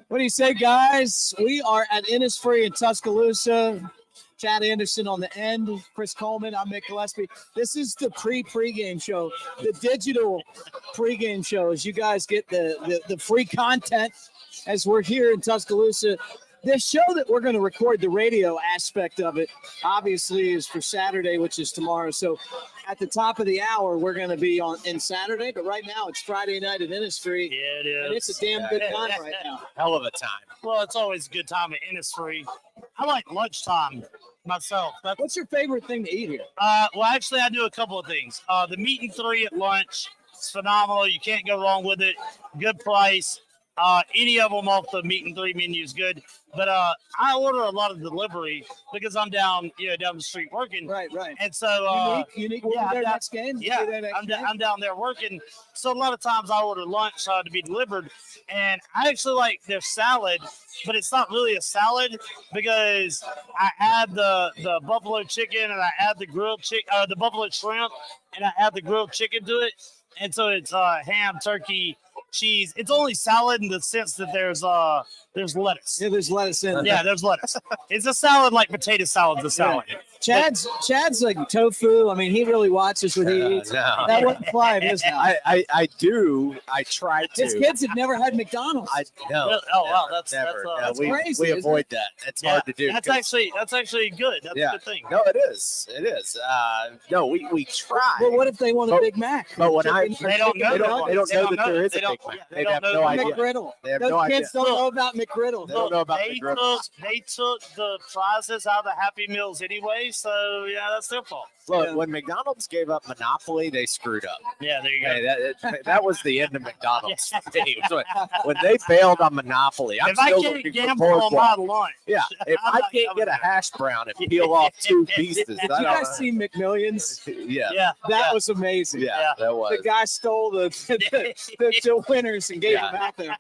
What do you say, guys? We are at Innisfree in Tuscaloosa. Chad Anderson on the end, Chris Coleman, I'm Mick Gillispie. This is the pregame show, the digital pregame show, as you guys get the free content as we're here in Tuscaloosa. This show that we're going to record, the radio aspect of it, obviously is for Saturday, which is tomorrow. So at the top of the hour, we're going to be in Saturday, but right now it's Friday night at Innisfree. Yeah, it is. And it's a damn good time right now. Hell of a time. Well, it's always a good time at Innisfree. I like lunchtime myself. What's your favorite thing to eat here? Well, actually, I do a couple of things. The meat and three at lunch is phenomenal. You can't go wrong with it. Good price. Any of them off the meat and three menu is good. But I order a lot of delivery because I'm down the street working. Right. And so unique. Yeah, there next game. Yeah, I'm down there working. So a lot of times I order lunch to be delivered, and I actually like their salad, but it's not really a salad because I add the buffalo chicken and I add the grilled chicken, the buffalo shrimp, and I add the grilled chicken to it, and so it's ham, turkey, cheese. It's only salad in the sense that there's lettuce. Yeah, there's lettuce in it. Yeah, there's lettuce. It's a salad like potato salad's a salad. Chad's like tofu. I mean, he really watches what he eats. No. That wouldn't fly in his house. I do. I try to. His kids have never had McDonald's. Oh wow, that's crazy. We avoid that. It's hard to do. That's actually good. That's a good thing. No, it is. It is. No, we try. Well, what if they want a Big Mac? But when they don't know that there is a Big Mac. They have no idea. McGriddle. They have Those no idea. kids don't know about McGriddle. They don't know about McGriddle. They took the prizes out of the Happy Meals anyway, so yeah, that's their fault. Look, when McDonald's gave up Monopoly, they screwed up. Yeah, there you go. Hey, that was the end of McDonald's. When they bailed on Monopoly, if I can't gamble on my lunch, if I can't get a hash brown and peel off two pieces, Did you guys see McMillions? Yeah. That was amazing. Yeah, that was. The guy stole the winners and gave them back there.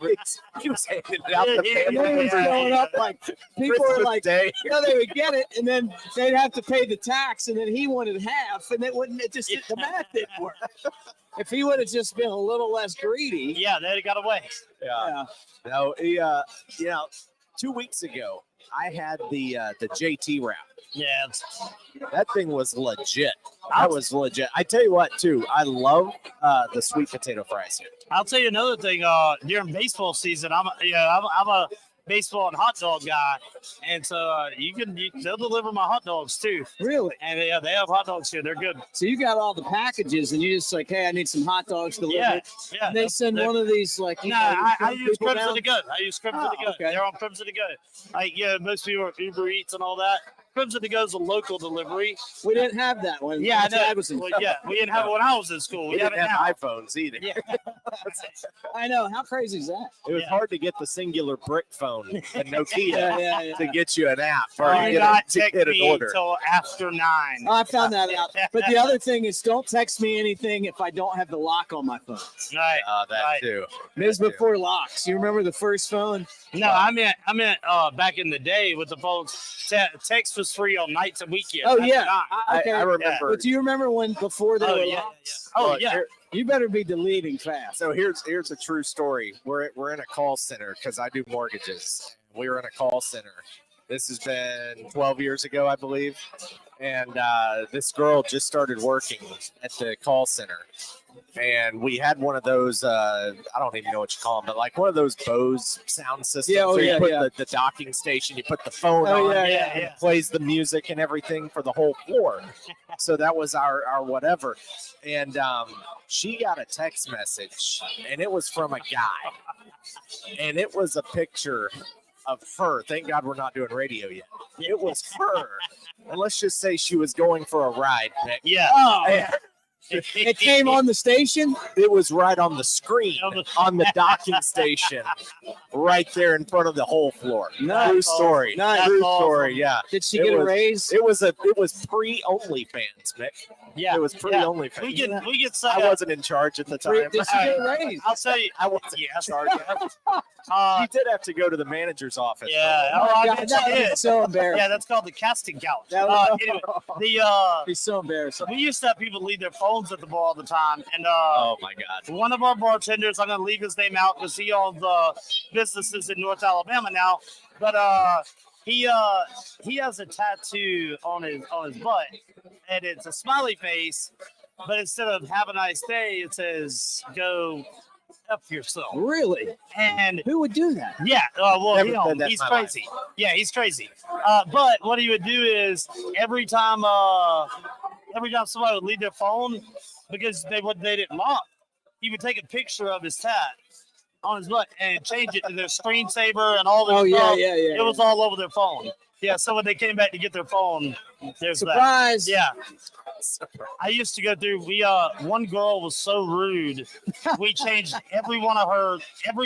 He was handing it out the And then he was going up like people were like, they would get it, and then they'd have to pay the tax, and then he wanted half, and the math didn't work. If he would have just been a little less greedy, they'd have got away. Yeah. No, 2 weeks ago I had the JT wrap. Yeah, that thing was legit. I tell you what, too, I love the sweet potato fries here. I'll tell you another thing. During baseball season, I'm a baseball and hot dog guy, and so they'll deliver my hot dogs too. Really? And they have hot dogs here. They're good. So you got all the packages, and you just like, hey, I need some hot dogs delivered. Yeah. And they send one of these like. I use Crimson to Go. Okay. They're on Crimson to Go. Like most people are Uber Eats and all that. Crimson to Go is a local delivery. We didn't have that one. Yeah, I know. We didn't have it when I was in school. We didn't have iPhones either. Yeah. I know. How crazy is that? It was hard to get the singular brick phone and Nokia to get you an app or to get an order. Until after 9. Oh, I found that out. But the other thing is, don't text me anything if I don't have the lock on my phone. Right. That too. This before locks. You remember the first phone? No, I meant back in the day with the phones. Text was free on nights and weekends. Oh yeah, okay. I remember. But do you remember when before they were locks? Oh yeah. You better be deleting fast. So here's a true story. We're in a call center because I do mortgages. We were in a call center. This has been 12 years ago, I believe. And this girl just started working at the call center. And we had one of those, I don't even know what you call them, but like one of those Bose sound systems. You put the docking station, you put the phone on, and it plays the music and everything for the whole floor. So that was our whatever. And she got a text message, and it was from a guy. And it was a picture of her. Thank God we're not doing radio yet. It was her. And let's just say she was going for a ride, Nick. Yeah. Oh. It came on the station? It was right on the screen, on the docking station, right there in front of the whole floor. True story. True story, yeah. Did she get a raise? It was pre-OnlyFans, Mick. Yeah. It was pre-OnlyFans. We get I wasn't in charge at the time. Did she get a raise? I'll tell you. I wasn't in charge. You did have to go to the manager's office. Yeah. That's so embarrassing. Yeah, that's called the casting couch. Anyway, he's so embarrassing. We used to have people leave their phones at the bar all the time, and oh my God, one of our bartenders, I'm gonna leave his name out because he owns businesses in North Alabama now. But he has a tattoo on his butt, and it's a smiley face. But instead of "Have a nice day," it says "Go F yourself." Really? And Who would do that? yeah, well, Never you done know, that in he's my crazy. Yeah, he's crazy. But what he would do is every time somebody would leave their phone because they didn't lock, he would take a picture of his tat on his butt and change it to their screensaver and all this stuff. Yeah. It was all over their phone. Yeah, so when they came back to get their phone, there's Surprise. that. Yeah. I used to go through, one girl was so rude. We changed every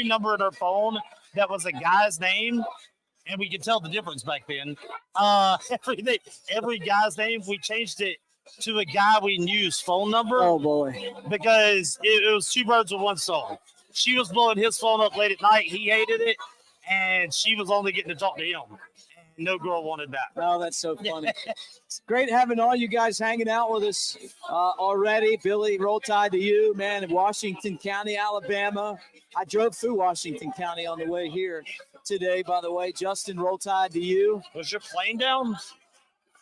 number in her phone that was a guy's name, and we could tell the difference back then. Every guy's name, we changed it to a guy we knew's phone number. Oh, boy. Because it was two birds with one stone. She was blowing his phone up late at night. He hated it, and she was only getting to talk to him. And no girl wanted that. Oh, that's so funny. It's great having all you guys hanging out with us already. Billy, roll tide to you, man, in Washington County, Alabama. I drove through Washington County on the way here today, by the way. Justin, roll tide to you. Was your plane down?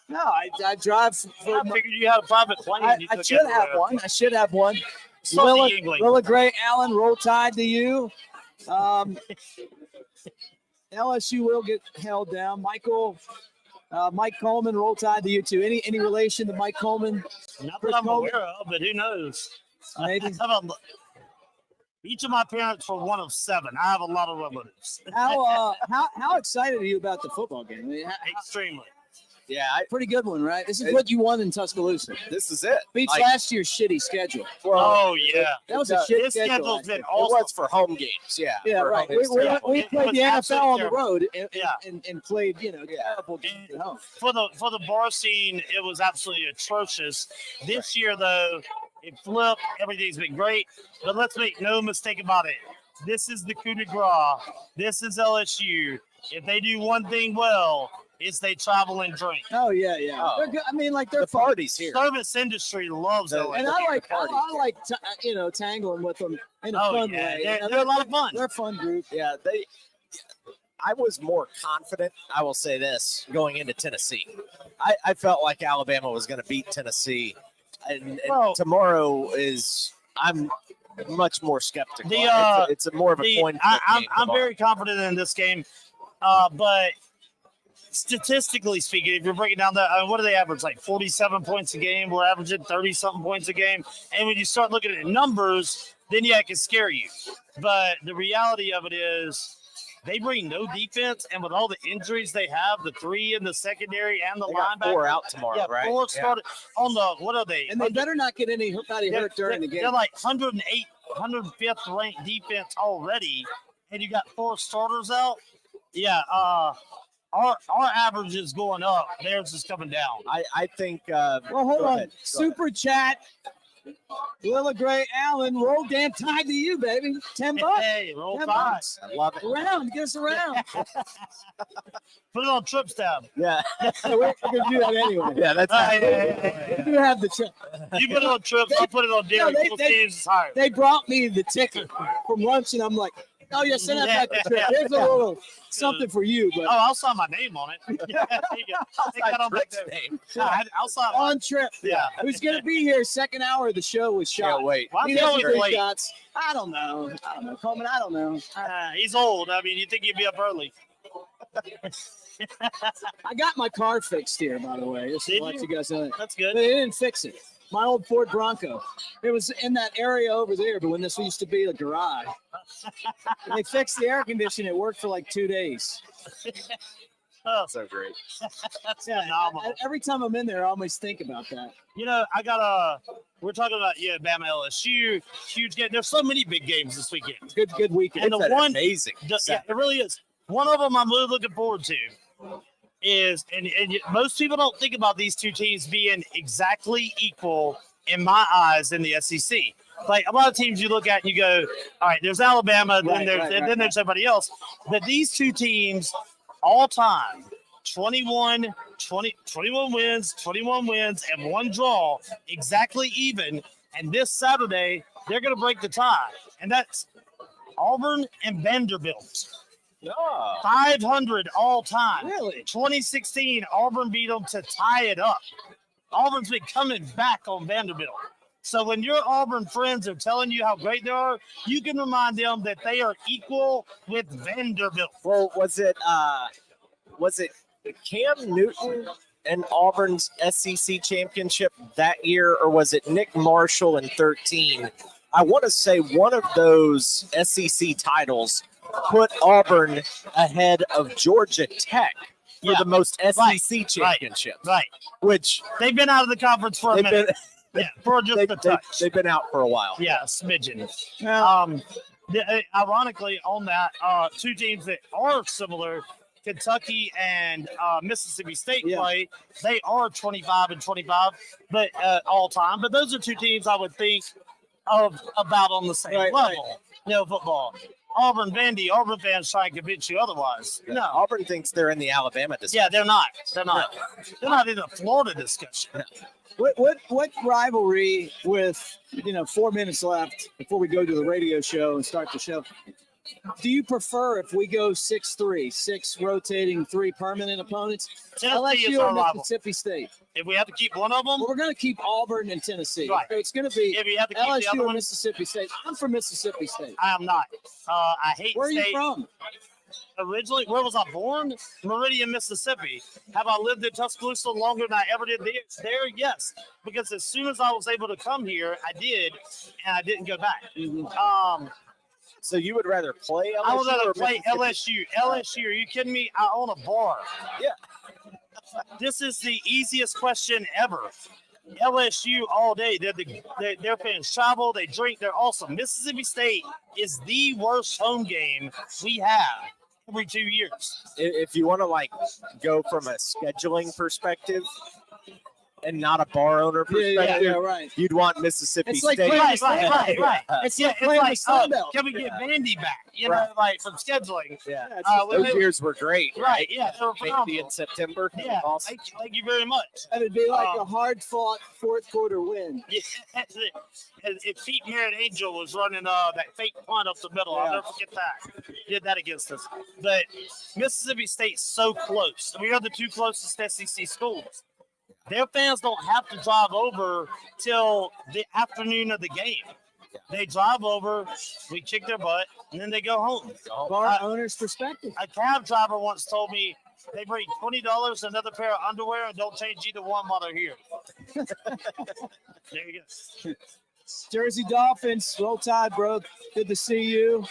No, I drive. I figured you had a private plane. I should have one. I should have one. So the Yuengling. Willa Gray Allen, roll tide to you. LSU will get held down. Mike Coleman, roll tide to you too. Any relation to Mike Coleman? Not that I'm aware of, but who knows? Maybe. Each of my parents were one of 7. I have a lot of relatives. How excited are you about the football game? I mean, Extremely. Yeah, pretty good one, right? This is what you won in Tuscaloosa. this is it. Beats Like, last year's shitty schedule. Oh, yeah. That was a shit This schedule. schedule's last been year. It awesome. was for home games, yeah. Yeah, for right. home games, terrible. We It played was the NFL absolutely on the terrible. road Yeah. and played, terrible games at home. For the bar scene, it was absolutely atrocious. This year, though, it flipped. Everything's been great. But let's make no mistake about it. This is the coup de grace. This is LSU. If they do one thing well, it's they travel and drink. Oh yeah. Oh. They're good. I mean, like they're The party's here. Service industry loves And LSU. And I like tangling with them in a fun way. They're a lot of fun. They're a fun group. Yeah, I was more confident, I will say this, going into Tennessee. I felt like Alabama was going to beat Tennessee. And tomorrow I'm much more skeptical. It's more of a coin flip game I'm tomorrow. very confident in this game. But statistically speaking, if you're breaking down that, what do they average? Like 47 points a game. We're averaging 30-something points a game. And when you start looking at numbers, then it can scare you. But the reality of it is they bring no defense, and with all the injuries they have, the 3 in the secondary and the They got linebacker. 4 out tomorrow, right? 4 started on the, what are they? And they better not get anybody hurt during the game. They're like 105th ranked defense already, and you got 4 starters out. Yeah, our average is going up. Theirs is coming down. I think. Well, hold go on. ahead. Super chat. Willa Gray Allen, roll damn tide to you, baby. $10. Hey, roll $10. tide. I love it. Around, get us around. Put it on Trips tab. Yeah, We're gonna do that anyway. yeah, that's. We do have the check. You put it on Trips. I'll put it on Derek. they- We'll see who's higher. They brought me the ticket from lunch, and I'm like, oh yeah, send that back to Trip. There's a little something for you, but Oh, I'll sign my name on it. Yeah, there you go. Take that on back there. name. I'll sign mine. on Trip. Yeah. Who's gonna be here? Second hour of the show with Shot. Can't wait. Why He is he doesn't always take late? shots. I don't know, Coleman. I don't know. He's old. I mean, you think he'd be up early. I got my car fixed here, by the way. Just to Did let you? you guys know. That's But good. they didn't fix it. My old Ford Bronco. It was in that area over there, but when this used to be a garage. They fixed the air conditioning. It worked for like 2 days. Oh, So great. that's Yeah, phenomenal. every time I'm in there, I always think about that. You know, we're talking about, Bama LSU, huge game. There's so many big games this weekend. Good weekend. And the It's an one, amazing. yeah, it really is. One of them I'm really looking forward to is, and most people don't think about these two teams being exactly equal in my eyes in the SEC. Like a lot of teams you look at and you go, all right, there's Alabama, then there's everybody else. But these two teams, all time, 21 wins, and 1 draw, exactly even. And this Saturday, they're going to break the tie. And that's Auburn and Vanderbilt. Oh. 500 all time. Really? 2016, Auburn beat them to tie it up. Auburn's been coming back on Vanderbilt. So when your Auburn friends are telling you how great they are, you can remind them that they are equal with Vanderbilt. Well, was it Cam Newton and Auburn's SEC championship that year, or was it Nick Marshall in 13? I want to say one of those SEC titles put Auburn ahead of Georgia Tech for the most SEC championship. Right. Which they've been out of the conference for a minute. For just a touch. They've been out for a while. Yeah, a smidgen. Ironically, on that, two teams that are similar, Kentucky and Mississippi State play. They are 25 and 25, but all time. But those are two teams I would think of about on the same level. Football. Auburn, Vandy, Auburn fans try to convince you otherwise. No, Auburn thinks they're in the Alabama discussion. Yeah, they're not. They're not. They're not in the Florida discussion. What rivalry with 4 minutes left before we go to the radio show and start the show? Do you prefer if we go 6-3, 6 rotating, 3 permanent opponents? LSU or Mississippi State? If we have to keep one of them, we're going to keep Auburn and Tennessee. Right. It's going to be if you have to keep LSU the other or one, Mississippi State. I'm from Mississippi State. I am not. I hate Where are State. you from? Originally, where was I born? Meridian, Mississippi. Have I lived in Tuscaloosa longer than I ever did there? Yes. Because as soon as I was able to come here, I did, and I didn't go back. So you would rather play LSU? I would rather play LSU. LSU, are you kidding me? I own a bar. Yeah. This is the easiest question ever. LSU all day. Their fans travel. They drink. They're awesome. Mississippi State is the worst home game we have every 2 years. If you want to go from a scheduling perspective and not a bar owner perspective, right. You'd want Mississippi State. Right. It's like Sun Belt. Can we get Vandy back? From scheduling. Yeah. Those years were great. Right. Yeah. They were Maybe in September. Yeah. Awesome. Thank you very much. And it'd be like a hard-fought fourth-quarter win. Yeah. If Pete Merritt Angel was running that fake punt up the middle, I'll never forget that. He did that against us. But Mississippi State's so close. We are the two closest SEC schools. Their fans don't have to drive over till the afternoon of the game. They drive over, we kick their butt, and then they go home. Bar owner's perspective. A cab driver once told me they bring $20 another pair of underwear and don't change either one while they're here. There you go. Jersey Dolphins, roll tide, bro. Good to see you.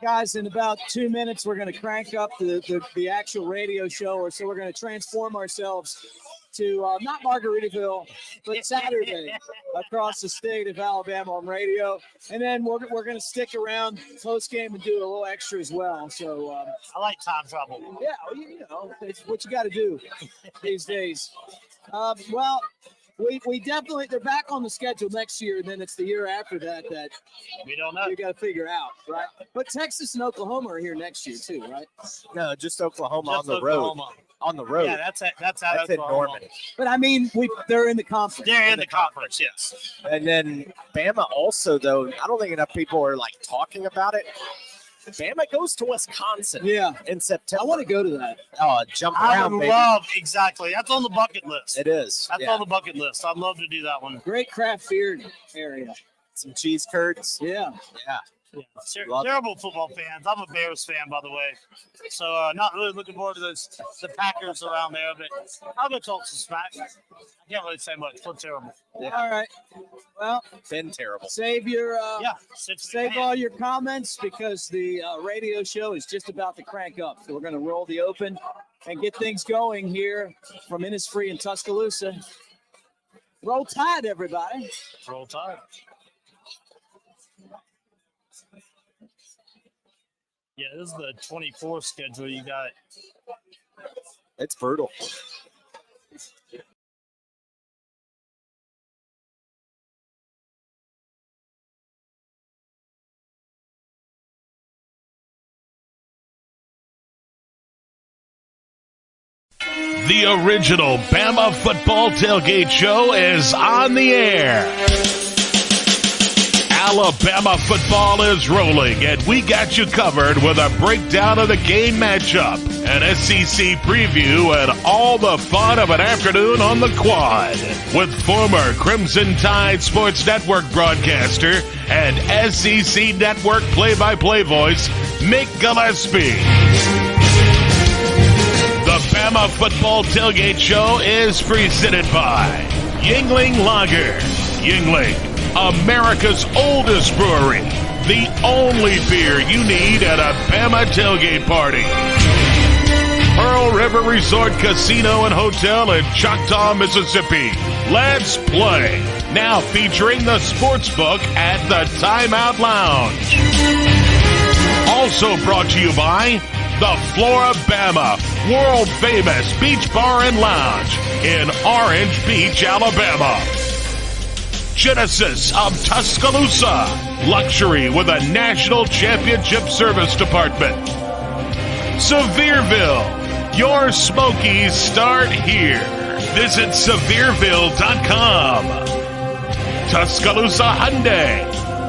Guys, in about 2 minutes, we're going to crank up the actual radio show, so we're going to transform ourselves to not Margaritaville, but Saturday across the state of Alabama on radio. And then we're going to stick around post game and do a little extra as well. So I like time travel. Yeah, it's what you got to do these days. Well, we definitely, they're back on the schedule next year, and then it's the year after that we don't know. You got to figure out, right? But Texas and Oklahoma are here next year too, right? No, just Oklahoma on the road. On the road. Yeah, that's in Norman. But I mean, they're in the conference. They're in the conference, yes. And then Bama also, though, I don't think enough people are talking about it. Bama goes to Wisconsin in September. I want to go to that. Oh, jump around, baby. Exactly. That's on the bucket list. It is. That's on the bucket list. I'd love to do that one. Great craft beer area. Some cheese curds. Yeah. Terrible football fans. I'm a Bears fan, by the way. So not really looking forward to the Packers around there, but I'm going to talk some smack. I can't really say much. We're terrible. Yeah. All right. Well, been terrible. Save your save all your comments because the radio show is just about to crank up. So we're going to roll the open and get things going here from Innisfree in Tuscaloosa. Roll Tide, everybody. Roll Tide. Yeah, this is the 24 schedule you got. It's brutal. The original Bama Football Tailgate Show is on the air. Alabama football is rolling, and we got you covered with a breakdown of the game matchup, an SEC preview, and all the fun of an afternoon on the quad with former Crimson Tide Sports Network broadcaster and SEC Network play-by-play voice, Mick Gillispie. The Bama Football Tailgate Show is presented by Yuengling Larger. Yuengling, America's oldest brewery. The only beer you need at a Bama tailgate party. Pearl River Resort Casino and Hotel in Choctaw, Mississippi. Let's play. Now featuring the sports book at the Timeout Lounge. Also brought to you by the Flora-Bama world-famous beach bar and lounge in Orange Beach, Alabama. Genesis of Tuscaloosa, luxury with a national championship service department. Sevierville, your Smokies start here. Visit Sevierville.com. Tuscaloosa Hyundai.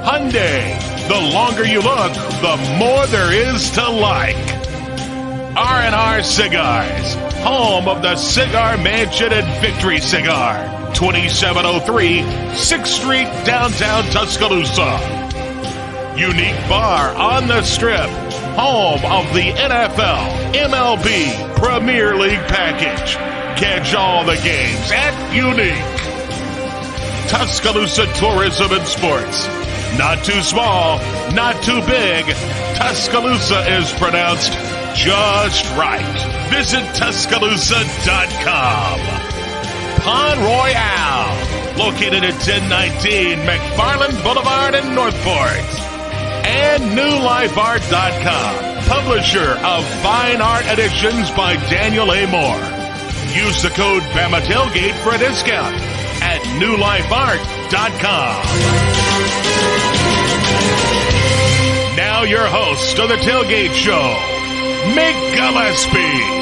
Hyundai, the longer you look, the more there is to like. R&R Cigars, home of the Cigar Mansion and Victory Cigar. 2703 6th Street, downtown Tuscaloosa. Unique Bar on the Strip, home of the NFL, MLB, Premier League package. Catch all the games at Unique. Tuscaloosa Tourism and Sports. Not too small, not too big. Tuscaloosa is pronounced just right. Visit Tuscaloosa.com. Pond Royale, located at 1019 McFarland Boulevard in Northport. And NewLifeArt.com, publisher of Fine Art Editions by Daniel A. Moore. Use the code Bama Tailgate for a discount at NewLifeArt.com. Now your host of the Tailgate Show, Mick Gillispie.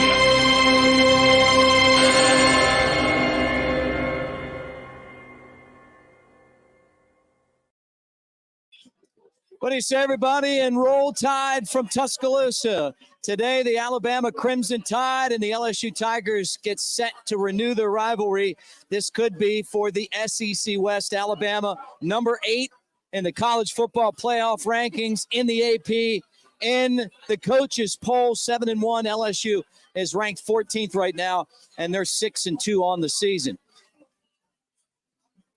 What do you say, everybody? And roll Tide from Tuscaloosa. Today, the Alabama Crimson Tide and the LSU Tigers get set to renew their rivalry. This could be for the SEC West. Alabama, number 8 in the college football playoff rankings in the AP. In the coaches poll, 7-1. LSU is ranked 14th right now, and they're 6-2 on the season.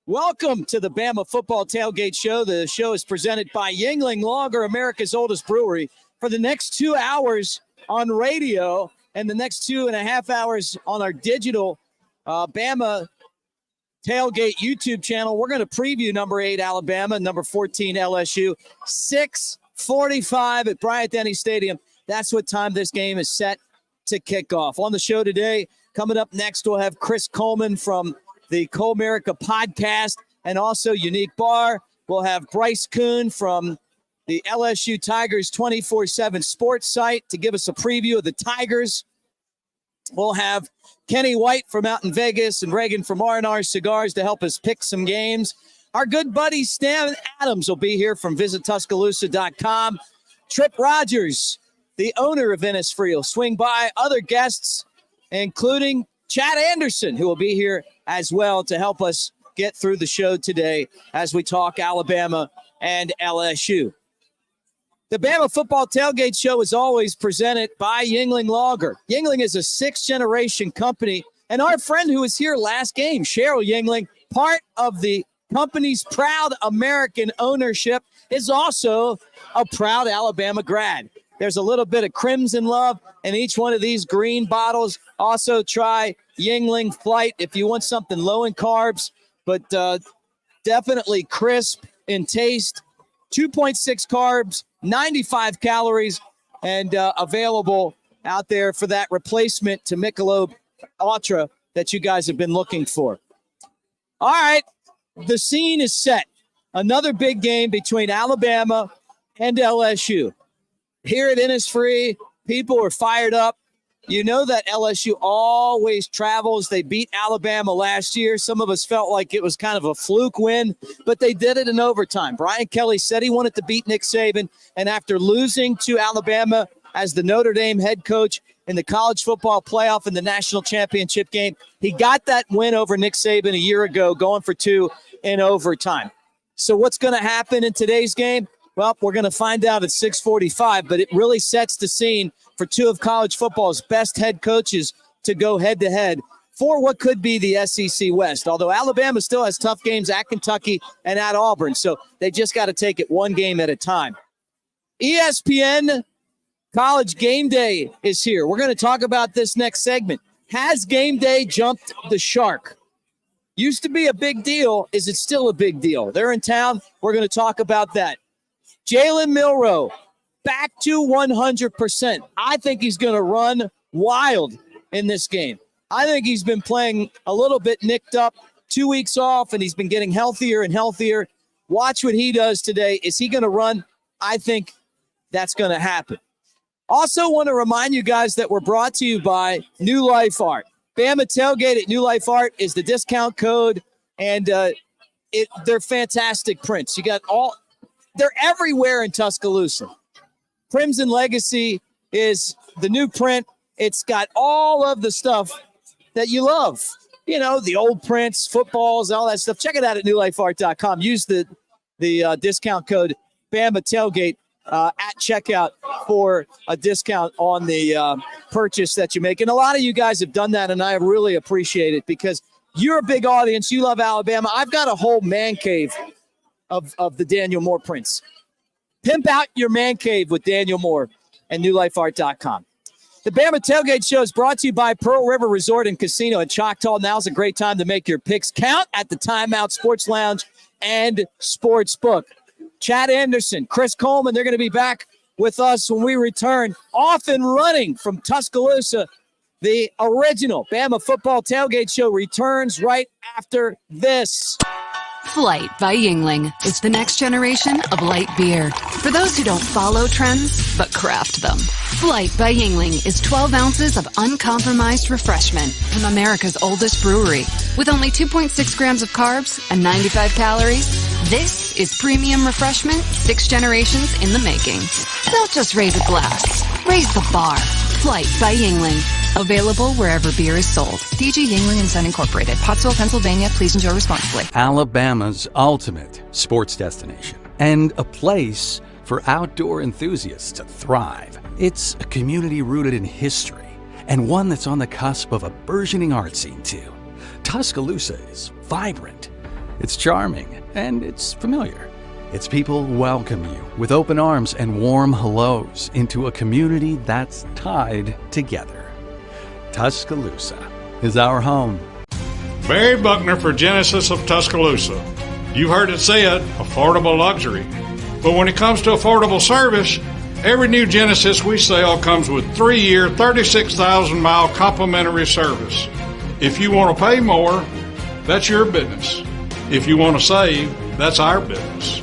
Welcome to the Bama Football Tailgate Show. The show is presented by Yuengling Larger, America's oldest brewery. For the next 2 hours on radio and the next 2.5 hours on our digital Bama Tailgate YouTube channel, we're going to preview number 8 Alabama, number 14 LSU, 6:45 at Bryant-Denny Stadium. That's what time this game is set to kick off. On the show today, coming up next, we'll have Chris Coleman from the Colemerica Podcast, and also Unique Bar. We'll have Bryce Kuhn from the LSU Tigers 24/7 sports site to give us a preview of the Tigers. We'll have Kenny White from out in Vegas and Reagan from R&R Cigars to help us pick some games. Our good buddy Stan Adams will be here from visittuscaloosa.com. Trip Rogers, the owner of Innisfree, will swing by. Other guests, including Chad Anderson, who will be here as well to help us get through the show today as we talk Alabama and LSU. The Bama Football Tailgate Show is always presented by Yuengling Larger. Yuengling is a 6th-generation company, and our friend who was here last game, Cheryl Yuengling, part of the company's proud American ownership, is also a proud Alabama grad. There's a little bit of crimson love in each one of these green bottles. Also try Yuengling Flight if you want something low in carbs, but definitely crisp in taste. 2.6 carbs, 95 calories, and available out there for that replacement to Michelob Ultra that you guys have been looking for. All right, the scene is set. Another big game between Alabama and LSU. Here at Innisfree, people are fired up. You know that LSU always travels. They beat Alabama last year. Some of us felt like it was kind of a fluke win, but they did it in overtime. Brian Kelly said he wanted to beat Nick Saban, and after losing to Alabama as the Notre Dame head coach in the college football playoff in the national championship game, he got that win over Nick Saban a year ago, going for 2 in overtime. So what's going to happen in today's game? Well, we're going to find out at 6:45, but it really sets the scene for 2 of college football's best head coaches to go head-to-head for what could be the SEC West, although Alabama still has tough games at Kentucky and at Auburn, so they just got to take it one game at a time. ESPN College Game Day is here. We're going to talk about this next segment. Has Game Day jumped the shark? Used to be a big deal. Is it still a big deal? They're in town. We're going to talk about that. Jalen Milroe, back to 100%. I think he's going to run wild in this game. I think he's been playing a little bit nicked up, 2 weeks off, and he's been getting healthier and healthier. Watch what he does today. Is he going to run? I think that's going to happen. Also want to remind you guys that we're brought to you by New Life Art. Bama Tailgate at New Life Art is the discount code, and they're fantastic prints. They're everywhere in Tuscaloosa. Crimson Legacy is the new print. It's got all of the stuff that you love. You know, the old prints, footballs, all that stuff. Check it out at newlifeart.com. Use the discount code Bama Tailgate at checkout for a discount on the purchase that you make. And a lot of you guys have done that, and I really appreciate it because you're a big audience. You love Alabama. I've got a whole man cave of the Daniel Moore prints. Pimp out your man cave with Daniel Moore and newlifeart.com. The Bama Tailgate Show is brought to you by Pearl River Resort and Casino in Choctaw. Now's a great time to make your picks count at the Timeout Sports Lounge and Sportsbook. Chad Anderson, Chris Coleman, they're going to be back with us when we return. Off and running from Tuscaloosa, the original Bama Football Tailgate Show returns right after this. Flight by Yuengling is the next generation of light beer. For those who don't follow trends, but craft them. Flight by Yuengling is 12 ounces of uncompromised refreshment from America's oldest brewery. With only 2.6 grams of carbs and 95 calories, this is premium refreshment 6 generations in the making. Don't just raise a glass, raise the bar. Flight by Yuengling. Available wherever beer is sold. DG Yuengling & Son Incorporated. Pottsville, Pennsylvania. Please enjoy responsibly. Alabama's ultimate sports destination and a place for outdoor enthusiasts to thrive. It's a community rooted in history and one that's on the cusp of a burgeoning art scene too. Tuscaloosa is vibrant, it's charming, and it's familiar. Its people welcome you with open arms and warm hellos into a community that's tied together. Tuscaloosa is our home. Barry Buckner for Genesis of Tuscaloosa. You've heard it said, affordable luxury. But when it comes to affordable service, every new Genesis we sell comes with 3-year, 36,000-mile complimentary service. If you want to pay more, that's your business. If you want to save, that's our business.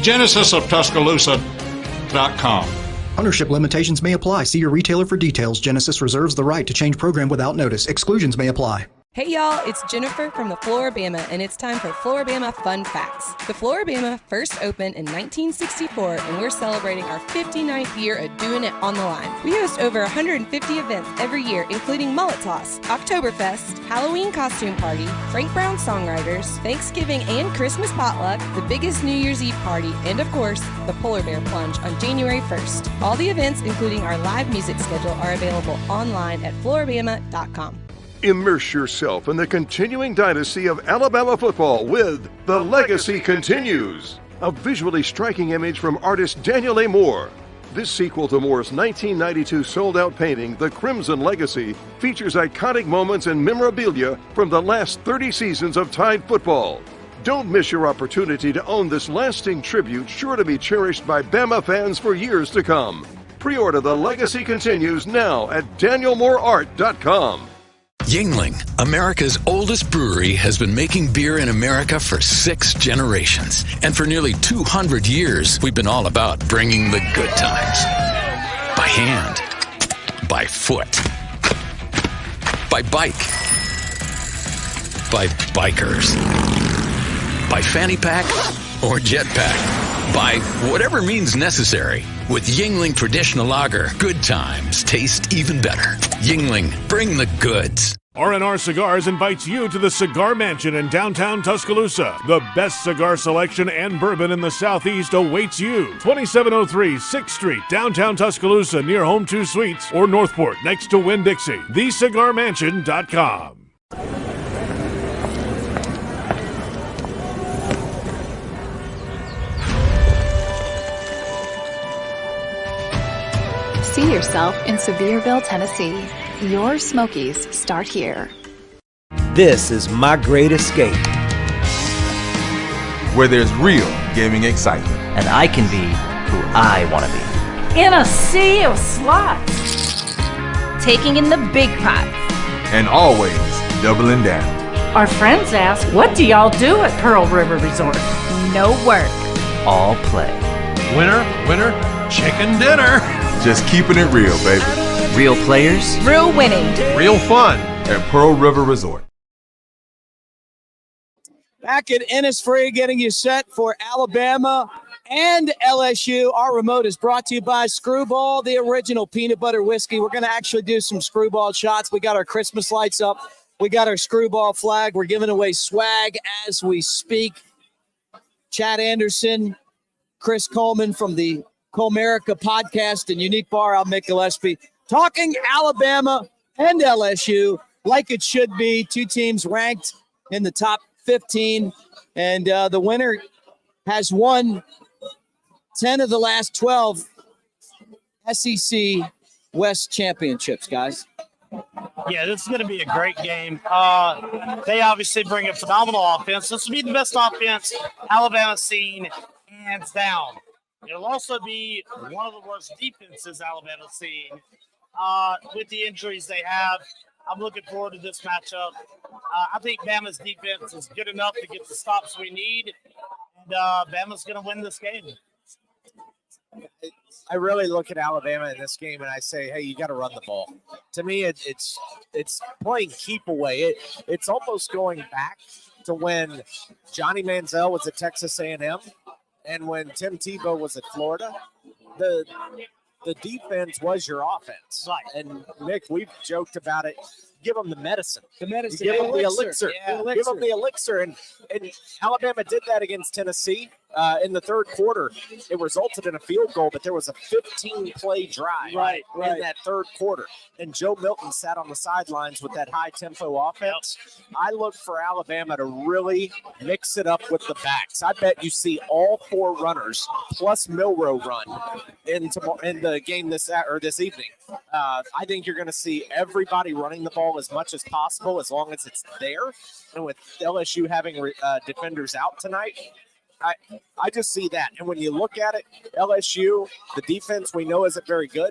GenesisofTuscaloosa.com. Ownership limitations may apply. See your retailer for details. Genesis reserves the right to change program without notice. Exclusions may apply. Hey y'all, it's Jennifer from the Floribama, and it's time for Floribama Fun Facts. The Floribama first opened in 1964, and we're celebrating our 59th year of doing it on the line. We host over 150 events every year, including Mullet Toss, Oktoberfest, Halloween Costume Party, Frank Brown Songwriters, Thanksgiving and Christmas Potluck, the biggest New Year's Eve party, and of course, the Polar Bear Plunge on January 1st. All the events, including our live music schedule, are available online at floribama.com. Immerse yourself in the continuing dynasty of Alabama football with The Legacy Continues, a visually striking image from artist Daniel A. Moore. This sequel to Moore's 1992 sold-out painting, The Crimson Legacy, features iconic moments and memorabilia from the last 30 seasons of Tide football. Don't miss your opportunity to own this lasting tribute sure to be cherished by Bama fans for years to come. Pre-order The Legacy Continues now at danielmooreart.com. Yuengling, America's oldest brewery, has been making beer in America for 6 generations. And for nearly 200 years, we've been all about bringing the good times. By hand. by foot, by bike, by bikers, by fanny pack or jetpack, by whatever means necessary. With Yuengling Traditional Lager, good times taste even better. Yuengling, bring the goods. R&R Cigars invites you to the Cigar Mansion in downtown Tuscaloosa. The best cigar selection and bourbon in the Southeast awaits you. 2703 6th Street, downtown Tuscaloosa, near Home 2 Suites, or Northport, next to Winn-Dixie. TheCigarMansion.com. See yourself in Sevierville, Tennessee. Your Smokies start here. This is My Great Escape, where there's real gaming excitement. And I can be who I want to be. In a sea of slots. Taking in the big pots. And always doubling down. Our friends ask, what do y'all do at Pearl River Resort? No work. All play. Winner, winner, chicken dinner. Just keeping it real, baby. Real players. Real winning. Real fun. At Pearl River Resort. Back at Innisfree, getting you set for Alabama and LSU. Our remote is brought to you by Skrewball, the original peanut butter whiskey. We're going to actually do some Skrewball shots. We got our Christmas lights up. We got our Skrewball flag. We're giving away swag as we speak. Chad Anderson, Chris Coleman from the Colemerica Podcast and Unique Bar. I'm Mick Gillispie. Talking Alabama and LSU like it should be. Two teams ranked in the top 15. And the winner has won 10 of the last 12 SEC West championships, guys. Yeah, this is going to be a great game. They obviously bring a phenomenal offense. This will be the best offense Alabama's seen, hands down. It'll also be one of the worst defenses Alabama's seen. With the injuries they have, I'm looking forward to this matchup. I think Bama's defense is good enough to get the stops we need, and Bama's going to win this game. I really look at Alabama in this game and I say, hey, you got to run the ball. To me, it's playing keep away. It's almost going back to when Johnny Manziel was at Texas A&M and when Tim Tebow was at Florida. The defense was your offense. Right. And, Nick, we've joked about it. Give them the medicine. The medicine. Give them the elixir. Yeah. Give them the elixir. And Alabama did that against Tennessee in the third quarter. It resulted in a field goal, but there was a 15-play drive in that third quarter. And Joe Milton sat on the sidelines with that high-tempo offense. I look for Alabama to really mix it up with the backs. I bet you see all four runners plus Milroe run in the game this evening. I think you're going to see everybody running the ball as much as possible as long as it's there. And with LSU having defenders out tonight, I just see that. And when you look at it, LSU, the defense we know isn't very good.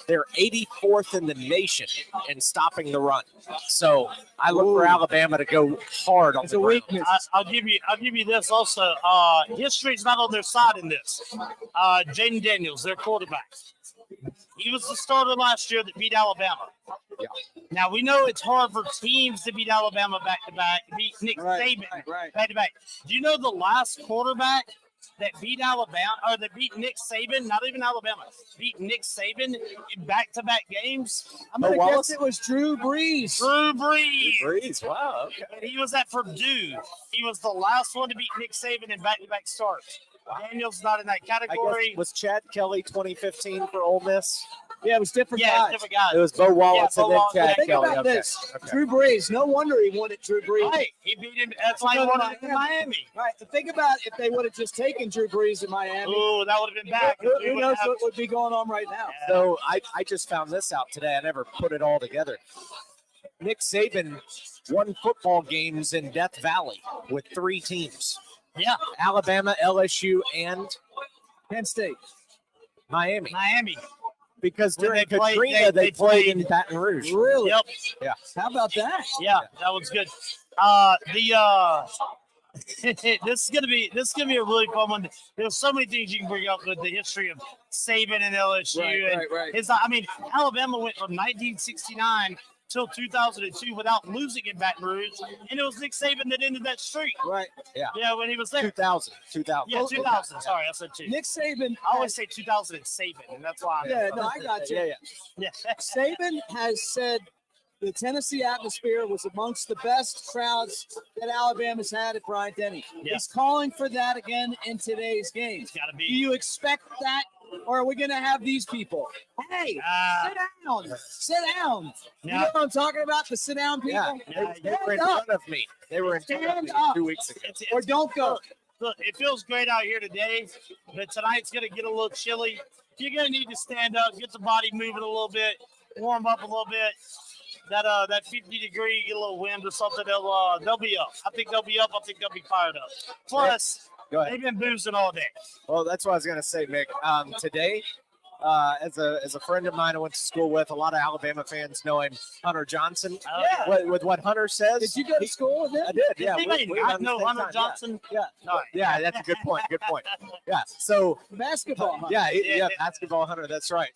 They're 84th in the nation in stopping the run. So I look for Alabama to go hard on the weakness. I'll give you this also. History's not on their side in this. Jaden Daniels, their quarterback. He was the starter last year that beat Alabama. Yeah. Now, we know it's hard for teams to beat Alabama back-to-back, beat Nick Saban back-to-back. Do you know the last quarterback that beat Alabama, or that beat Nick Saban, not even Alabama, beat Nick Saban in back-to-back games? I'm going to guess it was Drew Brees. Drew Brees. Wow, okay. And he was at Purdue. He was the last one to beat Nick Saban in back-to-back starts. Daniel's not in that category. Was Chad Kelly 2015 for Ole Miss? Yeah, it was different guys. It was Bo Wallace and then Chad Think Kelly. about this. Drew Brees. No wonder he won at Drew Brees. Right. He beat him. That's why he won it in Miami. Right. Think about if they would have just taken Drew Brees in Miami. Ooh, that would have been back. Who knows what would be going on right now? Yeah. So I just found this out today. I never put it all together. Nick Saban won football games in Death Valley with 3 teams. Yeah. Alabama, LSU, and Penn State. Miami. Because during Katrina, they played in Baton Rouge. Really? Yep. Yeah. How about that? Yeah, that was good. This is gonna be a really fun one. There's so many things you can bring up with the history of Saban and LSU. Right. I mean, Alabama went from 1969 till 2002 without losing in Baton Rouge, and it was Nick Saban that ended that streak. Right. Yeah, when he was there. 2000. Yeah, 2000. Sorry, I said two. Nick Saban. I always say 2000 and Saban, and that's why. I got you. Yeah. Saban has said the Tennessee atmosphere was amongst the best crowds that Alabama's had at Bryant-Denny. Yeah. He's calling for that again in today's game. It's gotta be. Do you expect that, or are we going to have these people? Hey, sit down. Sit down. You know what I'm talking about? The sit down people? They were in front of me. They were in front of me 2 weeks ago. Or don't go. Look, it feels great out here today, but tonight's going to get a little chilly. You're going to need to stand up, get the body moving a little bit, warm up a little bit. That 50 degree, get a little wind or something, they'll be up. I think they'll be up. I think they'll be fired up. Plus, they've been boozing all day. Well, that's what I was going to say, Mick. Today, as a friend of mine I went to school with, a lot of Alabama fans know him, Hunter Johnson. With what Hunter says. Did you go to school with him? I did, yeah. I know Hunter Johnson. Yeah, that's a good point. Good point. Yeah, so basketball. Hunter. Basketball Hunter. That's right.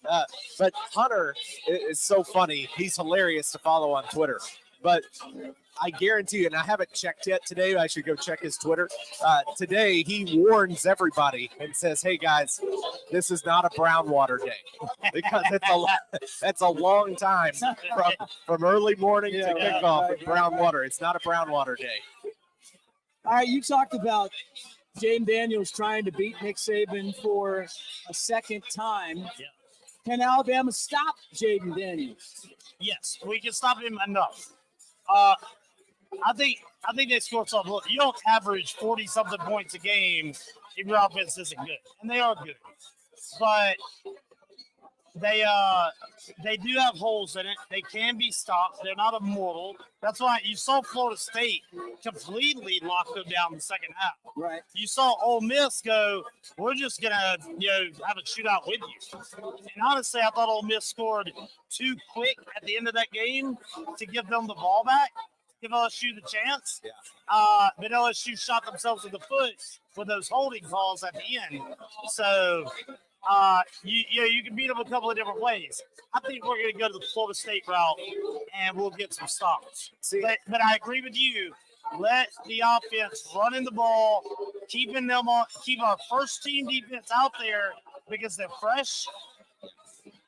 But Hunter is so funny. He's hilarious to follow on Twitter. But I guarantee you, and I haven't checked yet today, I should go check his Twitter. Today, he warns everybody and says, hey, guys, this is not a brown water day. Because that's a long time from early morning to kickoff with brown water. It's not a brown water day. All right, you talked about Jaden Daniels trying to beat Nick Saban for a second time. Yeah. Can Alabama stop Jaden Daniels? Yes, we can stop him enough. I think they scored something. Look, you don't average 40-something points a game if your offense isn't good, and they are good. But they do have holes in it. They can be stopped. They're not immortal. That's why you saw Florida State completely lock them down in the second half. Right. You saw Ole Miss go, we're just going to have a shootout with you. And honestly, I thought Ole Miss scored too quick at the end of that game to give them the ball back, give LSU the chance. Yeah. But LSU shot themselves in the foot with those holding calls at the end. So you can beat them a couple of different ways. I think we're going to go to the Florida State route, and we'll get some stops. But I agree with you. Let the offense run in the ball, keep our first team defense out there because they're fresh.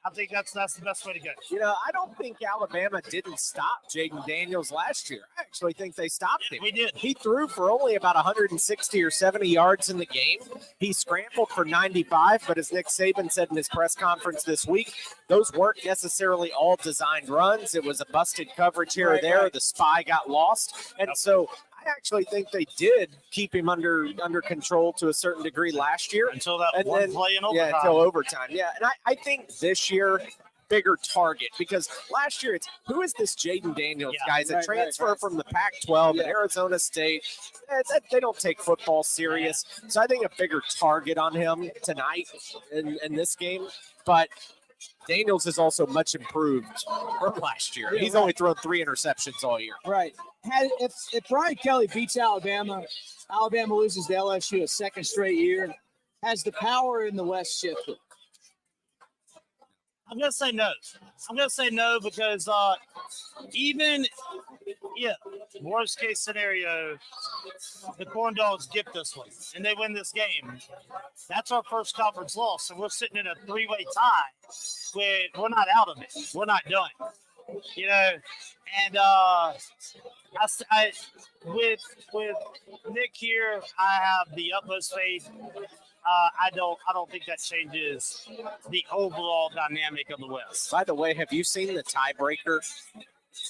I think that's the best way to go. I don't think Alabama didn't stop Jaden Daniels last year. I actually think they stopped him. We did. He threw for only about 160 or 70 yards in the game. He scrambled for 95, but as Nick Saban said in his press conference this week, those weren't necessarily all designed runs. It was a busted coverage here or there. Right. The spy got lost. And so I actually think they did keep him under control to a certain degree last year. Until that one play in overtime. Yeah, until overtime. Yeah, and I think this year, bigger target, because last year it's who is this Jaden Daniels guy? He's a transfer from the Pac-12 at Arizona State. They don't take football serious. So I think a bigger target on him tonight in this game. But Daniels is also much improved from last year. He's only thrown 3 interceptions all year. Right. If Brian Kelly beats Alabama loses to LSU a second straight year, has the power in the West shifted? I'm going to say no. I'm going to say no because worst case scenario, the Corn Dogs get this one and they win this game. That's our first conference loss. So we're sitting in a 3-way tie where we're not out of it. We're not done. And with Nick here, I have the utmost faith. I don't think that changes the overall dynamic of the West. By the way, have you seen the tiebreaker?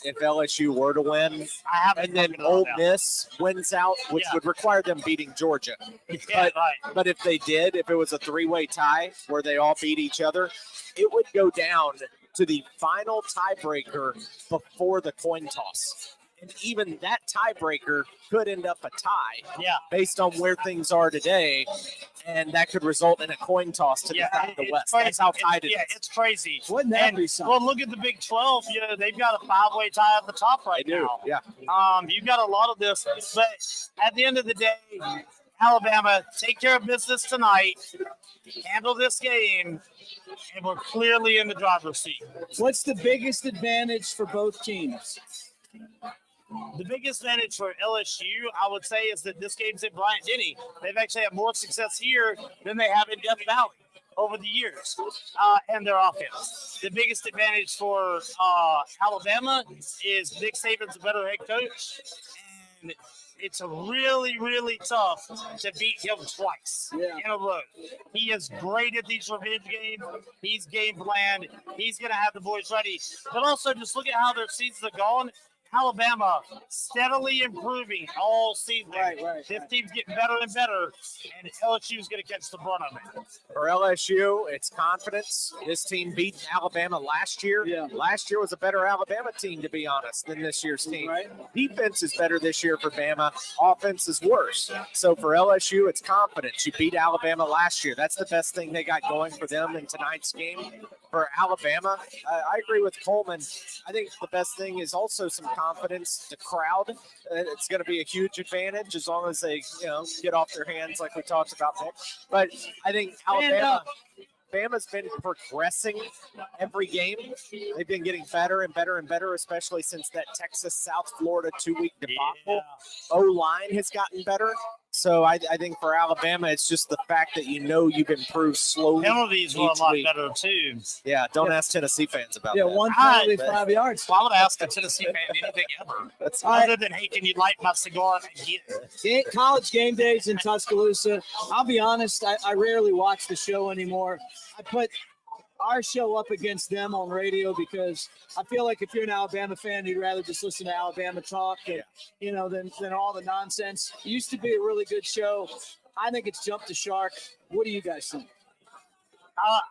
If LSU were to win, I haven't, and then Ole Miss wins out, which would require them beating Georgia. But if they did, if it was a 3-way tie where they all beat each other, it would go down to the final tiebreaker before the coin toss. And even that tiebreaker could end up a tie Yeah. based on where things are today. And that could result in a coin toss to the West. Crazy. That's how tight it is. Yeah, it's crazy. Wouldn't that And, be something? well, look at the Big 12. They've got a 5-way tie at the top right They do, now. yeah. You've got a lot of this. But at the end of the day, Alabama, take care of business tonight. Handle this game. And we're clearly in the driver's seat. What's the biggest advantage for both teams? The biggest advantage for LSU, I would say, is that this game's in Bryant-Denny. They've actually had more success here than they have in Death Valley over the years, and their offense. The biggest advantage for Alabama is Nick Saban's a better head coach, and it's really, really tough to beat him twice in a row. He is great at these revenge games. He's game planned. He's going to have the boys ready. But also, just look at how their seasons are going. Alabama steadily improving all season. Right. This team's getting better and better, and LSU is going to catch the brunt of it. For LSU, it's confidence. This team beat Alabama last year. Yeah. Last year was a better Alabama team, to be honest, than this year's team. Right. Defense is better this year for Bama. Offense is worse. So for LSU, it's confidence. You beat Alabama last year. That's the best thing they got going for them in tonight's game. For Alabama, I agree with Coleman. I think the best thing is also some confidence. The crowd, it's going to be a huge advantage as long as they, get off their hands like we talked about, Nick. But I think Bama's been progressing every game. They've been getting better and better and better, especially since that Texas-South Florida 2-week debacle. Yeah. O-line has gotten better. So I think for Alabama, it's just the fact that you've improved slowly. Penalties were a lot better, too. Yeah, don't ask Tennessee fans about Yeah, that. one penalty, 5 yards. Well, I would ask a Tennessee fan anything ever. Other than, hey, can you light my cigar? College game days in Tuscaloosa. I'll be honest, I rarely watch the show anymore. I put our show up against them on radio because I feel like if you're an Alabama fan, you'd rather just listen to Alabama talk and, than all the nonsense. It used to be a really good show. I think it's jumped the shark. What do you guys think?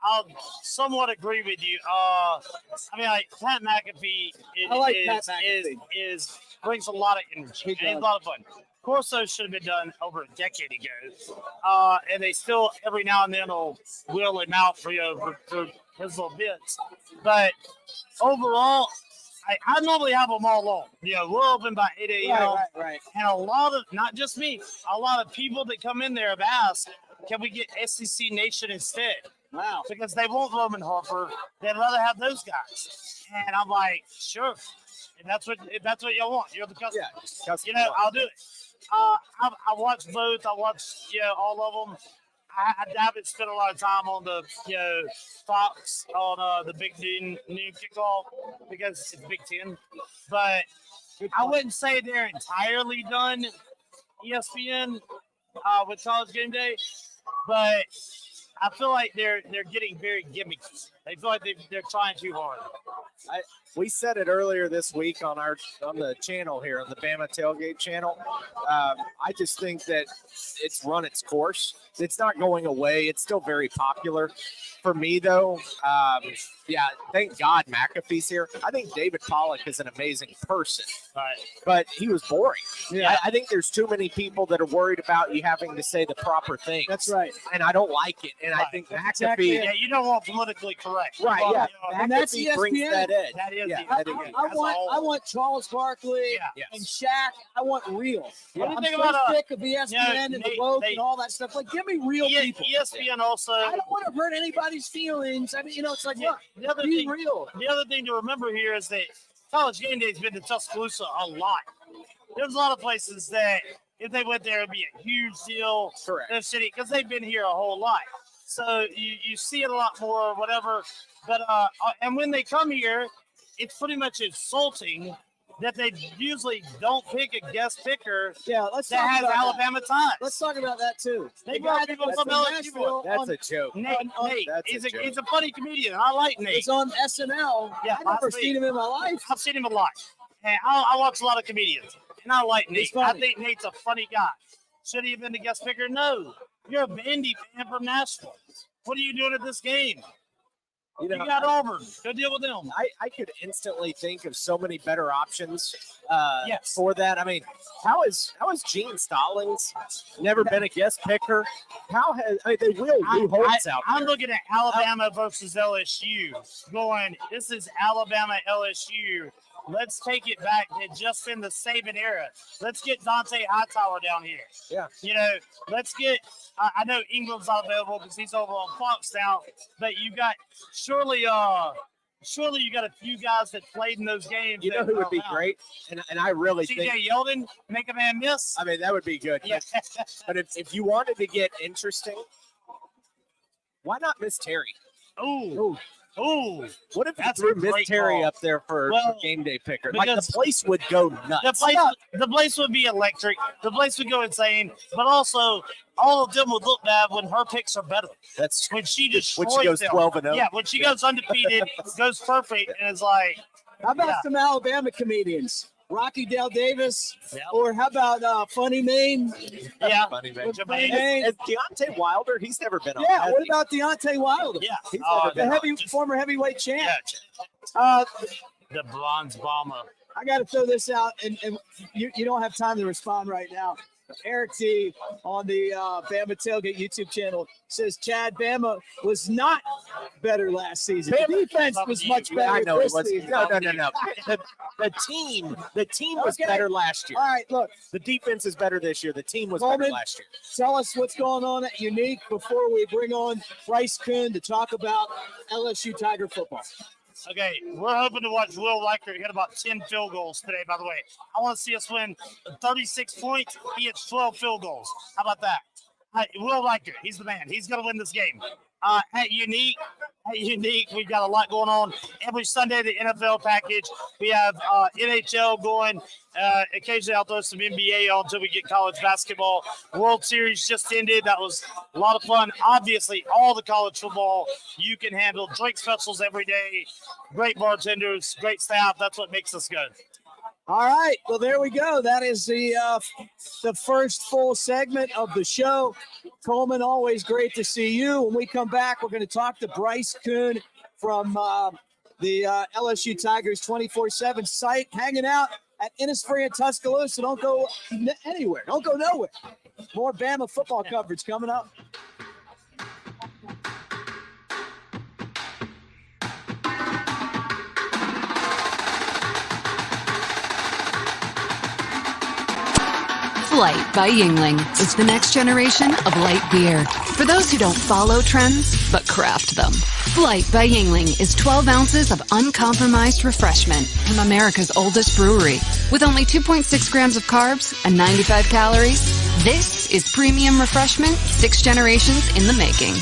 I'll somewhat agree with you. Pat McAfee brings a lot of energy and a lot of fun. Of course, those should have been done over a decade ago. And they still, every now and then, will wheel him out for his little bits. But overall, I normally have them all on. We're open by 8 a.m. Right. And a lot of, not just me, a lot of people that come in there have asked, can we get SEC Nation instead? Wow. Because they want Roman Harper. They'd rather have those guys. And I'm like, sure. If that's what y'all want, you're the customer. Yeah, I'll do it. I watched both. I watched all of them. I haven't spent a lot of time on the Fox on the big noon kickoff because it's Big Ten. But I wouldn't say they're entirely done, ESPN, with College Game Day. But I feel like they're getting very gimmicky. They feel like they're trying too hard. We said it earlier this week on the channel here, on the Bama Tailgate channel. I just think that it's run its course. It's not going away. It's still very popular. For me, though, thank God McAfee's here. I think David Pollack is an amazing person, but he was boring. Yeah. I think there's too many people that are worried about you having to say the proper things. That's right. And I don't like it. And I think McAfee. Yeah, you don't want politically correct. Right, yeah. And that's McAfee brings ESPN. that edge. That is I want Charles Barkley and Shaq. I want real. What do you I'm think so about sick of ESPN and the woke and all that stuff. Like, give me real people. ESPN also. I don't want to hurt anybody's feelings. I mean, it's like, look, be real. The other thing to remember here is that College Game Day has been to Tuscaloosa a lot. There's a lot of places that if they went there, it'd be a huge deal in the city because they've been here a whole lot. So you see it a lot more or whatever. But and when they come here, it's pretty much insulting that they usually don't pick a guest picker that has Alabama ties. Let's talk about that, too. They brought people from LSU. That's a joke. Nate, he's a funny comedian. I like Nate. He's on SNL. Yeah, I've never seen him in my life. I've seen him a lot. And I watch a lot of comedians. And I like Nate. I think Nate's a funny guy. Should he have been the guest picker? No. You're a Vandy fan from Nashville. What are you doing at this game? You know, you got Auburn. Go deal with them. I could instantly think of so many better options Yes. for that. I mean, how is Gene Stallings never been a guest picker? They will Lou Holtz out I'm there. looking at Alabama versus LSU. Going, this is Alabama LSU. Let's take it back to just in the Saban era. Let's get Dante Hightower down here. Yeah. You know, let's get. I know England's not available because he's over on Fox now, but you got surely you got a few guys that played in those games. You know who would be great? And I really think TJ Yeldon, make a man miss. I mean, that would be good. Yeah. But if you wanted to get interesting, why not Miss Terry? Ooh. What if you That's threw a Miss great Terry call. up there for game day picker? Like, because the place would go nuts. The place would be electric. The place would go insane. But also, all of them would look bad when her picks are better. That's when she destroys when she goes them. 12-0. Yeah, when she goes undefeated, goes perfect, and it's like. How about some Alabama comedians? Rocky Dale Davis, or how about Funny Mane? Yeah, Funny Mane. Mane. And Deontay Wilder, he's never been on. Yeah, what about Deontay Wilder? Yeah, he's never been on. Former heavyweight champ. The bronze bomber. I got to throw this out, and you don't have time to respond right now. Eric D on the Bama Tailgate YouTube channel says Chad, Bama was not better last season. The defense was much better. I know it this was. season. No. The team was better last year. All right, look. The defense is better this year. The team was Coleman, better last year. Tell us what's going on at Unique before we bring on Bryce Kuhn to talk about LSU Tiger football. Okay, we're hoping to watch Will Liker hit about 10 field goals today, by the way. I want to see us win 36 points. He hits 12 field goals. How about that? Will Liker, he's the man. He's going to win this game. At Unique, we've got a lot going on. Every Sunday, the NFL package. We have NHL going. Occasionally, I'll throw some NBA on until we get college basketball. World Series just ended. That was a lot of fun. Obviously, all the college football you can handle. Drink specials every day. Great bartenders, great staff. That's what makes us good. All right. Well, there we go. That is the first full segment of the show. Coleman, always great to see you. When we come back, we're going to talk to Bryce Kuhn from the LSU Tigers 24/7 site, hanging out at Innisfree in Tuscaloosa. Don't go anywhere. Don't go nowhere. More Bama football coverage coming up. Flight by Yuengling is the next generation of light beer. For those who don't follow trends, but craft them. Flight by Yuengling is 12 ounces of uncompromised refreshment from America's oldest brewery. With only 2.6 grams of carbs and 95 calories, this is premium refreshment 6 generations in the making.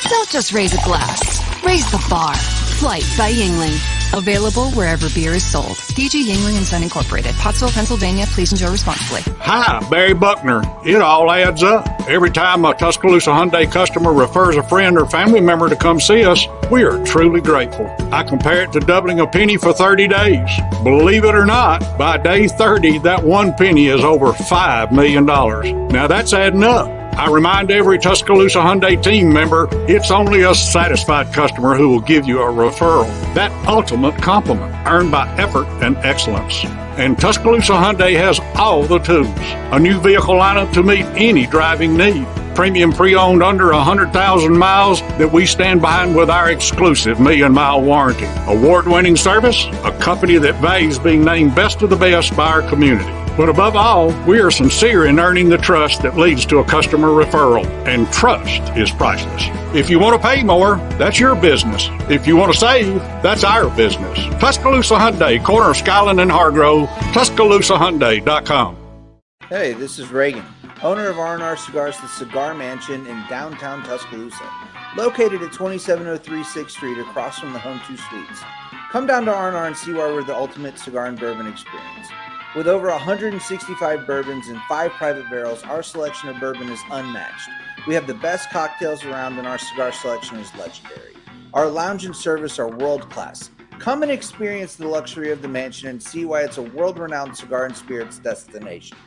Don't just raise a glass, raise the bar. Flight by Yuengling. Available wherever beer is sold. DG Yuengling and Son Incorporated. Pottsville, Pennsylvania. Please enjoy responsibly. Hi, Barry Buckner. It all adds up. Every time a Tuscaloosa Hyundai customer refers a friend or family member to come see us, we are truly grateful. I compare it to doubling a penny for 30 days. Believe it or not, by day 30, that one penny is over $5 million. Now that's adding up. I remind every Tuscaloosa Hyundai team member, it's only a satisfied customer who will give you a referral. That ultimate compliment earned by effort and excellence. And Tuscaloosa Hyundai has all the tools. A new vehicle lineup to meet any driving need. Premium pre-owned under 100,000 miles that we stand behind with our exclusive 1,000,000-mile warranty. Award-winning service, a company that values being named best of the best by our community. But above all, we are sincere in earning the trust that leads to a customer referral. And trust is priceless. If you want to pay more, that's your business. If you want to save, that's our business. Tuscaloosa Hyundai, corner of Skyland and Hargrove, TuscaloosaHyundai.com. Hey, this is Reagan, owner of R&R Cigars, the Cigar Mansion in downtown Tuscaloosa, located at 2703 6th Street across from the Home 2 Suites. Come down to R&R and see why we're the ultimate cigar and bourbon experience. With over 165 bourbons and 5 private barrels, our selection of bourbon is unmatched. We have the best cocktails around and our cigar selection is legendary. Our lounge and service are world-class. Come and experience the luxury of the mansion and see why it's a world-renowned cigar and spirits destination.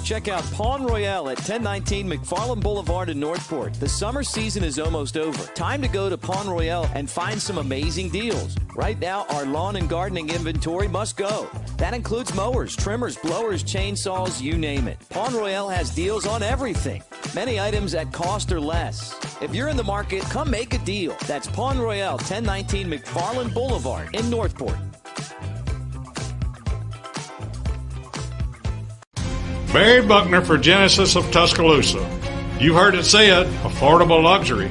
Check out Pawn Royale at 1019 McFarland Boulevard in Northport. The summer season is almost over. Time to go to Pawn Royale and find some amazing deals. Right now, our lawn and gardening inventory must go. That includes mowers, trimmers, blowers, chainsaws, you name it. Pawn Royale has deals on everything. Many items at cost or less. If you're in the market, come make a deal. That's Pawn Royale, 1019 McFarland Boulevard in Northport. Barry Buckner for Genesis of Tuscaloosa. You've heard it said, affordable luxury.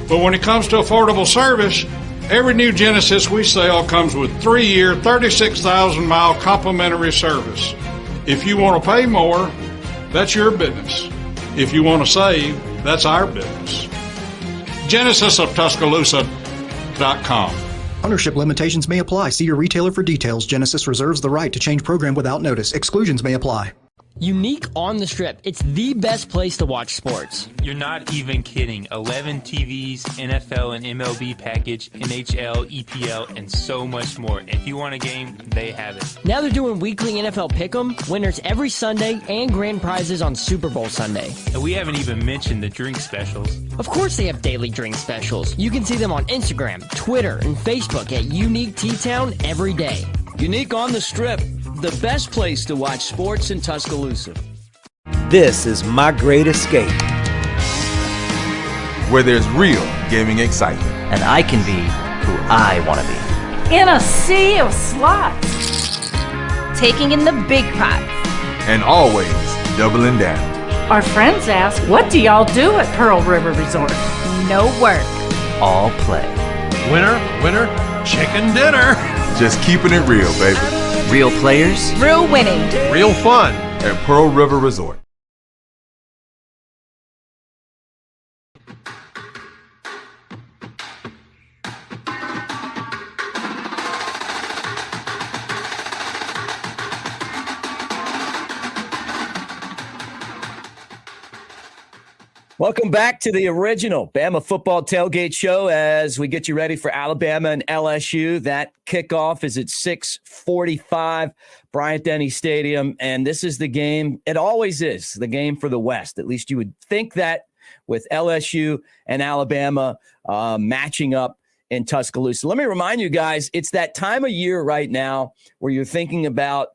But when it comes to affordable service, every new Genesis we sell comes with 3-year, 36,000-mile complimentary service. If you want to pay more, that's your business. If you want to save, that's our business. GenesisofTuscaloosa.com. Ownership limitations may apply. See your retailer for details. Genesis reserves the right to change program without notice. Exclusions may apply. Unique on the Strip. It's the best place to watch sports. You're not even kidding. 11 TVs, NFL and MLB package, NHL, EPL, and so much more. If you want a game, they have it. Now they're doing weekly NFL Pick'em, winners every Sunday, and grand prizes on Super Bowl Sunday. And we haven't even mentioned the drink specials. Of course they have daily drink specials. You can see them on Instagram, Twitter, and Facebook at Unique T-Town every day. Unique on the Strip, the best place to watch sports in Tuscaloosa. This is My Great Escape, where there's real gaming excitement. And I can be who I want to be. In a sea of slots. Taking in the big pots. And always doubling down. Our friends ask, what do y'all do at Pearl River Resort? No work. All play. Winner, winner, chicken dinner. Just keeping it real, baby. Real players. Real winning. Real fun. At Pearl River Resort. Welcome back to the original Bama Football Tailgate Show as we get you ready for Alabama and LSU. That kickoff is at 6:45, Bryant-Denny Stadium, and this is the game. It always is the game for the West. At least you would think that with LSU and Alabama matching up in Tuscaloosa. Let me remind you guys, it's that time of year right now where you're thinking about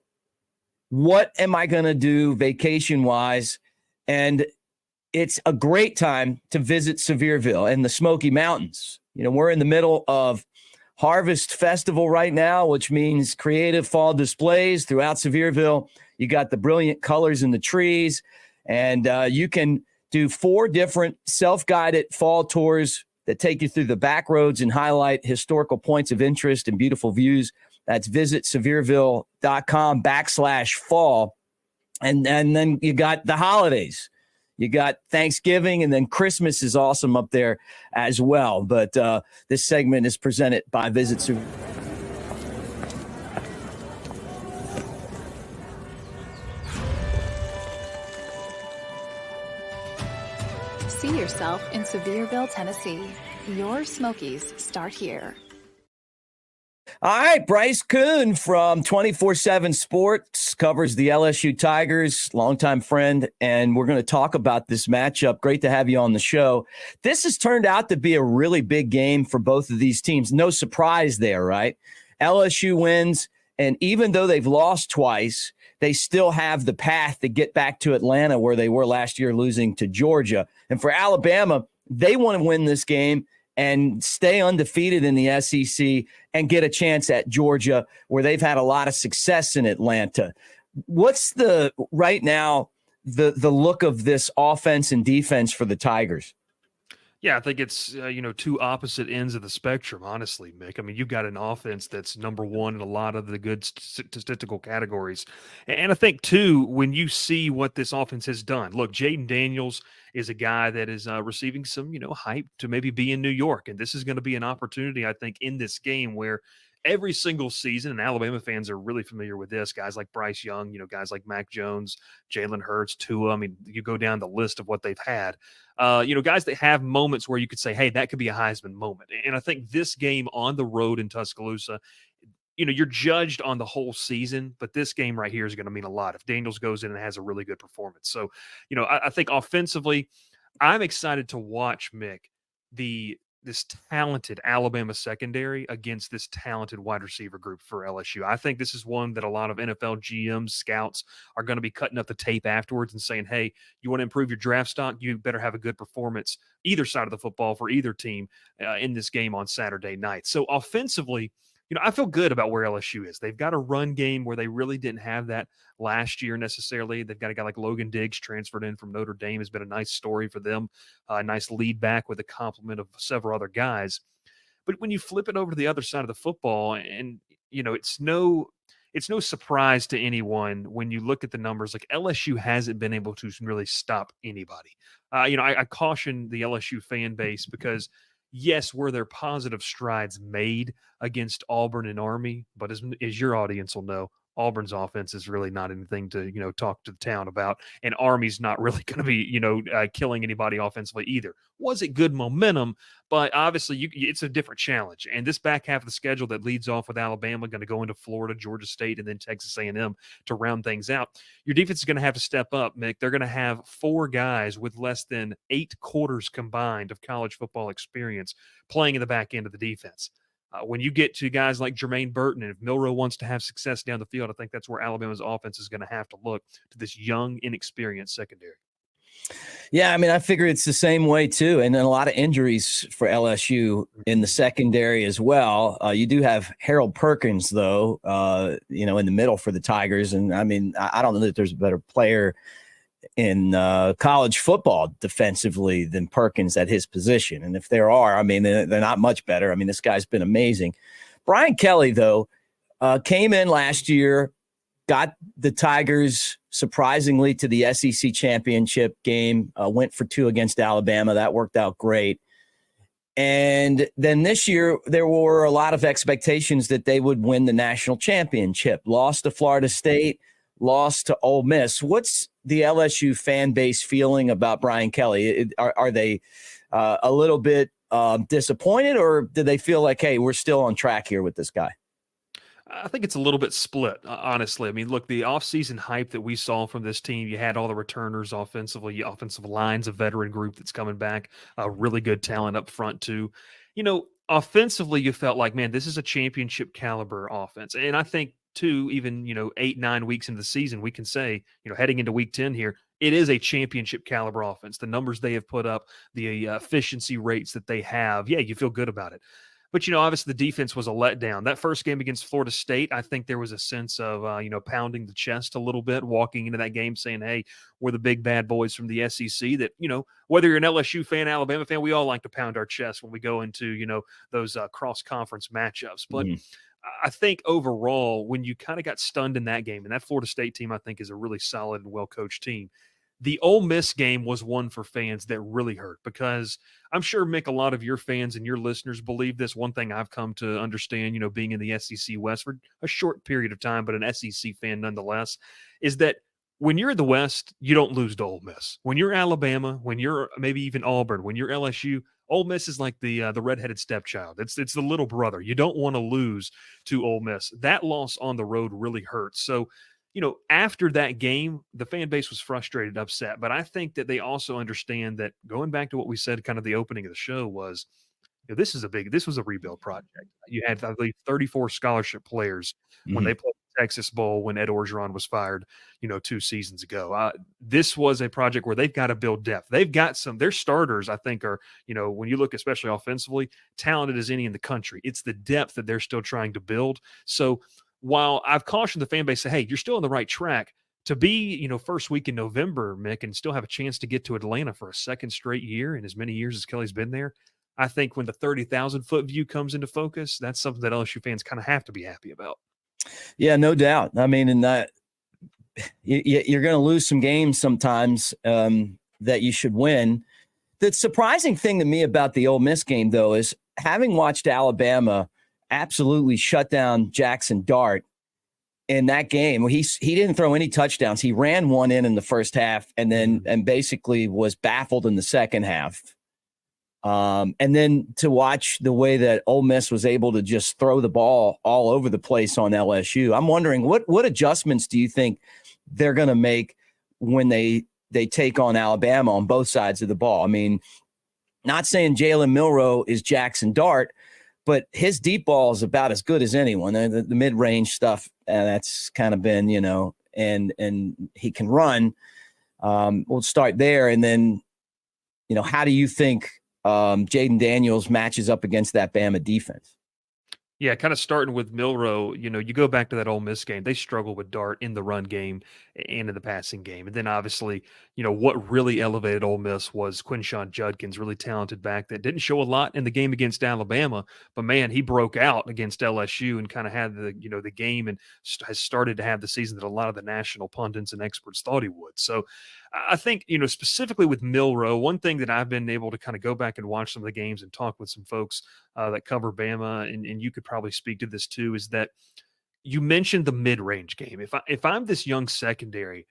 what am I going to do vacation-wise, and it's a great time to visit Sevierville and the Smoky Mountains. You know, we're in the middle of Harvest Festival right now, which means creative fall displays throughout Sevierville. You got the brilliant colors in the trees, and you can do 4 different self-guided fall tours that take you through the back roads and highlight historical points of interest and beautiful views. That's visitsevierville.com/fall. And then you got the holidays. You got Thanksgiving, and then Christmas is awesome up there as well. But this segment is presented by Visit Sevierville. See yourself in Sevierville, Tennessee. Your Smokies start here. All right, Bryce Kuhn from 24/7 Sports covers the LSU Tigers, longtime friend, and we're going to talk about this matchup. Great to have you on the show. This has turned out to be a really big game for both of these teams. No surprise there, right? LSU wins, and even though they've lost twice, they still have the path to get back to Atlanta where they were last year, losing to Georgia. And for Alabama, they want to win this game and stay undefeated in the SEC and get a chance at Georgia, where they've had a lot of success in Atlanta. What's right now the look of this offense and defense for the Tigers? Yeah, I think it's, two opposite ends of the spectrum, honestly, Mick. I mean, you've got an offense that's number one in a lot of the good statistical categories. And I think, too, when you see what this offense has done, look, Jaden Daniels is a guy that is receiving some, hype to maybe be in New York. And this is going to be an opportunity, I think, in this game where every single season, and Alabama fans are really familiar with this, guys like Bryce Young, guys like Mac Jones, Jalen Hurts, Tua. I mean, you go down the list of what they've had. Guys that have moments where you could say, hey, that could be a Heisman moment. And I think this game on the road in Tuscaloosa, you're judged on the whole season, but this game right here is going to mean a lot if Daniels goes in and has a really good performance. So, I think offensively, I'm excited to watch, Mick, this talented Alabama secondary against this talented wide receiver group for LSU. I think this is one that a lot of NFL GMs, scouts are going to be cutting up the tape afterwards and saying, hey, you want to improve your draft stock? You better have a good performance either side of the football for either team in this game on Saturday night. So offensively, I feel good about where LSU is. They've got a run game where they really didn't have that last year necessarily. They've got a guy like Logan Diggs transferred in from Notre Dame. Has been a nice story for them, a nice lead back with a complement of several other guys. But when you flip it over to the other side of the football, and it's no surprise to anyone when you look at the numbers. Like LSU hasn't been able to really stop anybody. I caution the LSU fan base because yes, were there positive strides made against Auburn and Army, but as your audience will know, Auburn's offense is really not anything to, talk to the town about. And Army's not really going to be, killing anybody offensively either. Was it good momentum? But obviously it's a different challenge. And this back half of the schedule that leads off with Alabama, going to go into Florida, Georgia State, and then Texas A&M to round things out. Your defense is going to have to step up, Mick. They're going to have 4 guys with less than 8 quarters combined of college football experience playing in the back end of the defense. When you get to guys like Jermaine Burton, and if Milroe wants to have success down the field, I think that's where Alabama's offense is going to have to look to this young, inexperienced secondary. Yeah, I figure it's the same way too. And then a lot of injuries for LSU in the secondary as well. You do have Harold Perkins, though, in the middle for the Tigers. And I don't know that there's a better player in college football defensively than Perkins at his position. And if there are, they're not much better. This guy's been amazing. Brian Kelly, though, came in last year, got the Tigers surprisingly to the SEC championship game, went for 2 against Alabama. That worked out great. And then this year, there were a lot of expectations that they would win the national championship. Lost to Florida State, lost to Ole Miss. What's the LSU fan base feeling about Brian Kelly? Are they a little bit disappointed, or do they feel like, hey, we're still on track here with this guy? I think it's a little bit split, honestly. Look, the offseason hype that we saw from this team, you had all the returners offensively, offensive lines, a veteran group that's coming back, really good talent up front too. Offensively, you felt like, man, this is a championship caliber offense. And I think too, even, 8-9 weeks into the season, we can say, heading into week 10 here, it is a championship caliber offense. The numbers they have put up, the efficiency rates that they have, yeah, you feel good about it. But, obviously the defense was a letdown. That first game against Florida State, I think there was a sense of, pounding the chest a little bit, walking into that game saying, hey, we're the big bad boys from the SEC that, whether you're an LSU fan, Alabama fan, we all like to pound our chest when we go into, those cross-conference matchups. But I think overall, when you kind of got stunned in that game, and that Florida State team, I think, is a really solid and well-coached team. The Ole Miss game was one for fans that really hurt because I'm sure, Mick, a lot of your fans and your listeners believe this. One thing I've come to understand, being in the SEC West for a short period of time, but an SEC fan nonetheless, is that when you're in the West, you don't lose to Ole Miss. When you're Alabama, when you're maybe even Auburn, when you're LSU, Ole Miss is like the redheaded stepchild. It's the little brother. You don't want to lose to Ole Miss. That loss on the road really hurts. So, after that game, the fan base was frustrated, upset. But I think that they also understand that going back to what we said, kind of the opening of the show was, this was a rebuild project. You had, I believe, 34 scholarship players when they played the Texas Bowl when Ed Orgeron was fired, 2 seasons ago. This was a project where they've got to build depth. They've got their starters, I think, are, when you look especially offensively, talented as any in the country. It's the depth that they're still trying to build. So while I've cautioned the fan base, say, hey, you're still on the right track to be, first week in November, Mick, and still have a chance to get to Atlanta for a second straight year in as many years as Kelly's been there. I think when the 30,000-foot view comes into focus, that's something that LSU fans kind of have to be happy about. Yeah, no doubt. In that you're going to lose some games sometimes that you should win. The surprising thing to me about the Ole Miss game, though, is having watched Alabama absolutely shut down Jackson Dart in that game. He didn't throw any touchdowns. He ran one in the first half and basically was baffled in the second half. And then to watch the way that Ole Miss was able to just throw the ball all over the place on LSU. I'm wondering what adjustments do you think they're going to make when they take on Alabama on both sides of the ball? I mean, not saying Jalen Milroe is Jackson Dart, but his deep ball is about as good as anyone. The mid-range stuff, that's kind of been, and he can run. We'll start there. And then, how do you think Jaden Daniels matches up against that Bama defense? Yeah, kind of starting with Milroe, you go back to that Ole Miss game. They struggled with Dart in the run game and in the passing game. And then obviously, what really elevated Ole Miss was Quinshon Judkins, really talented back that didn't show a lot in the game against Alabama. But, man, he broke out against LSU and kind of had the game and has started to have the season that a lot of the national pundits and experts thought he would. So I think, specifically with Milroe, one thing that I've been able to kind of go back and watch some of the games and talk with some folks that cover Bama, and you could probably speak to this too, is that you mentioned the mid-range game. If I'm this young secondary,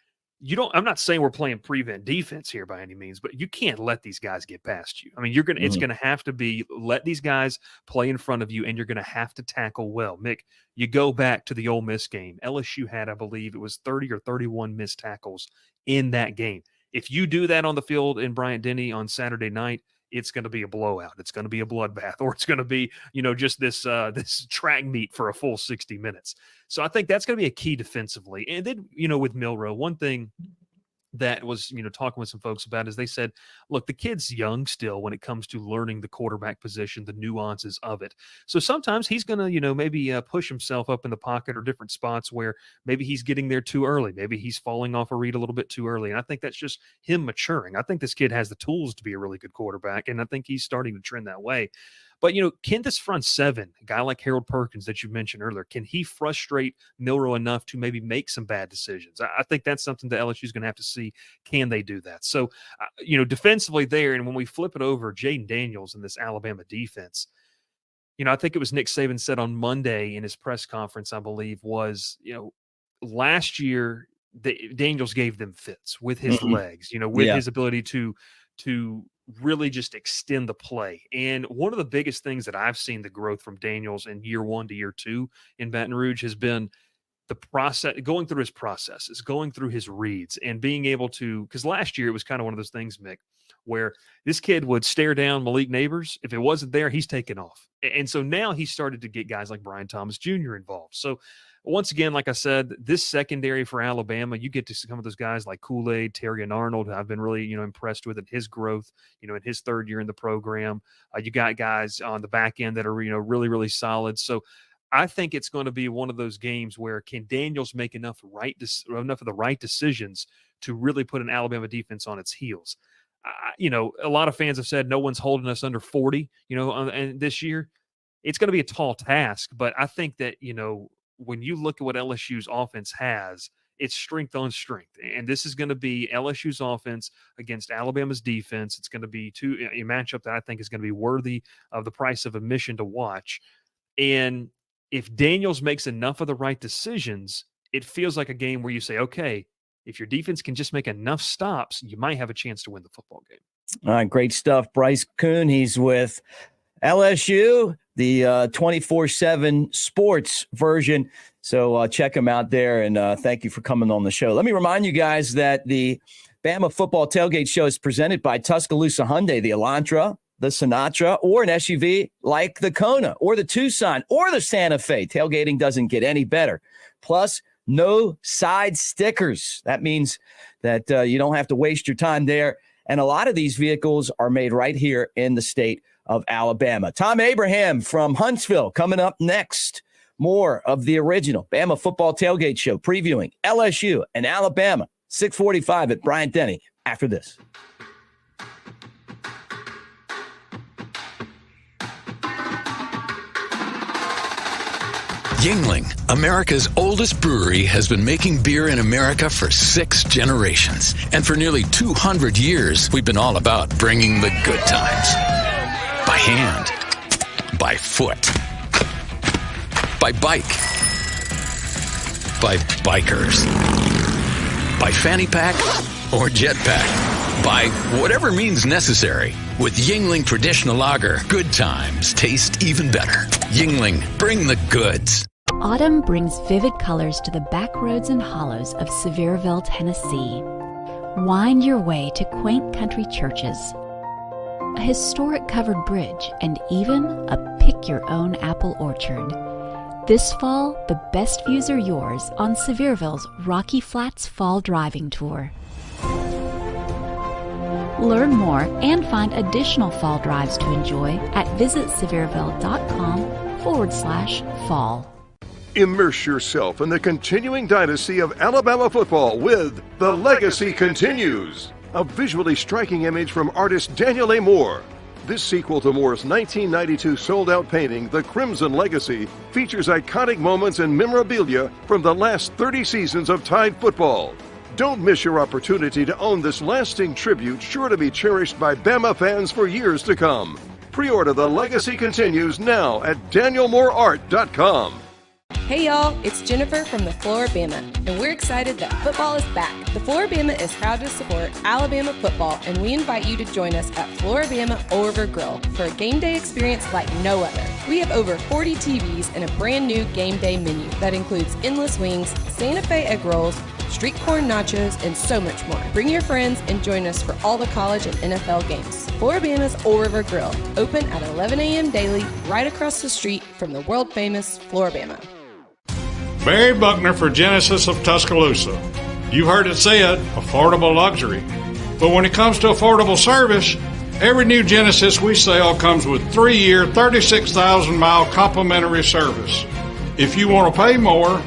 I'm not saying we're playing prevent defense here by any means, but you can't let these guys get past you. I mean, it's going to have to be let these guys play in front of you, and you're going to have to tackle well. Mick, you go back to the Ole Miss game. LSU had, I believe, it was 30 or 31 missed tackles in that game. If you do that on the field in Bryant-Denny on Saturday night, it's going to be a blowout. It's going to be a bloodbath, or it's going to be, just this track meet for a full 60 minutes. So I think that's going to be a key defensively. And then, with Milroe, one thing that was, talking with some folks about is they said, look, the kid's young still when it comes to learning the quarterback position, the nuances of it. So sometimes he's going to, maybe push himself up in the pocket or different spots where maybe he's getting there too early. Maybe he's falling off a read a little bit too early. And I think that's just him maturing. I think this kid has the tools to be a really good quarterback, and I think he's starting to trend that way. But, can this front seven, a guy like Harold Perkins that you mentioned earlier, can he frustrate Milroe enough to maybe make some bad decisions? I think that's something that LSU is going to have to see. Can they do that? So, defensively there, and when we flip it over, Jaden Daniels in this Alabama defense, I think it was Nick Saban said on Monday in his press conference, I believe, was, last year Daniels gave them fits with his legs, with his ability to really just extend the play. And one of the biggest things that I've seen the growth from Daniels in year 1 to year 2 in Baton Rouge has been the process, going through his processes, going through his reads, and being able to, because last year it was kind of one of those things, Mick, where this kid would stare down Malik Neighbors. If it wasn't there, he's taking off. And so now he started to get guys like Brian Thomas Jr. involved. So once again, like I said, this secondary for Alabama, you get to some of those guys like Kool-Aid, Terry and Arnold. I've been really, impressed with in his growth, in his third year in the program. You got guys on the back end that are, really, really solid. So I think it's going to be one of those games where can Daniels make enough of the right decisions to really put an Alabama defense on its heels. A lot of fans have said no one's holding us under 40, and this year. It's going to be a tall task, but I think that, when you look at what LSU's offense has, it's strength on strength. And this is going to be LSU's offense against Alabama's defense. It's going to be a matchup that I think is going to be worthy of the price of admission to watch. And if Daniels makes enough of the right decisions, it feels like a game where you say, okay, if your defense can just make enough stops, you might have a chance to win the football game. All right, great stuff. Bryce Kuhn, he's with LSU, the 24/7 sports version. So check him out there, and thank you for coming on the show. Let me remind you guys that the Bama Football Tailgate Show is presented by Tuscaloosa Hyundai, the Elantra, the Sinatra, or an SUV like the Kona or the Tucson or the Santa Fe. Tailgating doesn't get any better. Plus, no side stickers. That means that you don't have to waste your time there. And a lot of these vehicles are made right here in the state of Alabama. Tom Abraham from Huntsville coming up next. More of the original Bama Football Tailgate Show previewing LSU and Alabama, 6:45 at Bryant-Denny after this. Yuengling, America's oldest brewery, has been making beer in America for 6 generations. And for nearly 200 years, we've been all about bringing the good times. By hand, by foot, by bike, by bikers, by fanny pack or jetpack. by whatever means necessary. With Yuengling Traditional Lager, good times taste even better. Yuengling, bring the goods. Autumn brings vivid colors to the back roads and hollows of Sevierville, Tennessee. Wind your way to quaint country churches, a historic covered bridge, and even a pick-your-own apple orchard. This fall, the best views are yours on Sevierville's Rocky Flats Fall Driving Tour. Learn more and find additional fall drives to enjoy at visitsevierville.com/fall. Immerse yourself in the continuing dynasty of Alabama football with The Legacy Continues, a visually striking image from artist Daniel A. Moore. This sequel to Moore's 1992 sold-out painting, The Crimson Legacy, features iconic moments and memorabilia from the last 30 seasons of Tide football. Don't miss your opportunity to own this lasting tribute sure to be cherished by Bama fans for years to come. Pre-order The Legacy Continues now at danielmooreart.com. Hey y'all, it's Jennifer from the Floribama, and we're excited that football is back. The Floribama is proud to support Alabama football, and we invite you to join us at Floribama Old River Grill for a game day experience like no other. We have over 40 TVs and a brand new game day menu that includes endless wings, Santa Fe egg rolls, street corn nachos, and so much more. Bring your friends and join us for all the college and NFL games. Floribama's Old River Grill, open at 11 a.m. daily, right across the street from the world-famous Floribama. Barry Buckner for Genesis of Tuscaloosa. You've heard it said, affordable luxury. But when it comes to affordable service, every new Genesis we sell comes with 3-year, 36,000-mile complimentary service. If you want to pay more,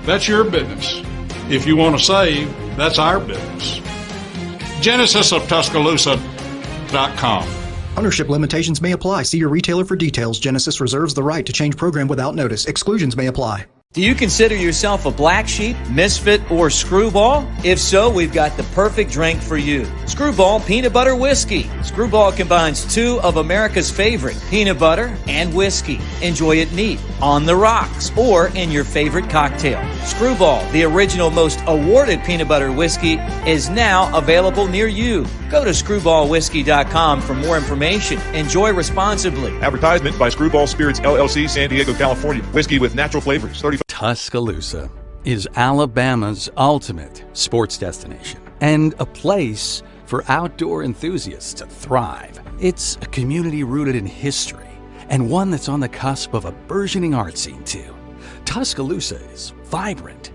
that's your business. If you want to save, that's our business. GenesisofTuscaloosa.com. Ownership limitations may apply. See your retailer for details. Genesis reserves the right to change program without notice. Exclusions may apply. Do you consider yourself a black sheep, misfit, or screwball? If so, we've got the perfect drink for you. Skrewball Peanut Butter Whiskey. Skrewball combines two of America's favorite, peanut butter and whiskey. Enjoy it neat, on the rocks, or in your favorite cocktail. Skrewball, the original most awarded peanut butter whiskey, is now available near you. Go to SkrewballWhiskey.com for more information. Enjoy responsibly. Advertisement by Skrewball Spirits, LLC, San Diego, California. Whiskey with natural flavors. Tuscaloosa is Alabama's ultimate sports destination and a place for outdoor enthusiasts to thrive. It's a community rooted in history and one that's on the cusp of a burgeoning art scene, too. Tuscaloosa is vibrant,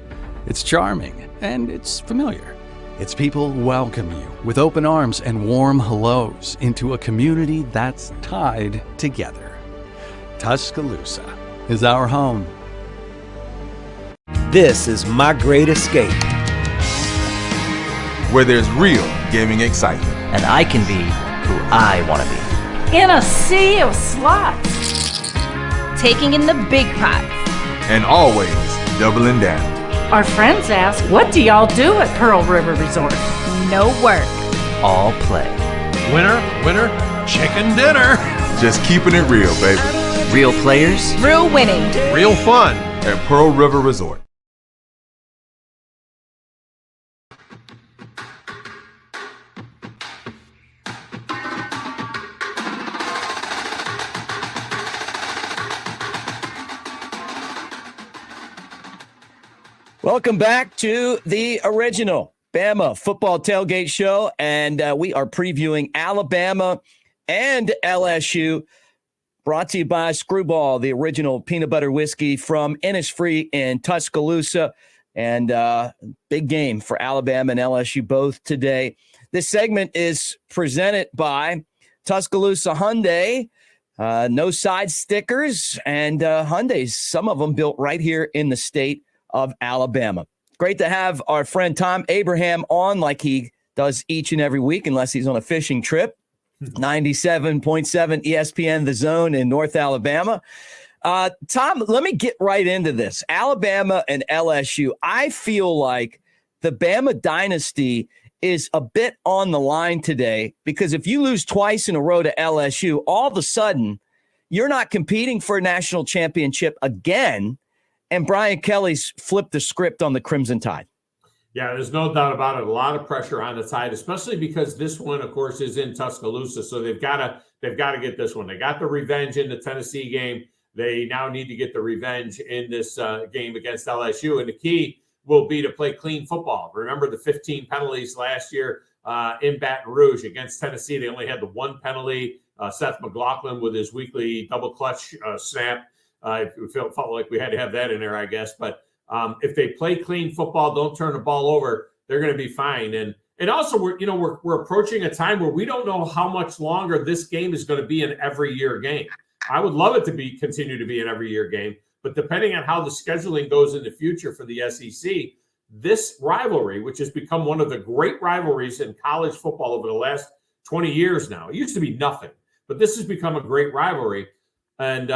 it's charming, and it's familiar. Its people welcome you with open arms and warm hellos into a community that's tied together. Tuscaloosa is our home. This is My Great Escape, where there's real gaming excitement. And I can be who I want to be. In a sea of slots. Taking in the big pot. And always doubling down. Our friends ask, what do y'all do at Pearl River Resort? No work. All play. Winner, winner, chicken dinner. Just keeping it real, baby. Real players. Real winning. Real fun. At Pearl River Resort. Welcome back to the original Bama Football Tailgate Show, and we are previewing Alabama and LSU, brought to you by Skrewball, the original peanut butter whiskey from Innisfree in Tuscaloosa, and big game for Alabama and LSU both today. This segment is presented by Tuscaloosa Hyundai. No side stickers, and Hyundais, some of them built right here in the state of Alabama. Great to have our friend Tom Abraham on like he does each and every week, unless he's on a fishing trip. 97.7 ESPN The Zone in North Alabama. Tom, let me get right into this. Alabama and LSU. I feel like the Bama dynasty is a bit on the line today, because if you lose twice in a row to LSU, all of a sudden you're not competing for a national championship again. And Brian Kelly's flipped the script on the Crimson Tide. Yeah, there's no doubt about it. A lot of pressure on the Tide, especially because this one, of course, is in Tuscaloosa. So they've got to get this one. They got the revenge in the Tennessee game. They now need to get the revenge in this game against LSU. And the key will be to play clean football. Remember the 15 penalties last year in Baton Rouge against Tennessee. They only had the one penalty. Seth McLaughlin with his weekly double clutch snap. It felt like we had to have that in there, I guess. But if they play clean football, don't turn the ball over, they're going to be fine. And also, we're approaching a time where we don't know how much longer this game is going to be an every year game. I would love it to continue to be an every year game, but depending on how the scheduling goes in the future for the SEC, this rivalry, which has become one of the great rivalries in college football over the last 20 years now, it used to be nothing, but this has become a great rivalry. And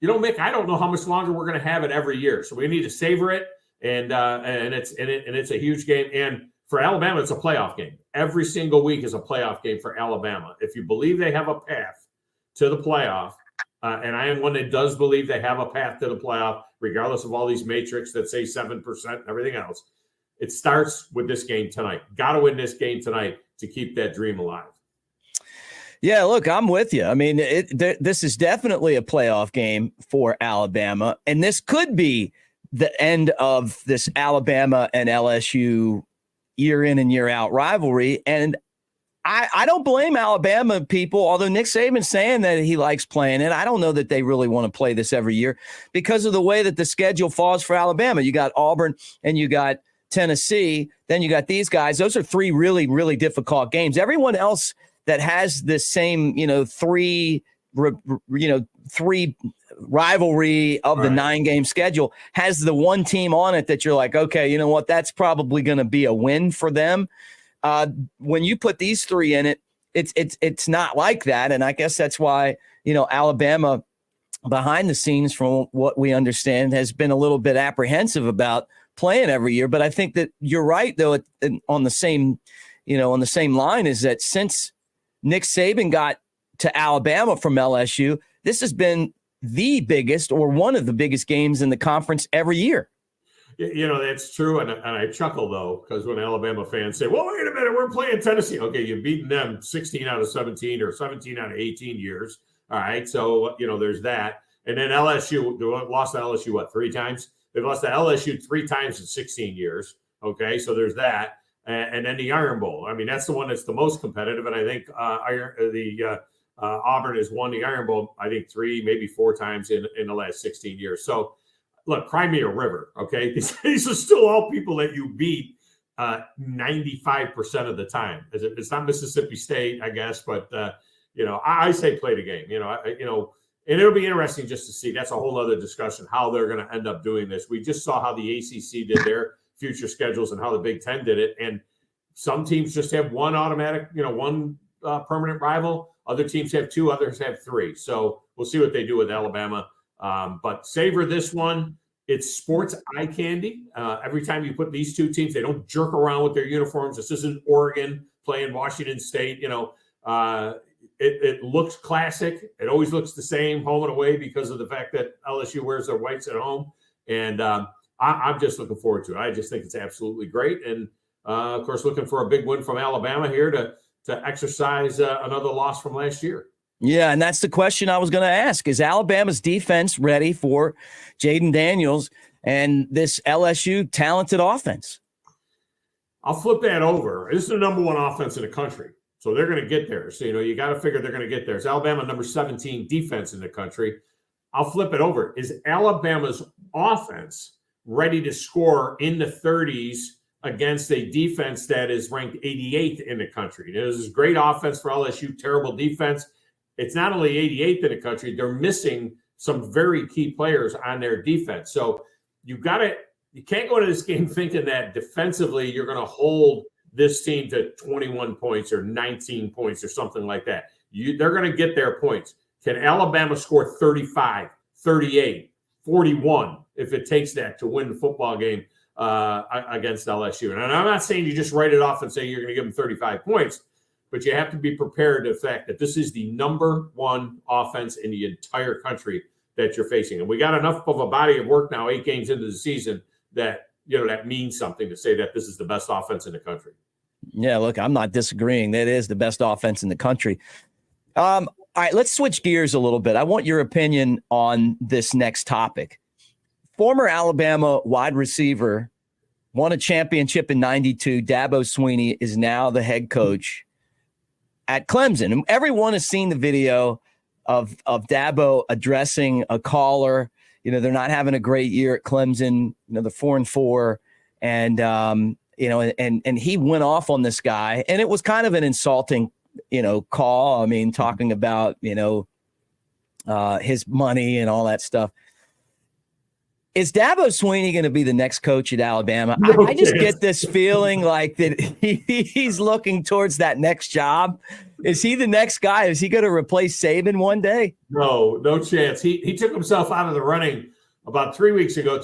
Mick, I don't know how much longer we're going to have it every year, so we need to savor it. And it's a huge game. And for Alabama, it's a playoff game. Every single week is a playoff game for Alabama. If you believe they have a path to the playoff, and I am one that does believe they have a path to the playoff, regardless of all these matrix that say 7% and everything else, it starts with this game tonight. Got to win this game tonight to keep that dream alive. Yeah, look, I'm with you. I mean, this is definitely a playoff game for Alabama, and this could be the end of this Alabama and LSU year in and year out rivalry. And I don't blame Alabama people, although Nick Saban's saying that he likes playing it. I don't know that they really want to play this every year because of the way that the schedule falls for Alabama. You got Auburn and you got Tennessee. Then you got these guys. Those are three really, really difficult games. Everyone else that has the same, three rivalry of the 9-game schedule has the one team on it that you're like, okay, you know what? That's probably going to be a win for them. When you put these three in it, it's not like that. And I guess that's why, Alabama behind the scenes, from what we understand, has been a little bit apprehensive about playing every year. But I think that you're right, though, on the same line, is that since Nick Saban got to Alabama from LSU, this has been the biggest or one of the biggest games in the conference every year. That's true. And I chuckle, though, because when Alabama fans say, well, wait a minute, we're playing Tennessee. Okay, you've beaten them 16 out of 17 or 17 out of 18 years. All right, so, there's that. And then LSU, they lost to LSU, 3 times? They've lost to LSU 3 times in 16 years. Okay, so there's that. And then the Iron Bowl. I mean, that's the one that's the most competitive. And I think Auburn has won the Iron Bowl, I think 3, maybe 4 times in the last 16 years. So, look, cry me a river, okay? These are still all people that you beat 95% of the time. It's not Mississippi State, I guess, but, I say play the game. And it'll be interesting just to see. That's a whole other discussion, how they're going to end up doing this. We just saw how the ACC did their future schedules and how the Big Ten did it. And some teams just have one automatic, one permanent rival. Other teams have 2, others have 3. So we'll see what they do with Alabama. But savor this one. It's sports eye candy. Every time you put these 2 teams, they don't jerk around with their uniforms. This isn't Oregon playing Washington State. It looks classic. It always looks the same home and away because of the fact that LSU wears their whites at home. And I'm just looking forward to it. I just think it's absolutely great. And, of course, looking for a big win from Alabama here to exercise another loss from last year. Yeah, and that's the question I was going to ask. Is Alabama's defense ready for Jaden Daniels and this LSU talented offense? I'll flip that over. This is the number 1 offense in the country. So they're going to get there. So, you got to figure they're going to get there. It's Alabama number 17 defense in the country. I'll flip it over. Is Alabama's offense ready to score in the 30s against a defense that is ranked 88th in the country? This is great offense for LSU, terrible defense. It's not only 88th in the country, they're missing some very key players on their defense. So you can't go into this game thinking that defensively you're going to hold this team to 21 points or 19 points or something like that. They're going to get their points. Can Alabama score 35, 38, 41 if it takes that to win the football game against LSU? And I'm not saying you just write it off and say you're going to give them 35 points, but you have to be prepared to the fact that this is the number 1 offense in the entire country that you're facing. And we got enough of a body of work now, 8 games into the season, that that means something to say that this is the best offense in the country. Yeah, look, I'm not disagreeing. That is the best offense in the country. All right, let's switch gears a little bit. I want your opinion on this next topic. Former Alabama wide receiver, won a championship in '92. Dabo Swinney is now the head coach at Clemson. And everyone has seen the video of Dabo addressing a caller. They're not having a great year at Clemson. They're 4-4. And, and he went off on this guy. And it was kind of an insulting, call. I mean, talking about, his money and all that stuff. Is Dabo Swinney going to be the next coach at Alabama? I just get this feeling like that he's looking towards that next job. Is he the next guy? Is he going to replace Saban one day? No chance. He took himself out of the running about 2 weeks ago.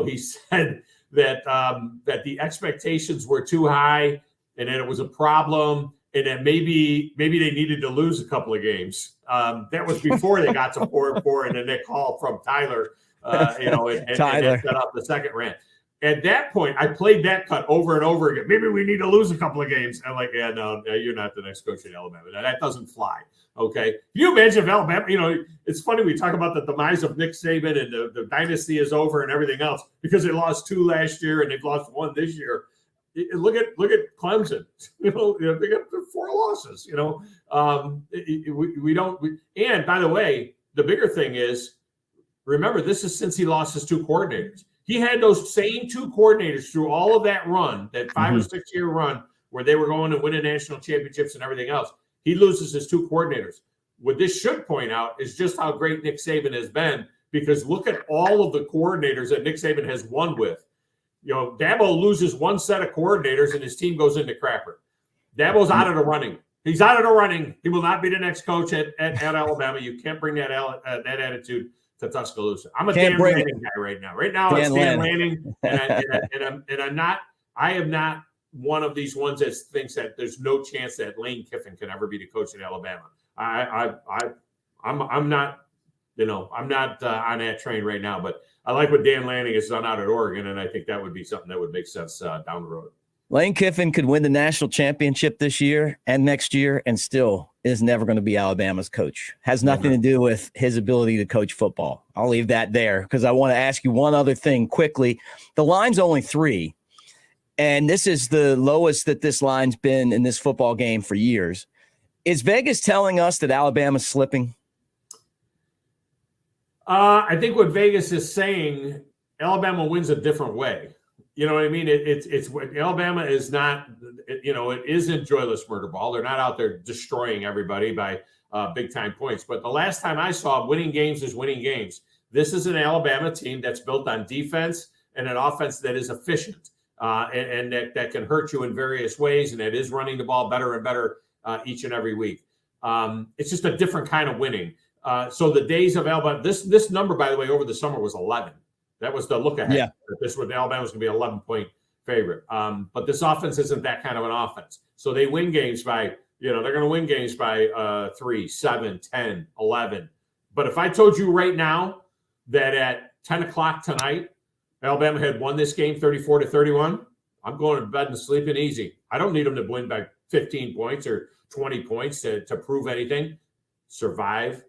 He said that the expectations were too high and that it was a problem and that maybe they needed to lose a couple of games. That was before they got to 4-4 and then they called from Tyler. And set up the second rant. At that point, I played that cut over and over again. Maybe we need to lose a couple of games. I'm like, yeah, no, you're not the next coach in Alabama. That doesn't fly. Okay. Can you imagine if Alabama, it's funny we talk about the demise of Nick Saban and the dynasty is over and everything else because they lost 2 last year and they've lost 1 this year. Look at Clemson. They got 4 losses. We don't. And by the way, the bigger thing is, remember, this is since he lost his 2 coordinators. He had those same 2 coordinators through all of that run, that 5 or 6 year run where they were going to win national championships and everything else. He loses his 2 coordinators. What this should point out is just how great Nick Saban has been, because look at all of the coordinators that Nick Saban has won with. Dabo loses 1 set of coordinators and his team goes into crapper. Dabo's out of the running. He's out of the running. He will not be the next coach at Alabama. You can't bring that attitude to Tuscaloosa. I'm a Dan Lanning guy right now. Right now, it's Dan Lanning, and I am not one of these ones that thinks that there's no chance that Lane Kiffin can ever be the coach at Alabama. I'm not on that train right now. But I like what Dan Lanning has done out at Oregon, and I think that would be something that would make sense down the road. Lane Kiffin could win the national championship this year and next year and still is never going to be Alabama's coach. Has nothing to do with his ability to coach football. I'll leave that there because I want to ask you one other thing quickly. The line's only 3, and this is the lowest that this line's been in this football game for years. Is Vegas telling us that Alabama's slipping? I think what Vegas is saying, Alabama wins a different way. You know what I mean? It's Alabama is not, it isn't joyless murder ball. They're not out there destroying everybody by big time points. But the last time I saw winning games is winning games. This is an Alabama team that's built on defense and an offense that is efficient and that can hurt you in various ways. And that is running the ball better and better each and every week. It's just a different kind of winning. So the days of Alabama, this number, by the way, over the summer was 11. That was the look ahead. Yeah. This was Alabama was going to be an 11-point favorite. But this offense isn't that kind of an offense. So they win games by, they're going to win games by 3, 7, 10, 11. But if I told you right now that at 10 o'clock tonight, Alabama had won this game 34-31, I'm going to bed and sleeping easy. I don't need them to win by 15 points or 20 points to prove anything. Survive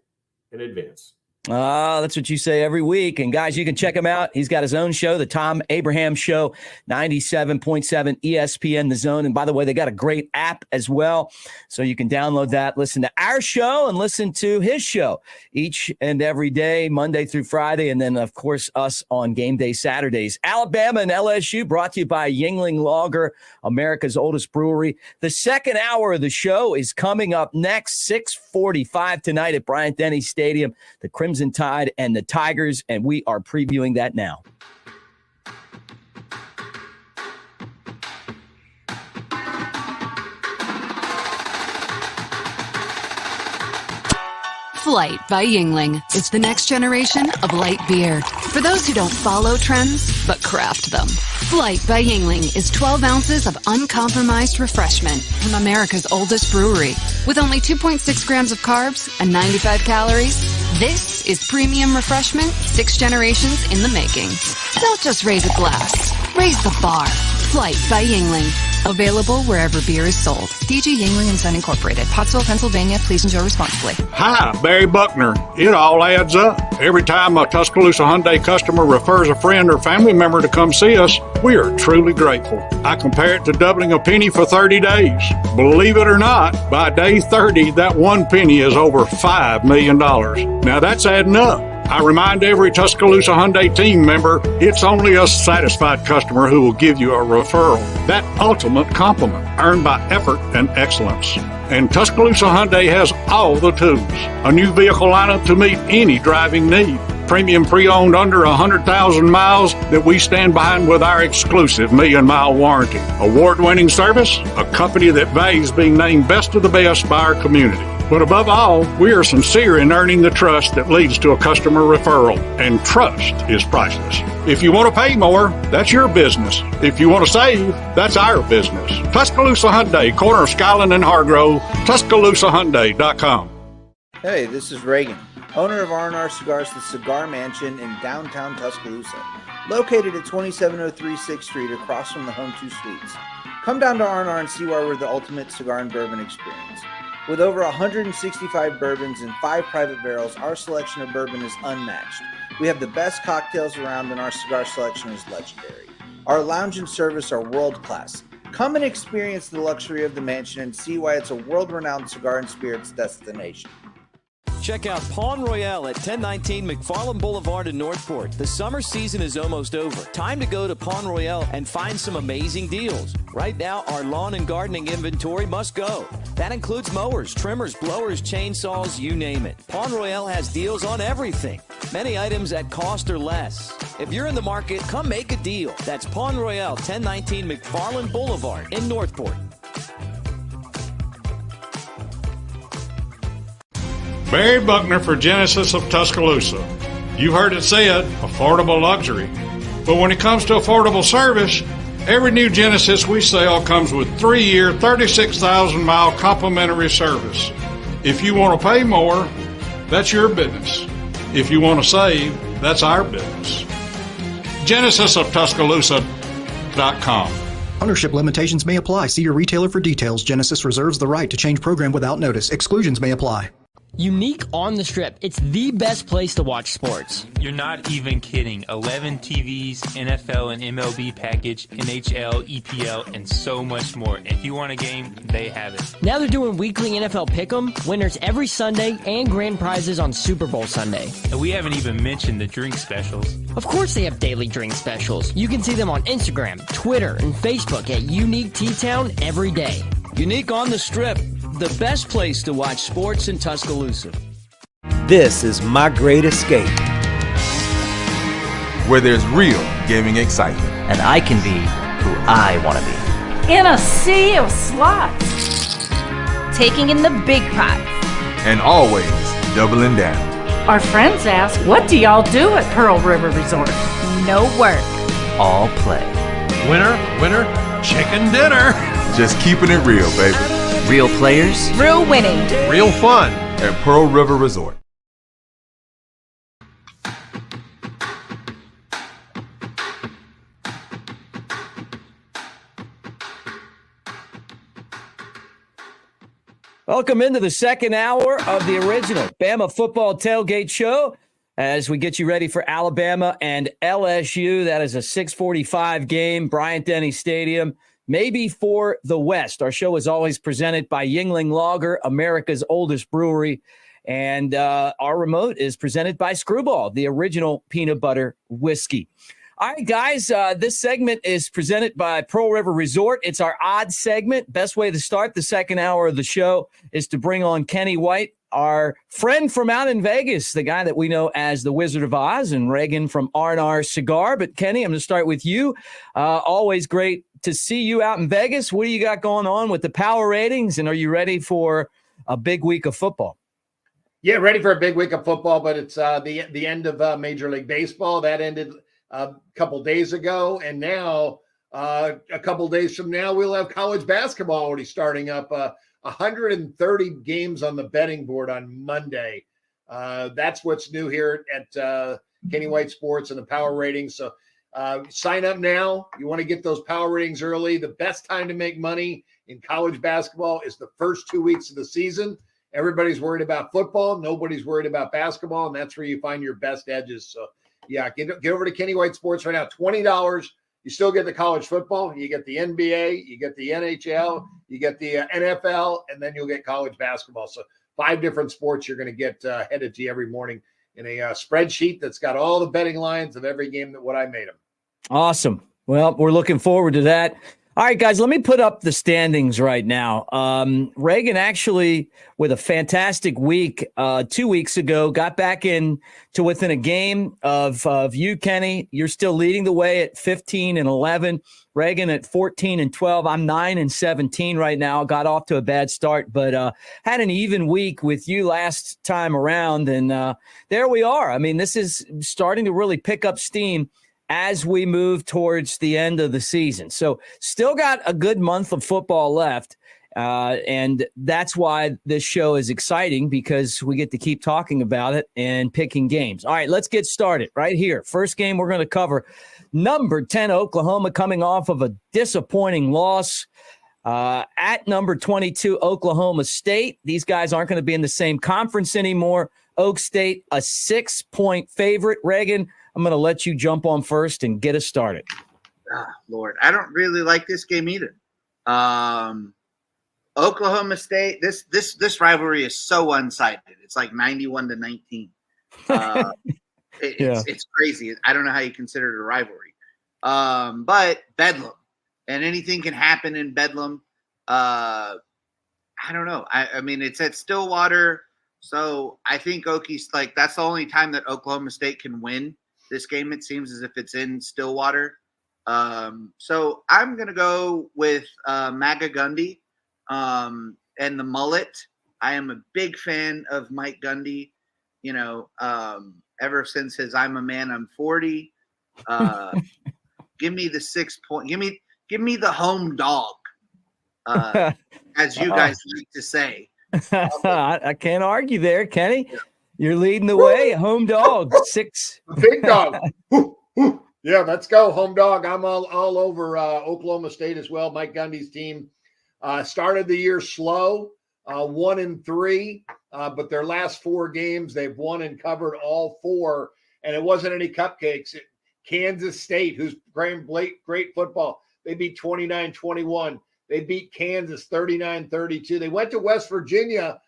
and advance. That's what you say every week. And guys, you can check him out. He's got his own show, The Tom Abraham Show, 97.7 ESPN The Zone. And by the way, they got a great app as well. So you can download that, listen to our show and listen to his show each and every day, Monday through Friday. And then, of course, us on game day Saturdays. Alabama and LSU brought to you by Yuengling Larger, America's oldest brewery. The second hour of the show is coming up next, 6:45 tonight at Bryant-Denny Stadium. The Crimson Tide and the Tigers, and we are previewing that now. Flight by Yuengling is the next generation of light beer. For those who don't follow trends, but craft them. Flight by Yuengling is 12 ounces of uncompromised refreshment from America's oldest brewery. With only 2.6 grams of carbs and 95 calories, this is premium refreshment 6 generations in the making. Don't just raise a glass. Raise the bar. Flight by Yuengling. Available wherever beer is sold. DG Yuengling and Son Incorporated. Pottsville, Pennsylvania. Please enjoy responsibly. Hi, Barry Buckner. It all adds up. Every time a Tuscaloosa Hyundai customer refers a friend or family member to come see us, we are truly grateful. I compare it to doubling a penny for 30 days. Believe it or not, by day 30, that one penny is over $5 million. Now that's adding up. I remind every Tuscaloosa Hyundai team member, it's only a satisfied customer who will give you a referral. That ultimate compliment earned by effort and excellence. And Tuscaloosa Hyundai has all the tools. A new vehicle lineup to meet any driving need. Premium pre-owned under 100,000 miles that we stand behind with our exclusive million-mile warranty. Award-winning service, a company that values being named best of the best by our community. But above all, we are sincere in earning the trust that leads to a customer referral, and trust is priceless. If you want to pay more, that's your business. If you want to save, that's our business. Tuscaloosa Hyundai, corner of Skyland and Hargrove, TuscaloosaHyundai.com. Hey, this is Reagan, owner of R&R Cigars, the Cigar Mansion in downtown Tuscaloosa, located at 2703 6th Street across from the Home 2 Suites. Come down to R&R and see why we're the ultimate cigar and bourbon experience. With over 165 bourbons and 5 private barrels, our selection of bourbon is unmatched. We have the best cocktails around, and our cigar selection is legendary. Our lounge and service are world-class. Come and experience the luxury of the mansion and see why it's a world-renowned cigar and spirits destination. Check out Pawn Royale at 1019 McFarland Boulevard in Northport. The summer season is almost over. Time to go to Pawn Royale and find some amazing deals. Right now, our lawn and gardening inventory must go. That includes mowers, trimmers, blowers, chainsaws, you name it. Pawn Royale has deals on everything. Many items at cost or less. If you're in the market, come make a deal. That's Pawn Royale, 1019 McFarland Boulevard in Northport. Barry Buckner for Genesis of Tuscaloosa. You've heard it said, affordable luxury. But when it comes to affordable service, every new Genesis we sell comes with 3-year, 36,000-mile complimentary service. If you want to pay more, that's your business. If you want to save, that's our business. GenesisofTuscaloosa.com. Ownership limitations may apply. See your retailer for details. Genesis reserves the right to change program without notice. Exclusions may apply. Unique on the Strip. It's the best place to watch sports. You're not even kidding. 11 TVs, NFL and MLB package, NHL, EPL, and so much more. If you want a game, they have it. Now they're doing weekly NFL Pick'em, winners every Sunday, and grand prizes on Super Bowl Sunday. And we haven't even mentioned the drink specials. Of course they have daily drink specials. You can see them on Instagram, Twitter, and Facebook at Unique T-Town every day. Unique on the Strip. The best place to watch sports in Tuscaloosa. This is my great escape. Where there's real gaming excitement. And I can be who I want to be. In a sea of slots. Taking in the big pot. And always doubling down. Our friends ask, what do y'all do at Pearl River Resort? No work. All play. Winner, winner, chicken dinner. Just keeping it real, baby. Real players. Real winning. Real fun. At Pearl River Resort. Welcome into the second hour of the original Bama Football Tailgate Show as we get you ready for Alabama and LSU. That is a 6:45 game, Bryant-Denny Stadium, maybe for the West. Our show is always presented by Yuengling Larger, America's oldest brewery. And our remote is presented by Skrewball, the original peanut butter whiskey. All right, guys, this segment is presented by Pearl River Resort. It's our odd segment. Best way to start the second hour of the show is to bring on Kenny White, our friend from out in Vegas, the guy that we know as the Wizard of Oz, and Reagan from R&R Cigar. But Kenny, I'm going to start with you. Always great to see you out in Vegas. What do you got going on with the power ratings, and are you ready for a big week of football? Yeah, ready for a big week of football, but it's the end of Major League Baseball. That ended a couple days ago, and now a couple days from now, we'll have college basketball already starting up. 130 games on the betting board on Monday. That's what's new here at Kenny White Sports and the power ratings. So Sign up now. You want to get those power ratings early. The best time to make money in college basketball is the first 2 weeks of the season. Everybody's worried about football. Nobody's worried about basketball, and that's where you find your best edges. So, yeah, get over to Kenny White Sports right now. $20. You still get the college football. You get the NBA. You get the NHL. You get the NFL, and then you'll get college basketball. So 5 different sports you're going to get headed to you every morning in a spreadsheet that's got all the betting lines of every game that what I made them. Awesome. Well, we're looking forward to that. All right, guys, let me put up the standings right now. Reagan actually, with a fantastic week 2 weeks ago, got back in to within a game of you, Kenny. You're still leading the way at 15-11. Reagan at 14-12. I'm 9-17 right now. Got off to a bad start, but had an even week with you last time around. And there we are. I mean, this is starting to really pick up steam as we move towards the end of the season. So still got a good month of football left. And that's why this show is exciting, because we get to keep talking about it and picking games. All right, let's get started right here. First game we're going to cover, number 10 Oklahoma, coming off of a disappointing loss at number 22 Oklahoma State. These guys aren't going to be in the same conference anymore. Oak State, a 6-point favorite. Reagan, I'm going to let you jump on first and get us started. Lord, I don't really like this game either. Oklahoma State, this rivalry is so one-sided. It's like 91-19. It's crazy. I don't know how you consider it a rivalry. But Bedlam, and anything can happen in Bedlam. I don't know. I mean, it's at Stillwater, so I think Okies, like, that's the only time that Oklahoma State can win this game, it seems, as if it's in Stillwater. So I'm going to go with Maga Gundy and the mullet. I am a big fan of Mike Gundy, ever since his I'm a Man, I'm 40. Give me the 6 point. Give me the home dog, as you guys like to say. I can't argue there, Kenny. Yeah. You're leading the way. Home dog, 6. Big dog. Yeah, let's go. Home dog. I'm all over Oklahoma State as well. Mike Gundy's team started the year slow, 1-3, but their last 4 games, they've won and covered all 4, and it wasn't any cupcakes. Kansas State, who's playing great football, they beat 29-21. They beat Kansas 39-32. They went to West Virginia.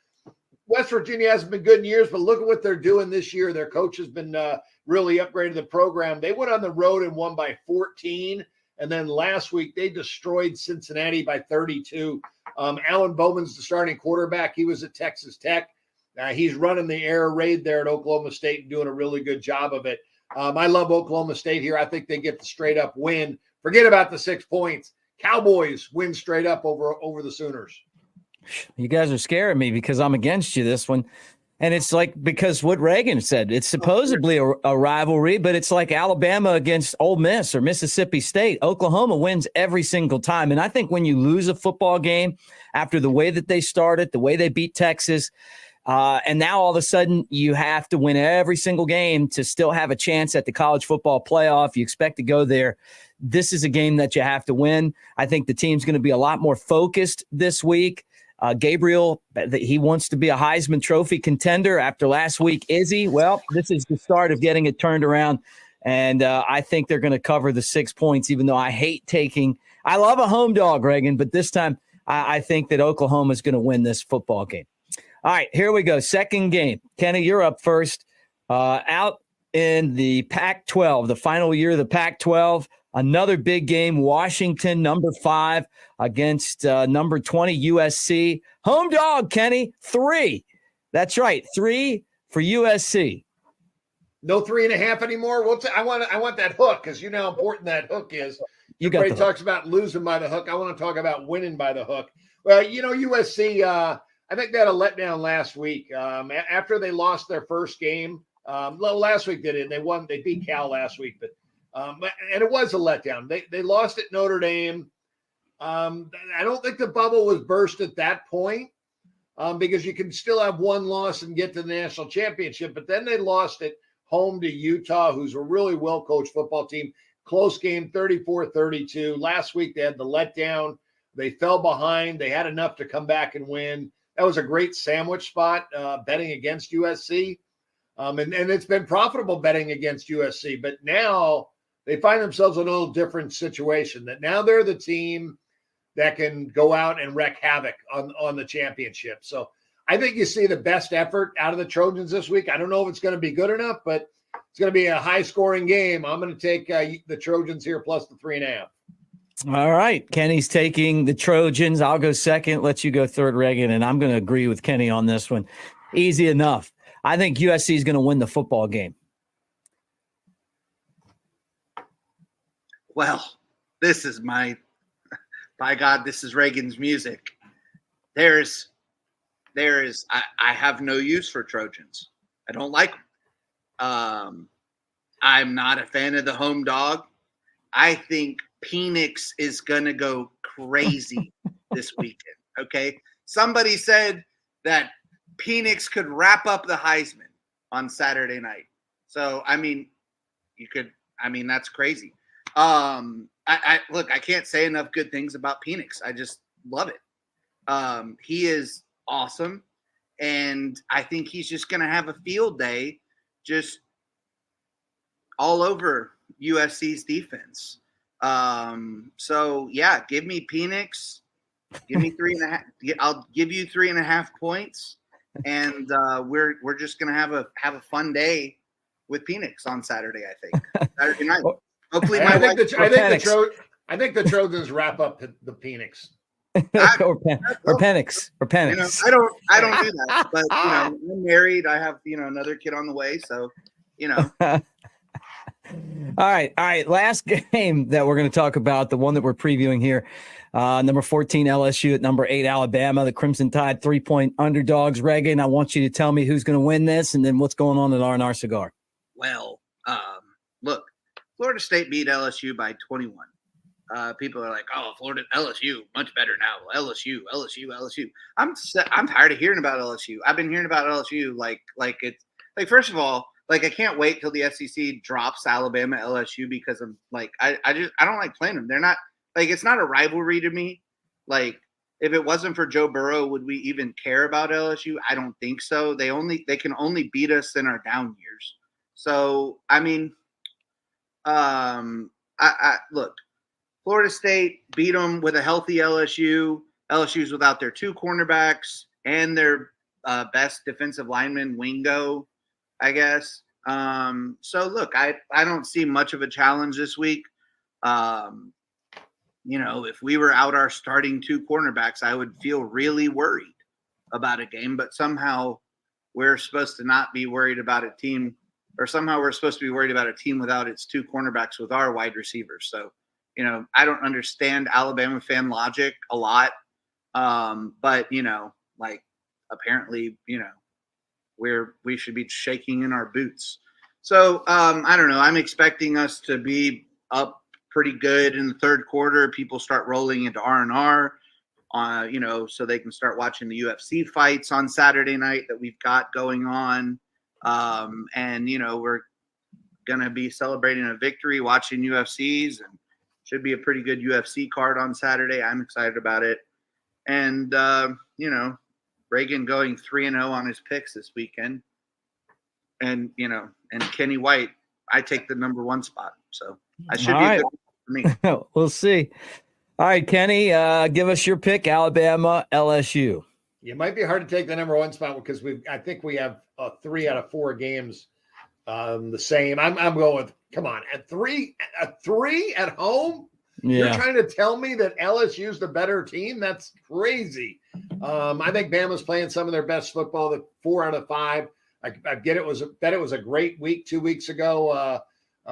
West Virginia hasn't been good in years, but look at what they're doing this year. Their coach has been really upgraded the program. They went on the road and won by 14. And then last week, they destroyed Cincinnati by 32. Alan Bowman's the starting quarterback. He was at Texas Tech. He's running the air raid there at Oklahoma State and doing a really good job of it. I love Oklahoma State here. I think they get the straight-up win. Forget about the 6 points. Cowboys win straight up over the Sooners. You guys are scaring me because I'm against you this one. And it's like, because what Reagan said, it's supposedly a rivalry, but it's like Alabama against Ole Miss or Mississippi State. Oklahoma wins every single time. And I think when you lose a football game after the way that they started, the way they beat Texas, and now all of a sudden you have to win every single game to still have a chance at the college football playoff. You expect to go there. This is a game that you have to win. I think the team's going to be a lot more focused this week. Gabriel, he wants to be a Heisman Trophy contender after last week. Is he? Well, this is the start of getting it turned around, and I think they're going to cover the 6 points, even though I hate taking – I love a home dog, Reagan, but this time I think that Oklahoma is going to win this football game. All right, here we go. Second game. Kenny, you're up first. Out in the Pac-12, the final year of the Pac-12, another big game, Washington, number 5, against number 20, USC. Home dog, Kenny, 3. That's right, 3 for USC. No 3.5 anymore? I want that hook, because you know how important that hook is. Everybody talks about losing by the hook. I want to talk about winning by the hook. Well, USC, I think they had a letdown last week. After they lost their first game, last week they did. They beat Cal last week, but and it was a letdown. They lost at Notre Dame. I don't think the bubble was burst at that point, because you can still have one loss and get to the national championship. But then they lost at home to Utah, who's a really well-coached football team. close game, 34-32. Last week they had the letdown. They fell behind. They had enough to come back and win. That was a great sandwich spot betting against USC. And it's been profitable betting against USC. But now they find themselves in a little different situation, that now they're the team that can go out and wreak havoc on the championship. So I think you see the best effort out of the Trojans this week. I don't know if it's going to be good enough, but it's going to be a high-scoring game. I'm going to take the Trojans here plus the 3.5. All right. Kenny's taking the Trojans. I'll go second. Let you go third, Reagan. And I'm going to agree with Kenny on this one. Easy enough. I think USC is going to win the football game. Well, this is by God, this is Reagan's music. I have no use for Trojans. I don't like them. I'm not a fan of the home dog. I think Penix is going to go crazy this weekend. Okay. Somebody said that Penix could wrap up the Heisman on Saturday night. So, that's crazy. I can't say enough good things about Penix. I just love it. He is awesome. And I think he's just going to have a field day just all over USC's defense. So yeah, give me Penix. Give me 3.5. I'll give you 3.5 points. And we're just going to have a fun day with Penix on Saturday, I think. Saturday night. Hopefully I think the Trojans wrap up the Penix. or Penix. I don't do that. But I'm married. I have another kid on the way, so All right. Last game that we're going to talk about, the one that we're previewing here, number 14 LSU at number 8 Alabama, the Crimson Tide 3-point underdogs. Reagan, I want you to tell me who's going to win this, and then what's going on at R&R Cigar. Well, look, Florida State beat LSU by 21. People are like, "Oh, LSU much better now." LSU. I'm tired of hearing about LSU. I've been hearing about LSU like it's like, first of all, like, I can't wait till the SEC drops Alabama LSU, because I'm like, I don't like playing them. They're not like, it's not a rivalry to me. Like, if it wasn't for Joe Burrow, would we even care about LSU? I don't think so. They can only beat us in our down years. So look, Florida State beat them with a healthy LSU. LSU's without their 2 cornerbacks and their best defensive lineman, Wingo, I guess. So look, I don't see much of a challenge this week. If we were out our starting 2 cornerbacks, I would feel really worried about a game, but somehow we're supposed to not be worried about a team, or somehow we're supposed to be worried about a team without its 2 cornerbacks with our wide receivers. So, I don't understand Alabama fan logic a lot. But apparently, we should be shaking in our boots. So, I don't know. I'm expecting us to be up pretty good in the third quarter. People start rolling into R&R, so they can start watching the UFC fights on Saturday night that we've got going on. We're going to be celebrating a victory, watching UFCs, and should be a pretty good UFC card on Saturday. I'm excited about it. And, Reagan going 3-0 on his picks this weekend. And, and Kenny White, I take the number 1 spot. So I should be a good for me. We'll see. All right, Kenny, give us your pick, Alabama, LSU. It might be hard to take the number 1 spot because I think we have 3 out of 4 games the same. I'm going with, come on, a 3 at home. Yeah. You're trying to tell me that LSU's the better team? That's crazy. I think Bama's playing some of their best football. The 4 out of 5. I get it was a great week 2 weeks ago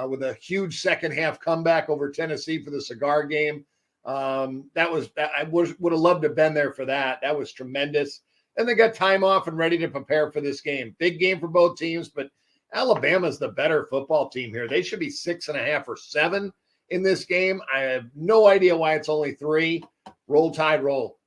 with a huge second half comeback over Tennessee for the cigar game. I would have loved to have been there for that. That was tremendous. And they got time off and ready to prepare for this game. Big game for both teams, but Alabama's the better football team here. They should be 6.5 or 7 in this game. I have no idea why it's only 3. Roll Tide, roll.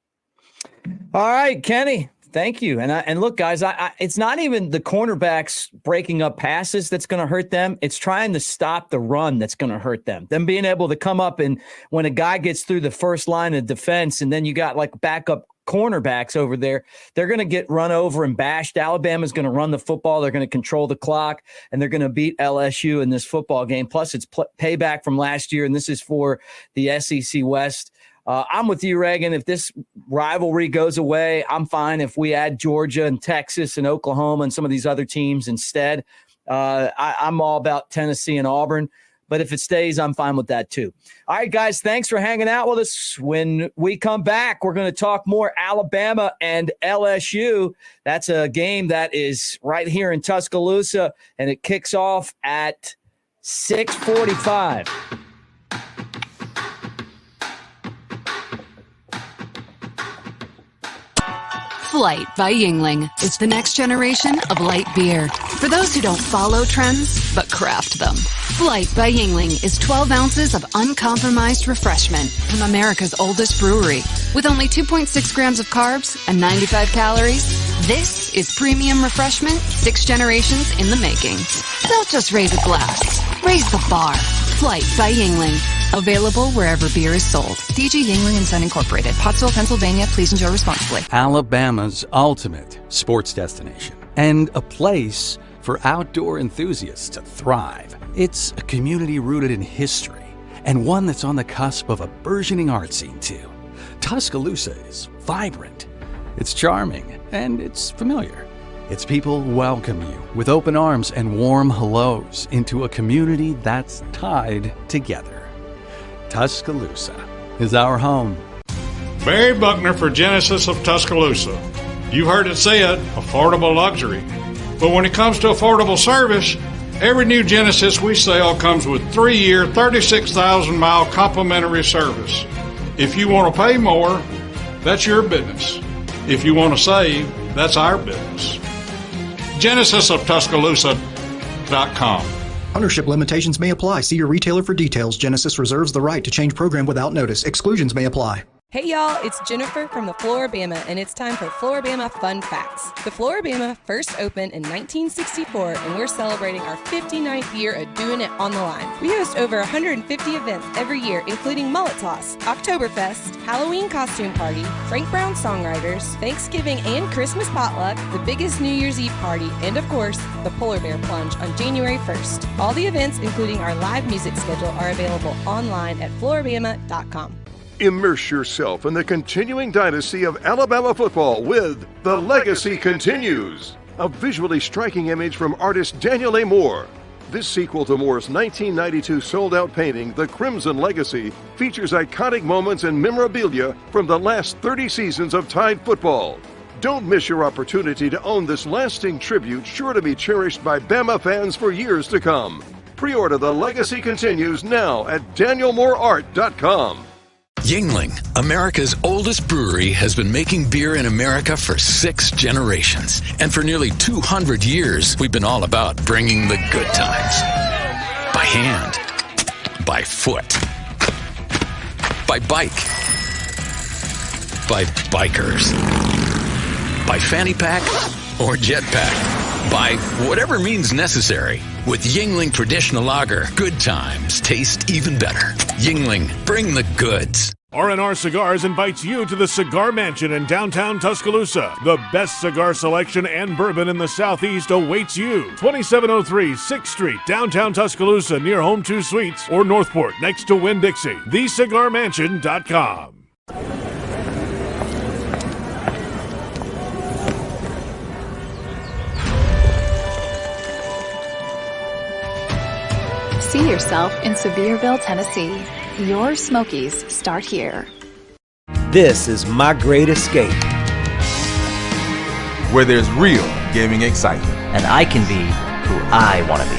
All right, Kenny, Thank you. And look, guys, it's not even the cornerbacks breaking up passes that's going to hurt them. It's trying to stop the run that's going to hurt them. Them being able to come up, and when a guy gets through the first line of defense and then you got like backup cornerbacks over there, they're going to get run over and bashed. Alabama's going to run the football. They're going to control the clock, and they're going to beat LSU in this football game. Plus, it's payback from last year, and this is for the SEC West. I'm with you, Reagan. If this rivalry goes away, I'm fine. If we add Georgia and Texas and Oklahoma and some of these other teams instead, I'm all about Tennessee and Auburn. But if it stays, I'm fine with that too. All right, guys, thanks for hanging out with us. When we come back, we're going to talk more Alabama and LSU. That's a game that is right here in Tuscaloosa, and it kicks off at 6:45. Flight by Yuengling is the next generation of light beer. For those who don't follow trends, but craft them. Flight by Yuengling is 12 ounces of uncompromised refreshment from America's oldest brewery. With only 2.6 grams of carbs and 95 calories, this is premium refreshment 6 generations in the making. Don't just raise a glass, raise the bar. Flight by Yuengling. Available wherever beer is sold. DG Yuengling & Son Incorporated, Pottsville, Pennsylvania. Please enjoy responsibly. Alabama's ultimate sports destination and a place for outdoor enthusiasts to thrive. It's a community rooted in history and one that's on the cusp of a burgeoning art scene too. Tuscaloosa is vibrant, it's charming, and it's familiar. Its people welcome you with open arms and warm hellos into a community that's tied together. Tuscaloosa is our home. Barry Buckner for Genesis of Tuscaloosa. You've heard it said, affordable luxury. But when it comes to affordable service, every new Genesis we sell comes with 3-year, 36,000-mile complimentary service. If you want to pay more, that's your business. If you want to save, that's our business. GenesisofTuscaloosa.com. Ownership limitations may apply. See your retailer for details. Genesis reserves the right to change program without notice. Exclusions may apply. Hey y'all, it's Jennifer from the Bama, and it's time for Bama Fun Facts. The Bama first opened in 1964, and we're celebrating our 59th year of doing it on the line. We host over 150 events every year, including Mullet Toss, Oktoberfest, Halloween Costume Party, Frank Brown Songwriters, Thanksgiving and Christmas Potluck, the biggest New Year's Eve party, and of course, the Polar Bear Plunge on January 1st. All the events, including our live music schedule, are available online at FloorBama.com. Immerse yourself in the continuing dynasty of Alabama football with The Legacy Continues, a visually striking image from artist Daniel A. Moore. This sequel to Moore's 1992 sold-out painting, The Crimson Legacy, features iconic moments and memorabilia from the last 30 seasons of Tide football. Don't miss your opportunity to own this lasting tribute sure to be cherished by Bama fans for years to come. Pre-order The Legacy Continues now at DanielMooreArt.com. Yuengling, America's oldest brewery, has been making beer in America for 6 generations. And for nearly 200 years, we've been all about bringing the good times. By hand, by foot, by bike, by bikers, by fanny pack or jetpack, by whatever means necessary. With Yuengling Traditional Lager, good times taste even better. Yuengling, bring the goods. R&R Cigars invites you to the Cigar Mansion in downtown Tuscaloosa. The best cigar selection and bourbon in the Southeast awaits you. 2703 6th Street, downtown Tuscaloosa, near Home 2 Suites, or Northport, next to Winn-Dixie. TheCigarMansion.com. See yourself in Sevierville, Tennessee. Your Smokies start here. This is My Great Escape, where there's real gaming excitement. And I can be who I want to be.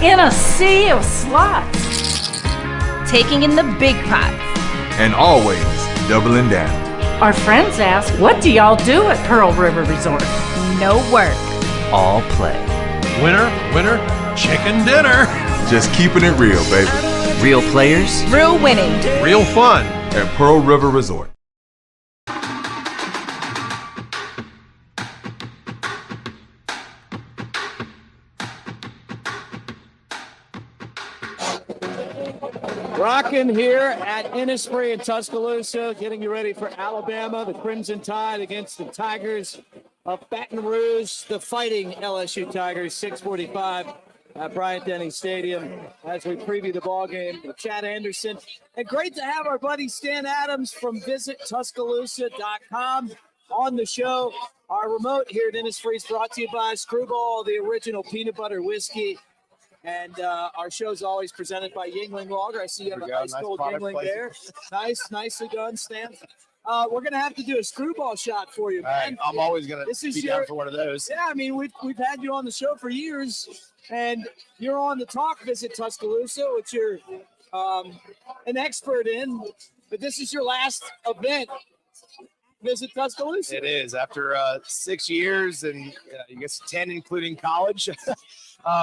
In a sea of slots. Taking in the big pots. And always doubling down. Our friends ask, what do y'all do at Pearl River Resort? No work. All play. Winner, winner, chicken dinner. Just keeping it real, baby. Real players. Real winning. Real fun. At Pearl River Resort. Rocking here at Innisfree in Tuscaloosa, getting you ready for Alabama, the Crimson Tide against the Tigers of Baton Rouge, the Fighting LSU Tigers, 6:45 at Bryant-Denny Stadium as we preview the ball game with Chad Anderson. And great to have our buddy Stan Adams from visittuscaloosa.com on the show. Our remote here at Innisfree is brought to you by Skrewball, the original peanut butter whiskey. And our show is always presented by Yuengling Larger. I see you have a nice cold Yuengling there. Nicely done, Stan. We're going to have to do a screwball shot for you, man. I'm always going to be down for one of those. Yeah, I mean, we've had you on the show for years, and you're on the talk Visit Tuscaloosa, which you're an expert in, but this is your last event. Visit Tuscaloosa. It is. After 6 years and I guess 10 including college.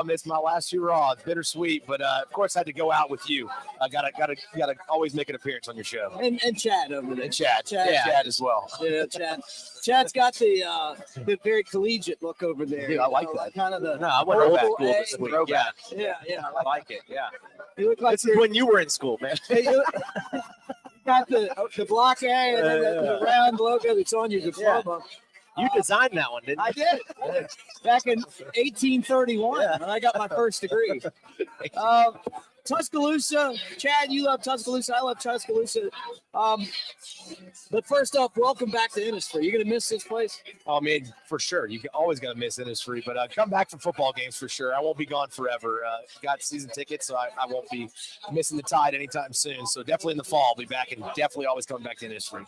It's my last year raw. It's bittersweet, but of course I had to go out with you. I gotta always make an appearance on your show. And Chad over there. And Chad as well. Yeah, Chad. Chad's got the very collegiate look over there. Dude, I like that. Kind of the I went to school this week. Yeah. I like it. Yeah. You look like this is when you were in school, man. Got the block A and then the round logo that's on your diploma. Yeah. You designed that one, didn't you? I did. Back in 1831, when I got my first degree. Tuscaloosa. Chad, you love Tuscaloosa. I love Tuscaloosa. But first off, welcome back to Innisfree. You going to miss this place? Oh, man, for sure. You always going to miss Innisfree. But come back for football games for sure. I won't be gone forever. Got season tickets, so I won't be missing the Tide anytime soon. So definitely in the fall, I'll be back and definitely always coming back to Innisfree.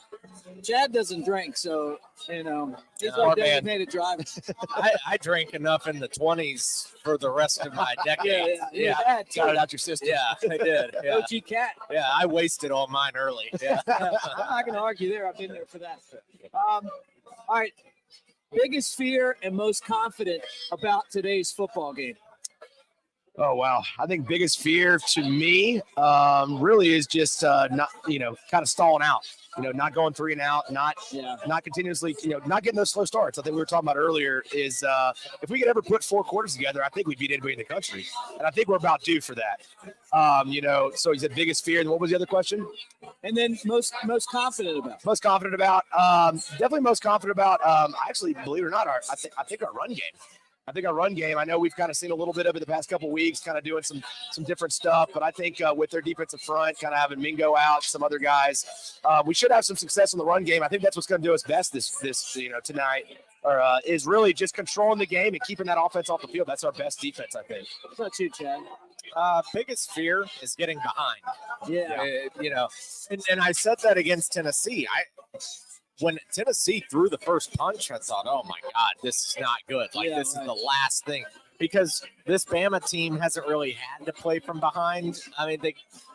Chad doesn't drink, so, he's our designated driver. I drank enough in the 20s for the rest of my decade. Yeah. Got it out your system. Yeah, I did. Yeah. OG cat. Yeah, I wasted all mine early. Yeah. I'm not going to argue there. I've been there for that. All right. Biggest fear and most confident about today's football game? Oh, wow. I think biggest fear to me really is just not, kind of stalling out. Not going 3 and out, not continuously, not getting those slow starts. I think we were talking about earlier is if we could ever put 4 quarters together, I think we'd beat anybody in the country. And I think we're about due for that. So he said biggest fear. And what was the other question? And then most confident about? Definitely most confident about, actually, believe it or not, I think our run game. I know we've kind of seen a little bit of it the past couple of weeks, kind of doing some different stuff. But I think with their defensive front, kind of having Mingo out, some other guys, we should have some success in the run game. I think that's what's going to do us best this tonight, is really just controlling the game and keeping that offense off the field. That's our best defense, I think. What about you, Chad? Biggest fear is getting behind. Yeah. And I said that against Tennessee. When Tennessee threw the first punch, I thought, oh, my God, this is not good. This is the last thing. Because this Bama team hasn't really had to play from behind. I mean,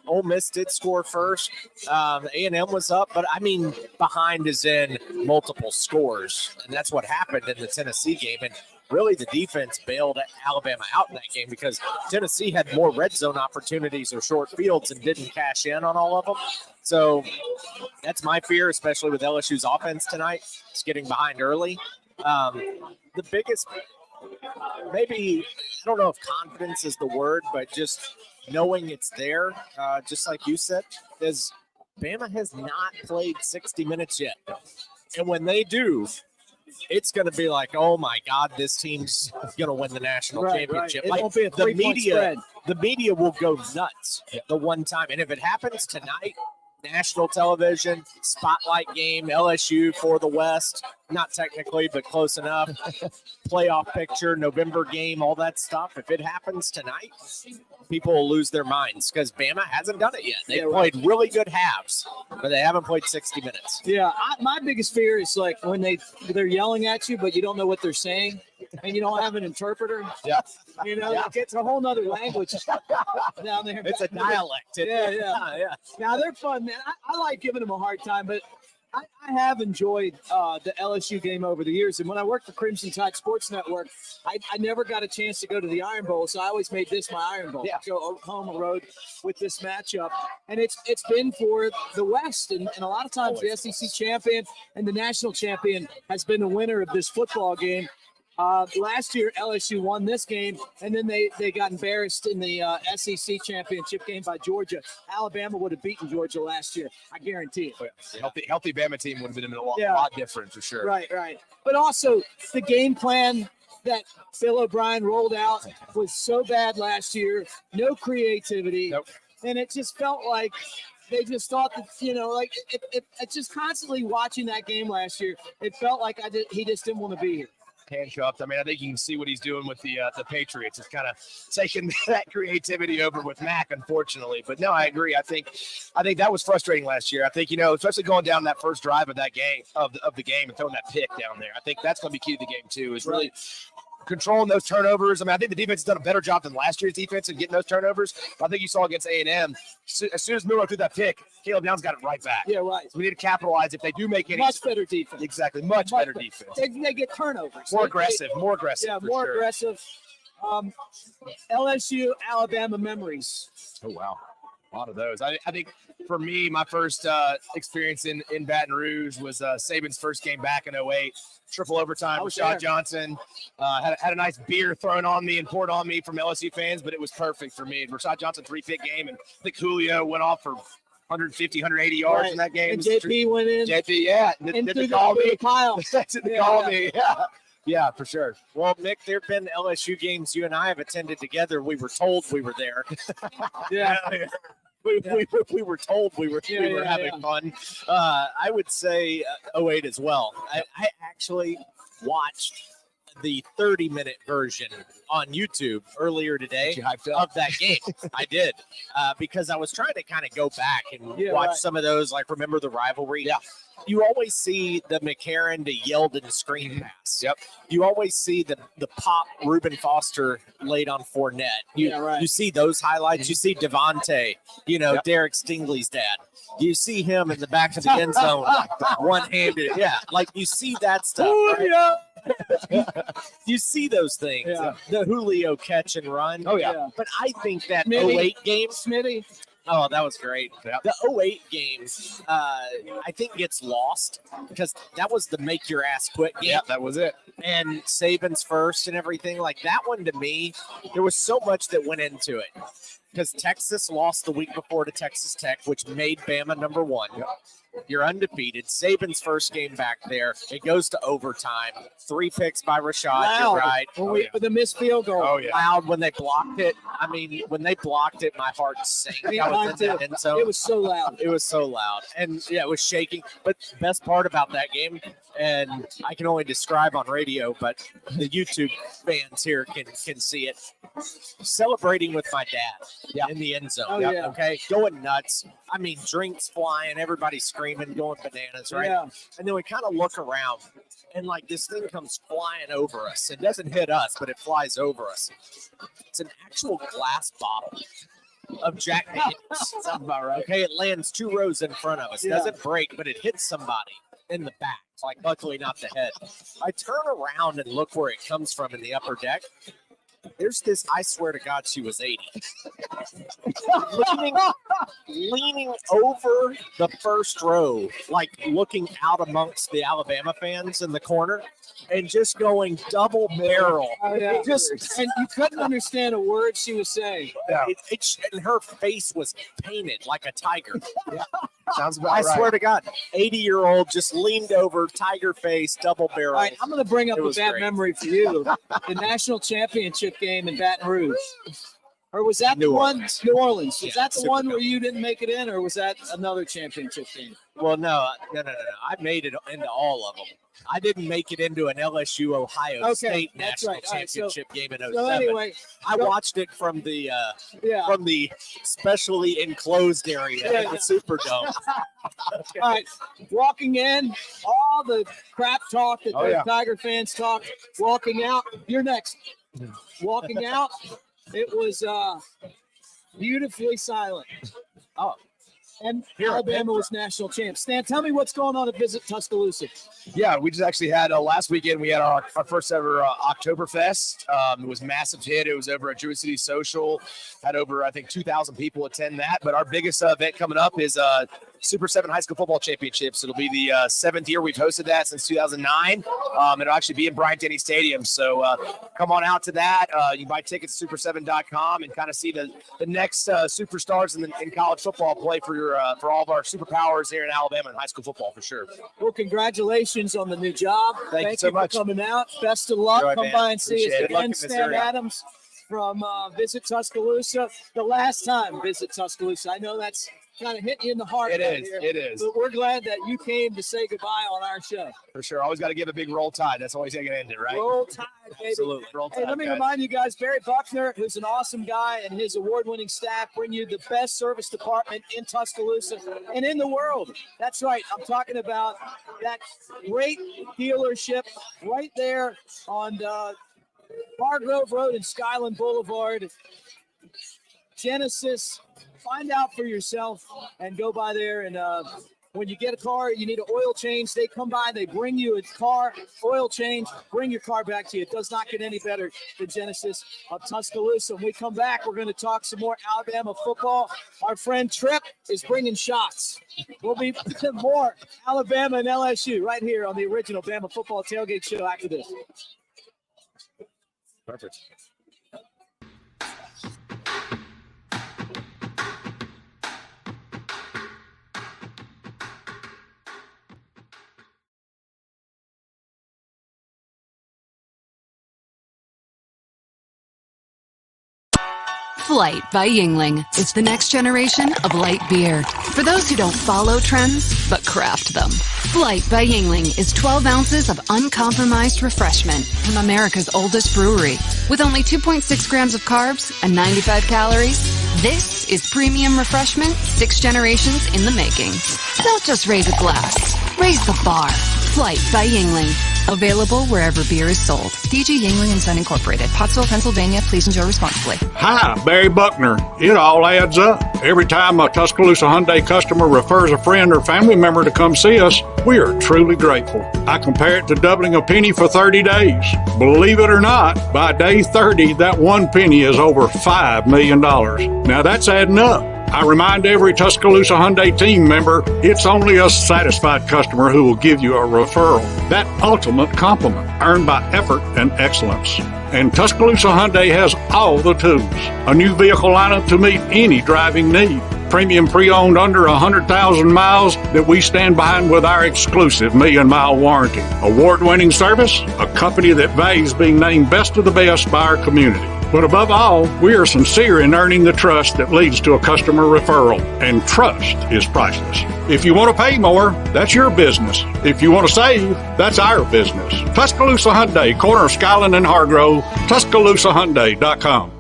Ole Miss did score first. A&M was up. But, I mean, behind is in multiple scores. And that's what happened in the Tennessee game. And really the defense bailed Alabama out in that game because Tennessee had more red zone opportunities or short fields and didn't cash in on all of them. So that's my fear, especially with LSU's offense tonight. It's getting behind early. The biggest, maybe, I don't know if confidence is the word, but just knowing it's there, just like you said, is Bama has not played 60 minutes yet. And when they do, it's going to be like, oh, my God, this team's going to win the national championship. It won't be a 3-point spread. The media will go nuts the one time. And if it happens tonight, national television, spotlight game, LSU for the West, not technically, but close enough, playoff picture, November game, all that stuff. If it happens tonight, people will lose their minds because Bama hasn't done it yet. They played really good halves, but they haven't played 60 minutes. Yeah, my biggest fear is like when they're yelling at you, but you don't know what they're saying, and you don't have an interpreter. Yeah. It's a whole nother language down there. It's a dialect. Yeah. Now, they're fun, man. I like giving them a hard time, but I have enjoyed the LSU game over the years. And when I worked for Crimson Tide Sports Network, I never got a chance to go to the Iron Bowl, so I always made this my Iron Bowl. Go home and road with this matchup. And it's been for the West. And a lot of times the SEC champion and the national champion has been the winner of this football game. Last year, LSU won this game, and then they got embarrassed in the SEC championship game by Georgia. Alabama would have beaten Georgia last year. I guarantee it. Healthy Bama team would have been a lot different for sure. Right. But also, the game plan that Bill O'Brien rolled out was so bad last year. No creativity. Nope. And it just felt like they just thought that, it's just constantly watching that game last year. It felt like he just didn't want to be here. Handcuffed. I mean, I think you can see what he's doing with the Patriots. It's kind of taking that creativity over with Mac, unfortunately. But no, I agree. I think that was frustrating last year. I think, especially going down that first drive of that game of the game and throwing that pick down there. I think that's going to be key to the game too. Is really controlling those turnovers. I mean, I think the defense has done a better job than last year's defense in getting those turnovers. I think you saw against A&M, as soon as Miller threw that pick, Caleb Downs got it right back. Yeah, right. So we need to capitalize if they do make any. Much better defense. Exactly, much better defense. They get turnovers. More aggressive. Yeah, more sure. aggressive. LSU, Alabama memories. Oh, wow. A lot of those. I think for me, my first experience in Baton Rouge was Saban's first game back in 2008. Triple overtime. Rashad Johnson had a nice beer thrown on me and poured on me from LSU fans, but it was perfect for me. Rashad Johnson 3-pick game, and I think Julio went off for 150, 180 yards in that game. And JP went in. JP, yeah. Did the call me. Call me. Yeah. Yeah, for sure. Well, Mick, there have been LSU games you and I have attended together. We were told we were there. Yeah. We were told we were having fun. I would say 08 as well. I actually watched the 30-minute version on YouTube earlier today of that game. I did because I was trying to kind of go back and watch some of those, like remember the rivalry. Yeah. You always see the McCarron to Yeldon screen pass. Yep. You always see the pop Reuben Foster laid on Fournette. You see those highlights. You see Devontae, Derek Stingley's dad. You see him in the back of the end zone, one-handed. Yeah, like you see that stuff. Right? You see those things. Yeah. The Julio catch and run. Oh, yeah. But I think that Smitty. 08 game, Smitty. Oh, that was great. Yep. The 08 games, I think gets lost because that was the make your ass quit game. Yeah, that was it. And Saban's first and everything. Like that one to me, there was so much that went into it. Because Texas lost the week before to Texas Tech, which made Bama number one. Yep. You're undefeated. Saban's first game back there. It goes to overtime. 3 picks by Rashad. Loud. You're right. With the missed field goal. Oh, yeah. Loud when they blocked it. I mean, when they blocked it, my heart sank. I was in that end zone. It was so loud. It was so loud. And, yeah, it was shaking. But the best part about that game, and I can only describe on radio, but the YouTube fans here can see it, celebrating with my dad in the end zone. Oh, yeah. Okay? Going nuts. I mean, drinks flying, everybody screaming, going bananas, right? Yeah. And then we kind of look around, and like this thing comes flying over us. It doesn't hit us, but it flies over us. It's an actual glass bottle of Jack Daniels. Sounds about right. Okay, it lands 2 rows in front of us. It Yeah. doesn't break, but it hits somebody in the back. Like, luckily not the head. I turn around and look where it comes from in the upper deck. There's this, I swear to God, she was 80. leaning over the first row, like looking out amongst the Alabama fans in the corner and just going double barrel. Oh, yeah. And you couldn't understand a word she was saying. Yeah. And her face was painted like a tiger. Yeah. Sounds about I right. swear to God, 80-year-old just leaned over, tiger face, double barrel. All right, I'm going to bring up It a was bad great. memory for you. The national championship game in Baton Rouge. Or was that New the Orleans. one? New Orleans. Was Yeah, that the Super one Bowl. where you didn't make it in, or was that another championship game? Well, no. I made it into all of them. I didn't make it into an LSU Ohio State that's national right. All right, championship game in 07. So anyway, I watched it from the specially enclosed area Yeah. at the Superdome. All right, walking in, all the crap talk that Oh, the yeah. Tiger fans talk. Walking out, you're next. Walking out, it was beautifully silent. Oh. And Here, Alabama was national champ. Stan, tell me what's going on at Visit Tuscaloosa. Yeah, we just actually had last weekend. We had our first ever Oktoberfest. It was a massive hit. It was over at Druid City Social. Had over, I think, 2,000 people attend that. But our biggest event coming up is Super 7 High School Football Championships. It'll be the 7th year we've hosted that since 2009. It'll actually be in Bryant-Denny Stadium. So come on out to that. You can buy tickets at super7.com and kind of see the next superstars in college football play for all of our superpowers here in Alabama and high school football for sure. Well, congratulations on the new job. Thank you so much for coming out. Best of luck. Enjoy, Come man. by and see Appreciate us. it. Good luck Ben in this Stan area. Adams from Visit Tuscaloosa. The last time Visit Tuscaloosa. I know that's kind of hitting you in the heart. It right is. here, It is. But we're glad that you came to say goodbye on our show. For sure. Always got to give a big roll tide. That's always going to end it, right? Roll Tide, baby. Absolutely. Roll Tide, Hey, let me guys. remind you guys, Barry Buckner, who's an awesome guy, and his award-winning staff bring you the best service department in Tuscaloosa and in the world. That's right. I'm talking about that great dealership right there on Bargrove Road and Skyland Boulevard. Genesis. Find out for yourself and go by there. And when you get a car, you need an oil change. They come by, they bring you a car, oil change, bring your car back to you. It does not get any better than Genesis of Tuscaloosa. When we come back, we're going to talk some more Alabama football. Our friend Tripp is bringing shots. We'll be more Alabama and LSU right here on the original Bama Football Tailgate Show after this. Perfect. Flight by Yuengling is the next generation of light beer. For those who don't follow trends, but craft them. Flight by Yuengling is 12 ounces of uncompromised refreshment from America's oldest brewery. With only 2.6 grams of carbs and 95 calories, this is premium refreshment 6 generations in the making. Don't just raise a glass, raise the bar. Flight by Yuengling. Available wherever beer is sold. DG Yuengling and Son Incorporated. Pottsville, Pennsylvania. Please enjoy responsibly. Hi, Barry Buckner. It all adds up. Every time a Tuscaloosa Hyundai customer refers a friend or family member to come see us, we are truly grateful. I compare it to doubling a penny for 30 days. Believe it or not, by day 30, that one penny is over $5 million. Now that's adding up. I remind every Tuscaloosa Hyundai team member, it's only a satisfied customer who will give you a referral. That ultimate compliment earned by effort and excellence. And Tuscaloosa Hyundai has all the tools. A new vehicle lineup to meet any driving need. Premium pre-owned under 100,000 miles that we stand behind with our exclusive 1,000,000-mile warranty. Award-winning service, a company that values being named best of the best by our community. But above all, we are sincere in earning the trust that leads to a customer referral. And trust is priceless. If you want to pay more, that's your business. If you want to save, that's our business. Tuscaloosa Hyundai, corner of Skyland and Hargrove, TuscaloosaHyundai.com.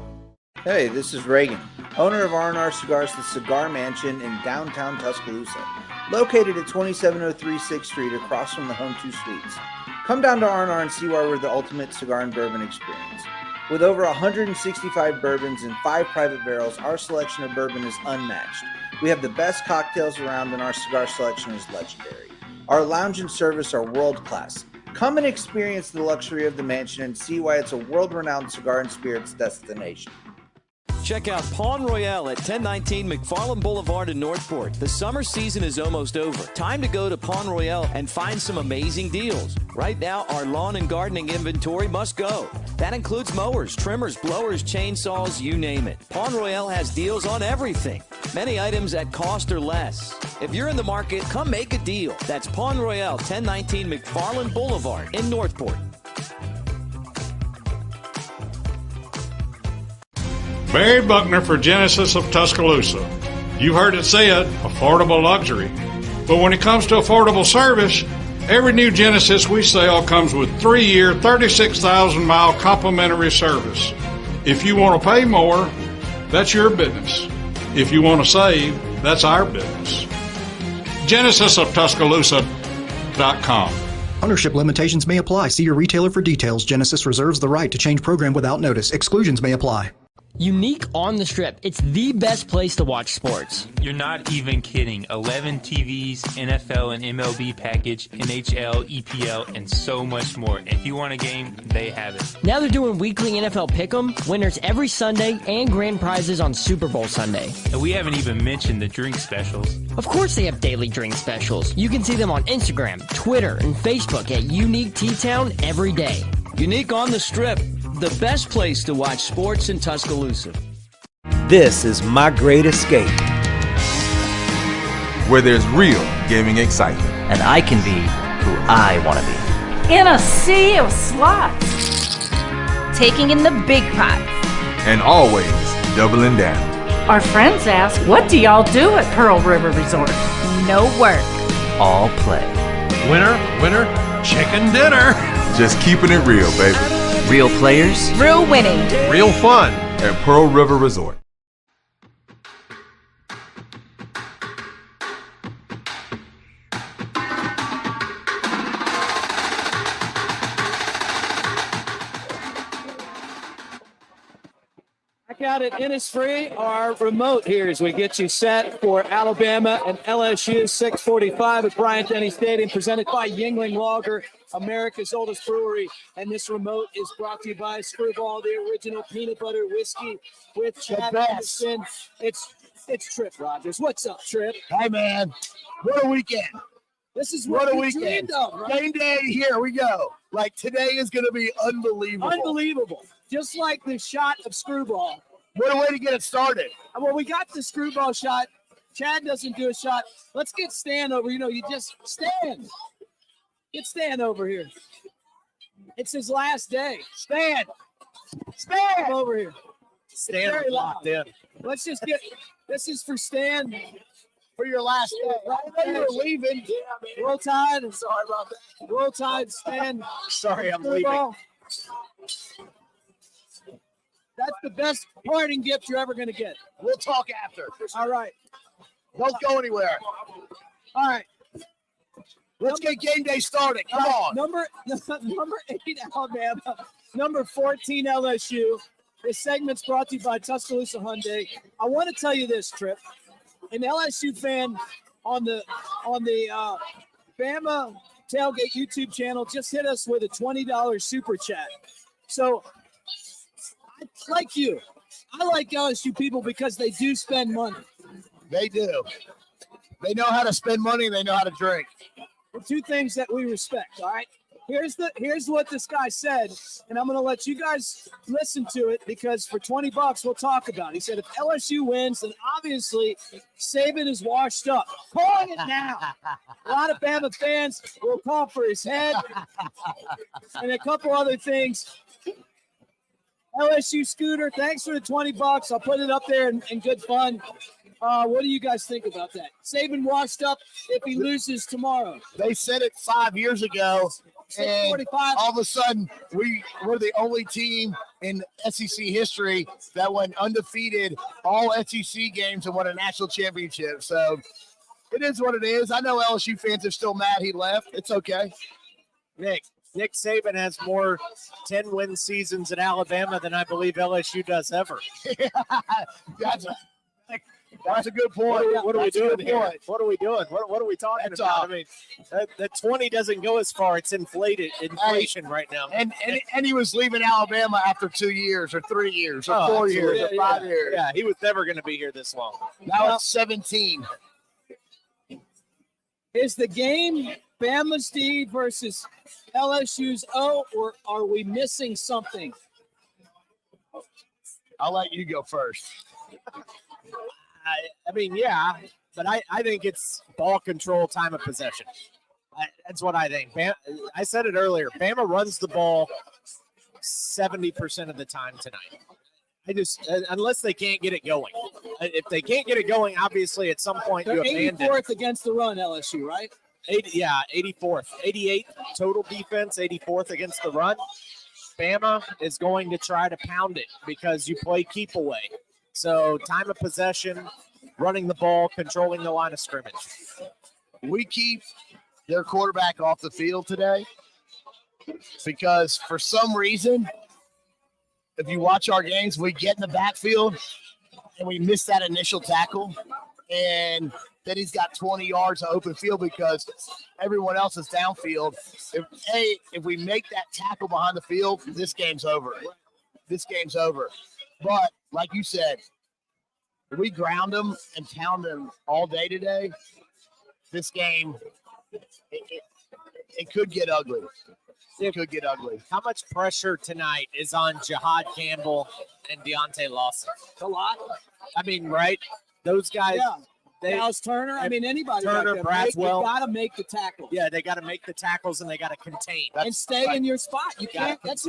Hey, this is Reagan, owner of R&R Cigars, the Cigar Mansion in downtown Tuscaloosa, located at 2703 6th Street across from the Home 2 Suites. Come down to R&R and see why we're the ultimate cigar and bourbon experience. With over 165 bourbons and 5 private barrels, our selection of bourbon is unmatched. We have the best cocktails around and our cigar selection is legendary. Our lounge and service are world class. Come and experience the luxury of the mansion and see why it's a world-renowned cigar and spirits destination. Check out Pawn Royale at 1019 McFarland Boulevard in Northport. The summer season is almost over. Time to go to Pawn Royale and find some amazing deals. Right now, our lawn and gardening inventory must go. That includes mowers, trimmers, blowers, chainsaws, you name it. Pawn Royale has deals on everything. Many items at cost or less. If you're in the market, come make a deal. That's Pawn Royale, 1019 McFarland Boulevard in Northport. Barry Buckner for Genesis of Tuscaloosa. You heard it said, affordable luxury. But when it comes to affordable service, every new Genesis we sell comes with 3-year, 36,000-mile complimentary service. If you want to pay more, that's your business. If you want to save, that's our business. GenesisofTuscaloosa.com. Ownership limitations may apply. See your retailer for details. Genesis reserves the right to change program without notice. Exclusions may apply. Unique on the Strip. It's the best place to watch sports. You're not even kidding. 11 TVs, NFL and MLB package, NHL, EPL, and so much more. If you want a game, they have it. Now they're doing weekly NFL Pick'em, winners every Sunday, and grand prizes on Super Bowl Sunday. And we haven't even mentioned the drink specials. Of course they have daily drink specials. You can see them on Instagram, Twitter, and Facebook at Unique T-Town every day. Unique on the Strip, the best place to watch sports in Tuscaloosa. This is my great escape. Where there's real gaming excitement. And I can be who I want to be. In a sea of slots. Taking in the big prize. And always doubling down. Our friends ask, what do y'all do at Pearl River Resort? No work. All play. Winner, winner, chicken dinner. Just keeping it real, baby. Real players. Real winning. Real fun. At Pearl River Resort. Back out at Innisfree, our remote here as we get you set for Alabama and LSU 6:45 at Bryant-Denny Stadium, presented by Yuengling Larger, America's oldest brewery. And this remote is brought to you by Skrewball, the original peanut butter whiskey with Chad Anderson. It's Trip Rogers. What's up, Trip? Hey, man. What a weekend. This is What a we weekend. dreamed of, right? Game day, here we go. Like, today is going to be unbelievable. Unbelievable. Just like the shot of Skrewball. What a way to get it started. Well, we got the Skrewball shot. Chad doesn't do a shot. Let's get Stan over. You just stand. Get Stan over here. It's his last day. Stan. Come over here. Stan locked in. Let's just get, this is for Stan. For your last day. I know you're leaving. Roll Tide. Sorry about that. Roll Tide, Stan. Sorry, I'm leaving. That's the best parting gift you're ever going to get. We'll talk after. All right. Don't go anywhere. All right. Let's get game day started. Come on. Number 8, Alabama. Number 14, LSU. This segment's brought to you by Tuscaloosa Hyundai. I want to tell you this, Trip. An LSU fan on the Bama Tailgate YouTube channel just hit us with a $20 super chat. So, like you, I like LSU people because they do spend money. They do. They know how to spend money and they know how to drink. The two things that we respect, all right? Here's what this guy said, and I'm going to let you guys listen to it because for $20 we'll talk about it. He said, if LSU wins, then obviously Saban is washed up. Calling it now. A lot of Bama fans will call for his head and a couple other things. LSU Scooter, thanks for the $20. I'll put it up there in good fun. What do you guys think about that? Saban washed up if he loses tomorrow. They said it 5 years ago, and all of a sudden we're the only team in SEC history that went undefeated all SEC games and won a national championship. So it is what it is. I know LSU fans are still mad he left. It's okay. Nick Saban has more 10-win seasons at Alabama than I believe LSU does ever. That's a good point. What are we doing here? What are we doing? What are we talking about? I mean, the 20 doesn't go as far. It's inflation right now. And he was leaving Alabama after 2 years or 3 years or 4 years or 5 years. Yeah, he was never going to be here this long. Now it's 17. Is the game Bama's D versus LSU's O, or are we missing something? I'll let you go first. I mean, yeah, but I think it's ball control, time of possession. That's what I think. I said it earlier. Bama runs the ball 70% of the time tonight. Unless they can't get it going. If they can't get it going, obviously at some point They're you abandon. 84th against the run, LSU, right? 84th. 88th total defense, 84th against the run. Bama is going to try to pound it because you play keep away. So time of possession, running the ball, controlling the line of scrimmage. We keep their quarterback off the field today because for some reason if you watch our games, we get in the backfield and we miss that initial tackle, and then he's got 20 yards of open field because everyone else is downfield. If we make that tackle behind the field, this game's over. This game's over. But like you said, if we ground them and pound them all day today, this game, it could get ugly. It could get ugly. How much pressure tonight is on Jihad Campbell and Deontay Lawson? A lot. I mean, right? Those guys. Yeah. Dallas Turner. I mean, anybody. Turner, Braswell. You got to make the tackle. Yeah, they got to make the tackles and they got to contain and stay in your spot. You can't. That's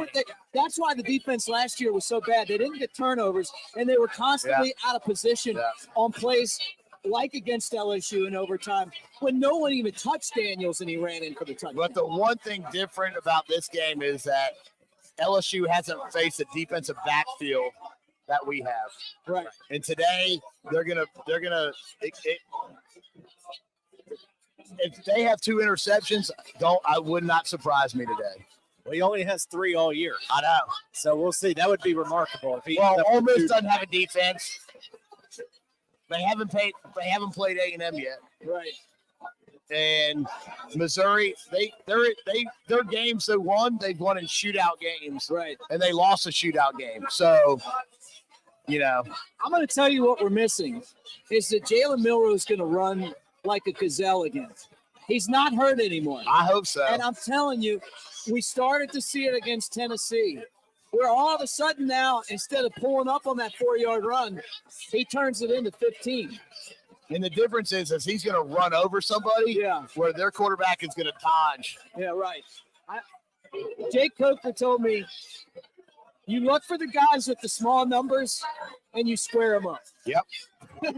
why the defense last year was so bad. They didn't get turnovers and they were constantly out of position on plays like against LSU in overtime when no one even touched Daniels and he ran in for the touchdown. But the one thing different about this game is that LSU hasn't faced a defensive backfield that we have. Right. And today they're gonna if they have 2 interceptions, I would not surprise me today. Well, he only has 3 all year. I know. So we'll see. That would be remarkable if he. Well, Ole Miss doesn't have a defense. They haven't played A&M yet. Right. And Missouri, their games they've won in shootout games. Right. And they lost a shootout game. So, I'm going to tell you what we're missing is that Jalen Milroe is going to run like a gazelle again. He's not hurt anymore. I hope so. And I'm telling you, we started to see it against Tennessee, where all of a sudden now, instead of pulling up on that 4-yard run, he turns it into 15. And the difference is he's going to run over somebody where their quarterback is going to dodge. Yeah, right. Jake Coker told me, you look for the guys with the small numbers and you square them up. Yep.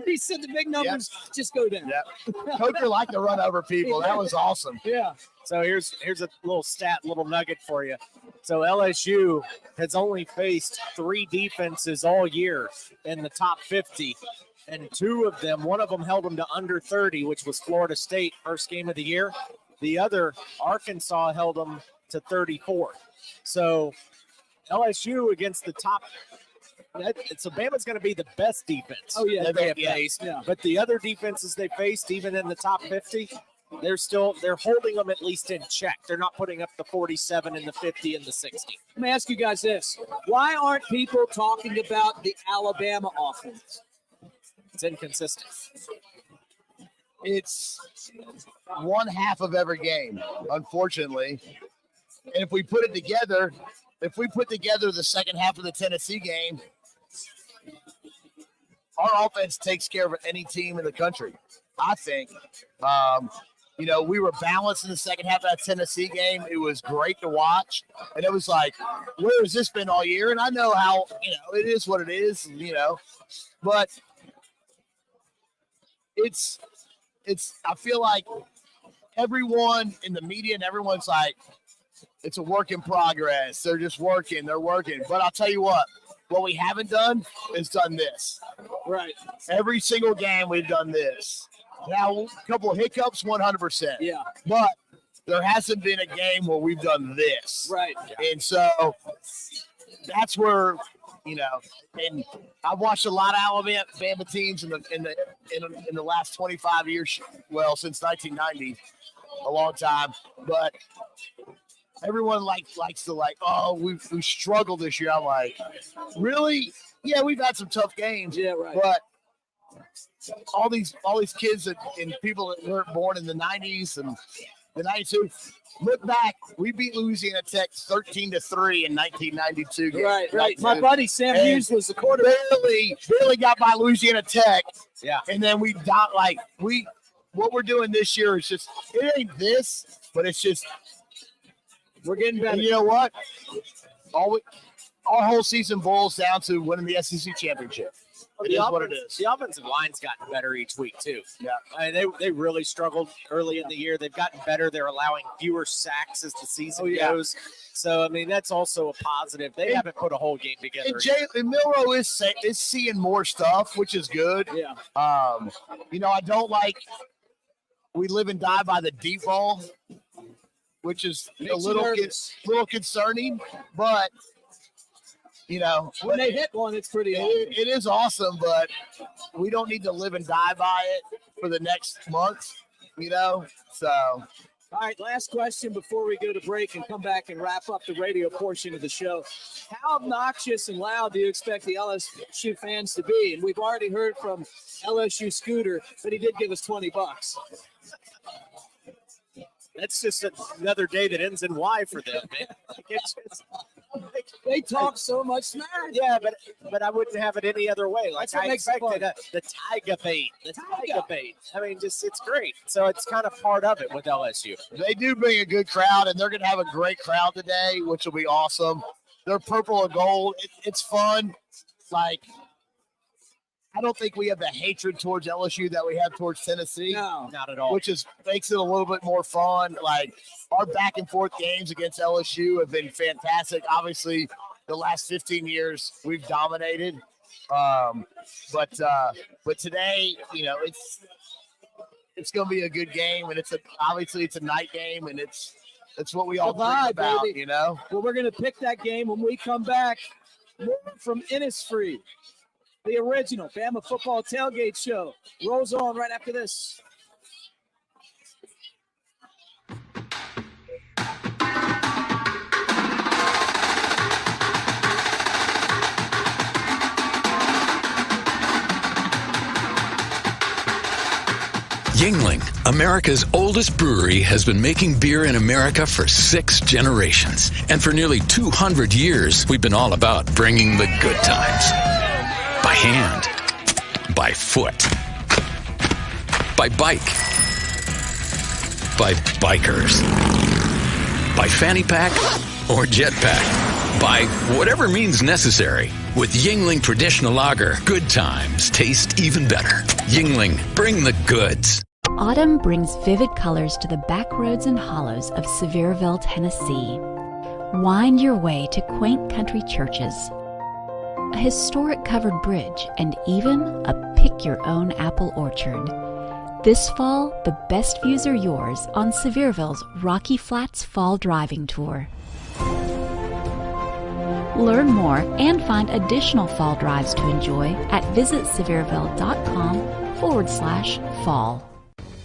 He said the big numbers just go down. Yep. Coker liked to run over people. That was awesome. Yeah. So here's a little nugget for you. So LSU has only faced 3 defenses all year in the top 50, and 2 of them, one of them held them to under 30, which was Florida State, first game of the year. The other, Arkansas, held them to 34. So LSU against the top. So Bama's going to be the best defense that they have faced. Yeah. But the other defenses they faced, even in the top 50, they're holding them at least in check. They're not putting up the 47 and the 50 and the 60. Let me ask you guys this. Why aren't people talking about the Alabama offense? It's inconsistent. It's one half of every game, unfortunately. And if we put together the second half of the Tennessee game, our offense takes care of any team in the country, I think. We were balanced in the second half of that Tennessee game. It was great to watch. And it was like, where has this been all year? And I know how, it is what it is, But it's I feel like everyone in the media and everyone's like, it's a work in progress. They're just working. They're working. But I'll tell you what we haven't done is done this. Right. Every single game we've done this. Now, a couple of hiccups, 100%. Yeah. But there hasn't been a game where we've done this. Right. And so that's where, and I've watched a lot of Alabama teams in the last 25 years. Well, since 1990, a long time. But everyone likes to we struggled this year. I'm like, really? Yeah, we've had some tough games. Yeah, right. But all these kids and people that weren't born in the 90s and the 92, look back, we beat Louisiana Tech 13-3 in 1992. Right. My buddy Sam Hughes was the quarterback. Barely got by Louisiana Tech. Yeah. And then what we're doing this year is just, it ain't this, but it's just, we're getting better. And you know what? Our whole season boils down to winning the SEC championship. It is what it is. The offensive line's gotten better each week, too. Yeah. They really struggled early in the year. They've gotten better. They're allowing fewer sacks as the season goes. So, that's also a positive. They haven't put a whole game together. And Milroe is seeing more stuff, which is good. Yeah. I don't like we live and die by the deep ball, which is a little concerning, but You know, when they hit one, it's pretty awesome. It is awesome, but we don't need to live and die by it for the next month, you know? So. All right, last question before we go to break and come back and wrap up the radio portion of the show. How obnoxious and loud do you expect the LSU fans to be? And we've already heard from LSU Scooter that he did give us $20. That's just another day that ends in Y for them, man. They talk so much smack. Yeah, but I wouldn't have it any other way. Like I expected the Tiger bait. I mean, just it's great. So it's kind of part of it with LSU. They do bring a good crowd, and they're going to have a great crowd today, which will be awesome. They're purple and gold. It's fun. Like, I don't think we have the hatred towards LSU that we have towards Tennessee. No, not at all. Which makes it a little bit more fun. Like, our back and forth games against LSU have been fantastic. Obviously, the last 15 years we've dominated. But today, you know, it's going to be a good game, and obviously it's a night game, and it's what we all dream about, baby. You know. Well, we're going to pick that game when we come back. More from Innisfree. The original Bama Football Tailgate Show rolls on right after this. Yuengling, America's oldest brewery, has been making beer in America for 6 generations. And for nearly 200 years, we've been all about bringing the good times. By hand, by foot, by bike, by bikers, by fanny pack or jetpack, by whatever means necessary. With Yuengling Traditional Lager, good times taste even better. Yuengling, bring the goods. Autumn brings vivid colors to the back roads and hollows of Sevierville, Tennessee. Wind your way to quaint country churches, a historic covered bridge, and even a pick-your-own apple orchard. This fall, the best views are yours on Sevierville's Rocky Flats Fall Driving Tour. Learn more and find additional fall drives to enjoy at visitsevierville.com/fall.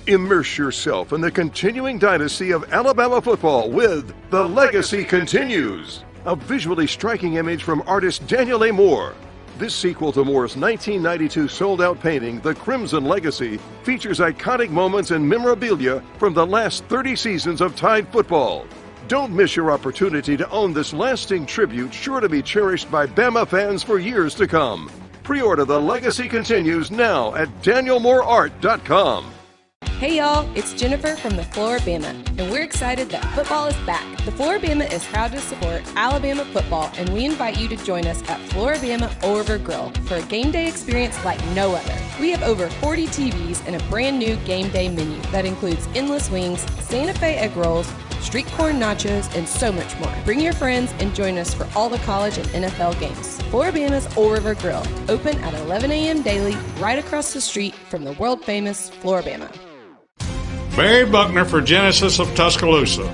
Immerse yourself in the continuing dynasty of Alabama football with The Legacy Continues, a visually striking image from artist Daniel A. Moore. This sequel to Moore's 1992 sold-out painting, The Crimson Legacy, features iconic moments and memorabilia from the last 30 seasons of Tide football. Don't miss your opportunity to own this lasting tribute sure to be cherished by Bama fans for years to come. Pre-order The Legacy Continues now at DanielMooreArt.com. Hey y'all, it's Jennifer from the Floor Bama, and we're excited that football is back. The Floor Bama is proud to support Alabama football, and we invite you to join us at Floor Bama Over Grill for a game day experience like no other. We have over 40 TVs and a brand new game day menu that includes endless wings, Santa Fe egg rolls, street corn nachos, and so much more. Bring your friends and join us for all the college and NFL games. Floor Bama's Old River Grill, open at 11 a.m. daily, right across the street from the world-famous Floor Bama. Barry Buckner for Genesis of Tuscaloosa.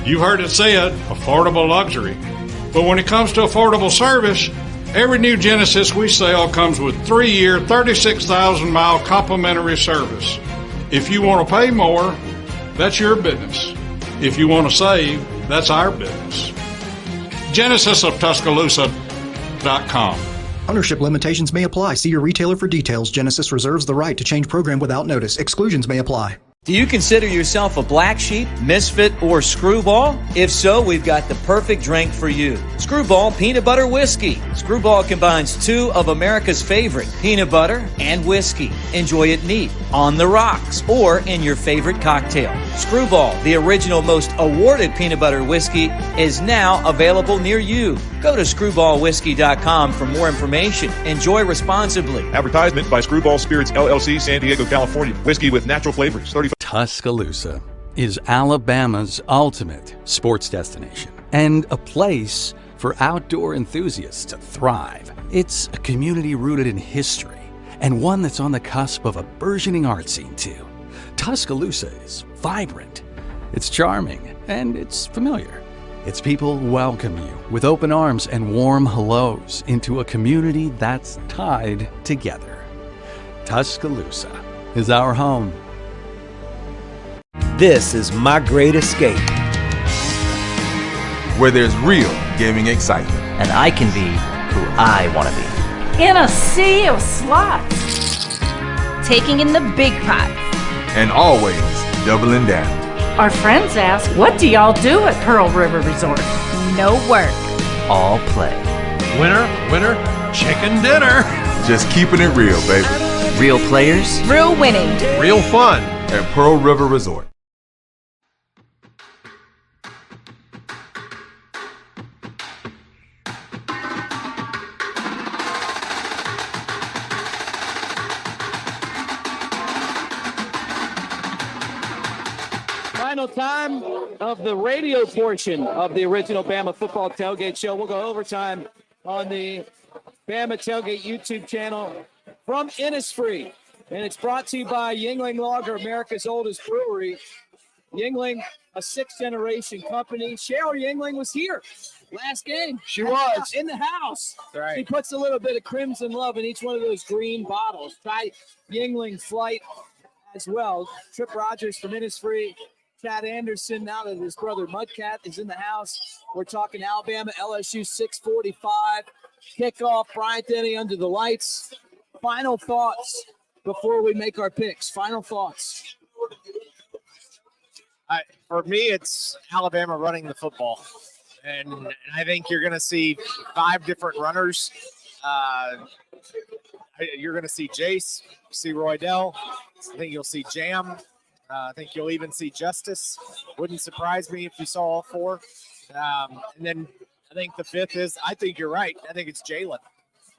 You've heard it said, affordable luxury. But when it comes to affordable service, every new Genesis we sell comes with 3-year, 36,000-mile complimentary service. If you want to pay more, that's your business. If you want to save, that's our business. GenesisofTuscaloosa.com. Ownership limitations may apply. See your retailer for details. Genesis reserves the right to change program without notice. Exclusions may apply. Do you consider yourself a black sheep, misfit, or screwball? If so, we've got the perfect drink for you. Skrewball Peanut Butter Whiskey. Skrewball combines 2 of America's favorite, peanut butter and whiskey. Enjoy it neat, on the rocks, or in your favorite cocktail. Skrewball, the original most awarded peanut butter whiskey, is now available near you. Go to SkrewballWhiskey.com for more information. Enjoy responsibly. Advertisement by Skrewball Spirits, LLC, San Diego, California. Whiskey with natural flavors. Tuscaloosa is Alabama's ultimate sports destination and a place for outdoor enthusiasts to thrive. It's a community rooted in history and one that's on the cusp of a burgeoning art scene too. Tuscaloosa is vibrant, it's charming, and it's familiar. Its people welcome you with open arms and warm hellos into a community that's tied together. Tuscaloosa is our home. This is my great escape. Where there's real gaming excitement. And I can be who I want to be. In a sea of slots. Taking in the big pot. And always doubling down. Our friends ask, what do y'all do at Pearl River Resort? No work. All play. Winner, winner, chicken dinner. Just keeping it real, baby. Real players. Real winning. Real fun. At Pearl River Resort. Final time of the radio portion of the original Bama Football Tailgate Show. We'll go overtime on the Bama Tailgate YouTube channel from Innisfree. And it's brought to you by Yuengling Larger, America's oldest brewery. Yuengling, a sixth-generation company. Cheryl Yuengling was here last game. She was. In the house. Right. She puts a little bit of crimson love in each one of those green bottles. Try Yuengling Flight as well. Trip Rogers from Innisfree. Chad Anderson, now that his brother Mudcat is in the house. We're talking Alabama, LSU 6:45. Kickoff, Bryant Denny under the lights. Final thoughts before we make our picks. Final thoughts. For me, it's Alabama running the football. And I think you're going to see 5 different runners. You're going to see Jace, see Roydell. I think you'll see Jam. I think you'll even see Justice. Wouldn't surprise me if you saw all 4. And then I think the 5th is, I think you're right. I think it's Jalen.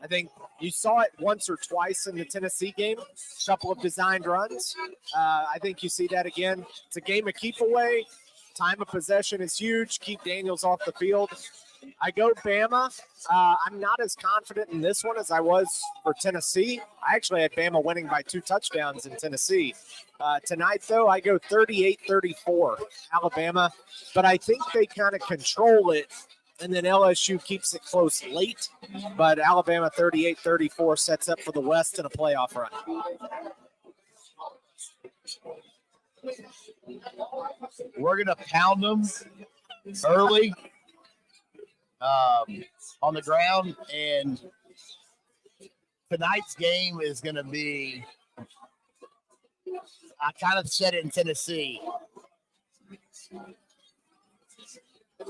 I think you saw it once or twice in the Tennessee game, a couple of designed runs. I think you see that again. It's a game of keep away. Time of possession is huge. Keep Daniels off the field. I go Bama. I'm not as confident in this one as I was for Tennessee. I actually had Bama winning by 2 touchdowns in Tennessee. Tonight, though, I go 38-34, Alabama. But I think they kind of control it, and then LSU keeps it close late. But Alabama 38-34 sets up for the West in a playoff run. We're going to pound them early. On the ground, and tonight's game is going to be, I kind of said it in Tennessee.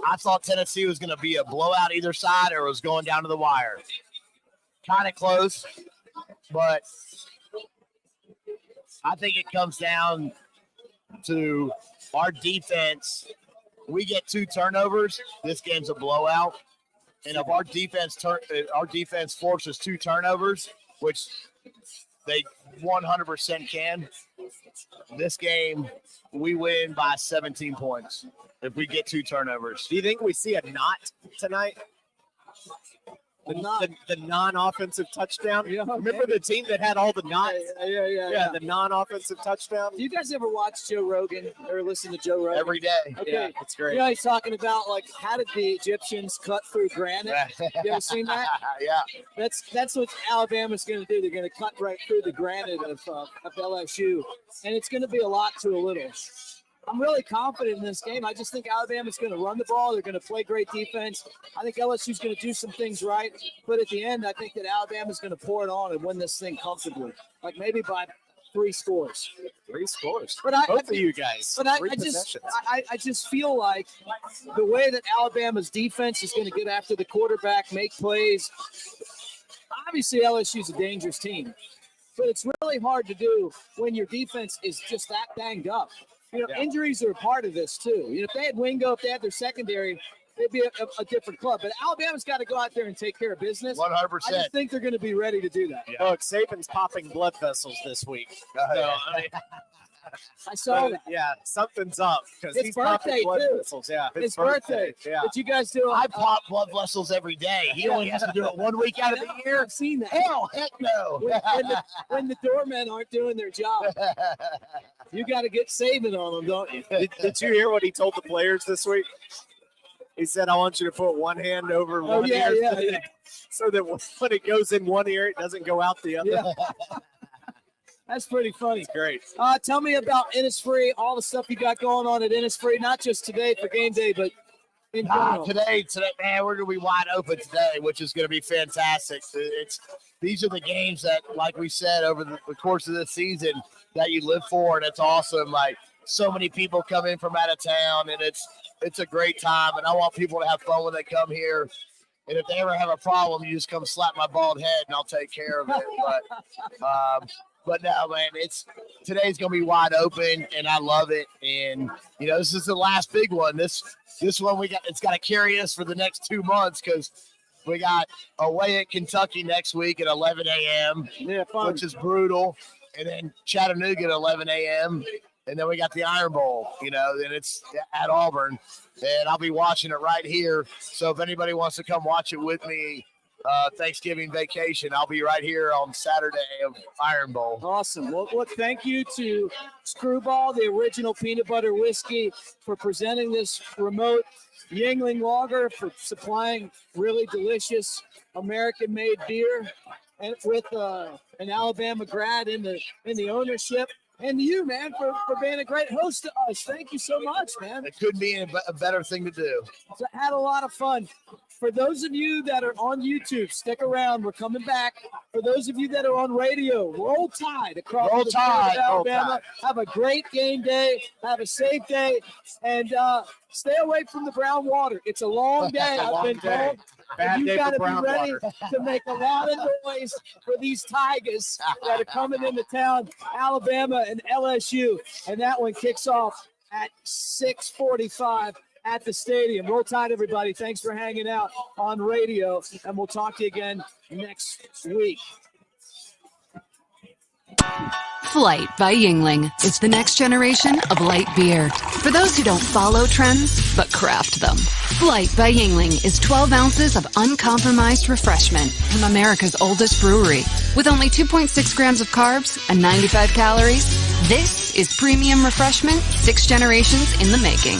I thought Tennessee was going to be a blowout either side or it was going down to the wire. Kind of close, but I think it comes down to our defense. We get 2 turnovers, this game's a blowout. And if our defense forces 2 turnovers, which they 100% can, this game we win by 17 points if we get 2 turnovers. Do you think we see a knot tonight? The non-offensive touchdown. Yeah, okay. Remember the team that had all the knots? Yeah. The non-offensive touchdown. Do you guys ever watch Joe Rogan or listen to Joe Rogan? Every day. Okay. Yeah, it's great. You know, he's talking about, like, how did the Egyptians cut through granite? You ever seen that? Yeah. That's what Alabama's going to do. They're going to cut right through the granite of LSU, and it's going to be a lot to a little. I'm really confident in this game. I just think Alabama's going to run the ball. They're going to play great defense. I think LSU's going to do some things right. But at the end, I think that Alabama's going to pour it on and win this thing comfortably, like maybe by 3 scores. 3 scores. But Both of you guys. But I just feel like the way that Alabama's defense is going to get after the quarterback, make plays. Obviously, LSU's a dangerous team. But it's really hard to do when your defense is just that banged up. You know, injuries are a part of this, too. You know, if they had Wingo, if they had their secondary, they'd be a different club. But Alabama's got to go out there and take care of business. 100%. I just think they're going to be ready to do that. Yeah. Look, Saban's popping blood vessels this week. I saw that. Yeah, something's up because It's he's popping birthday, blood too. vessels. Yeah, It's birthday. Yeah. Did you guys do it? I pop blood vessels every day. He only has to do it 1 week out of the year. I've seen that. Hell, heck no. When the doormen aren't doing their job, you got to get saving on them, don't you? Did you hear what he told the players this week? He said, I want you to put one hand over one yeah, ear yeah. so that when it goes in one ear, it doesn't go out the other. Yeah. That's pretty funny. Great. Tell me about Innisfree, all the stuff you got going on at Innisfree, not just today for game day, but in general. Today, man, we're going to be wide open today, which is going to be fantastic. These are the games that, like we said, over the course of this season that you live for, and it's awesome. Like, so many people come in from out of town, and it's a great time, and I want people to have fun when they come here. And if they ever have a problem, you just come slap my bald head, and I'll take care of it. But no, man, today's gonna be wide open, and I love it. And this is the last big one. This one it's got to carry us for the next 2 months because we got away at Kentucky next week at 11 a.m. Yeah, fun. Which is brutal, and then Chattanooga at 11 a.m. And then we got the Iron Bowl, and it's at Auburn, and I'll be watching it right here. So if anybody wants to come watch it with me. Thanksgiving vacation. I'll be right here on Saturday of Iron Bowl. Awesome. Well, look, thank you to Skrewball, the original peanut butter whiskey, for presenting this remote. Yuengling Larger for supplying really delicious American-made beer, and with an Alabama grad in the ownership. And you, man, for being a great host to us. Thank you so much, man. It couldn't be a better thing to do. So I had a lot of fun. For those of you that are on YouTube, stick around. We're coming back. For those of you that are on radio, roll tide across the state of Alabama. Have a great game day. Have a safe day. And stay away from the brown water. It's a long day, I've been told. And you got to be ready to make a lot of noise for these Tigers that are coming into town, Alabama and LSU. And that one kicks off at 6:45 at the stadium. Roll Tide, everybody. Thanks for hanging out on radio, and we'll talk to you again next week. Flight by Yuengling is the next generation of light beer. For those who don't follow trends, but craft them. Flight by Yuengling is 12 ounces of uncompromised refreshment from America's oldest brewery. With only 2.6 grams of carbs and 95 calories, this is premium refreshment 6 generations in the making.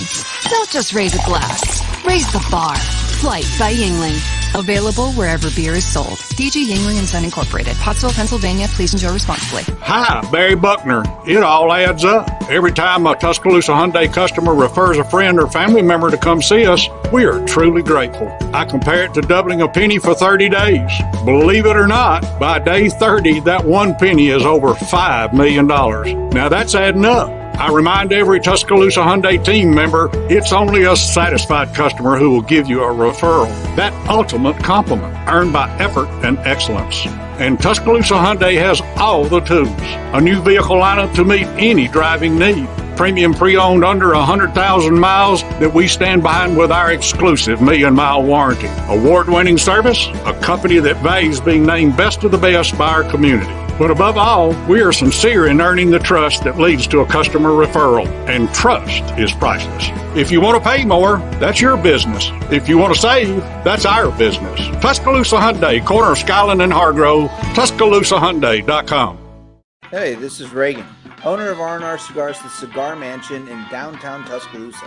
Don't just raise a glass, raise the bar. Flight by Yuengling. Available wherever beer is sold. DG Yuengling & Son Incorporated, Pottsville, Pennsylvania. Please enjoy responsibly. Hi, Barry Buckner. It all adds up. Every time a Tuscaloosa Hyundai customer refers a friend or family member to come see us, we are truly grateful. I compare it to doubling a penny for 30 days. Believe it or not, by day 30, that one penny is over $5 million. Now that's adding up. I remind every Tuscaloosa Hyundai team member, it's only a satisfied customer who will give you a referral. That ultimate compliment earned by effort and excellence. And Tuscaloosa Hyundai has all the tools. A new vehicle lineup to meet any driving need. Premium pre-owned under 100,000 miles that we stand behind with our exclusive 1,000,000-mile warranty. Award-winning service, a company that values being named best of the best by our community. But above all, we are sincere in earning the trust that leads to a customer referral. And trust is priceless. If you want to pay more, that's your business. If you want to save, that's our business. Tuscaloosa Hyundai, corner of Skyland and Hargrove, TuscaloosaHyundai.com. Hey, this is Reagan, owner of R&R Cigars, the Cigar Mansion in downtown Tuscaloosa,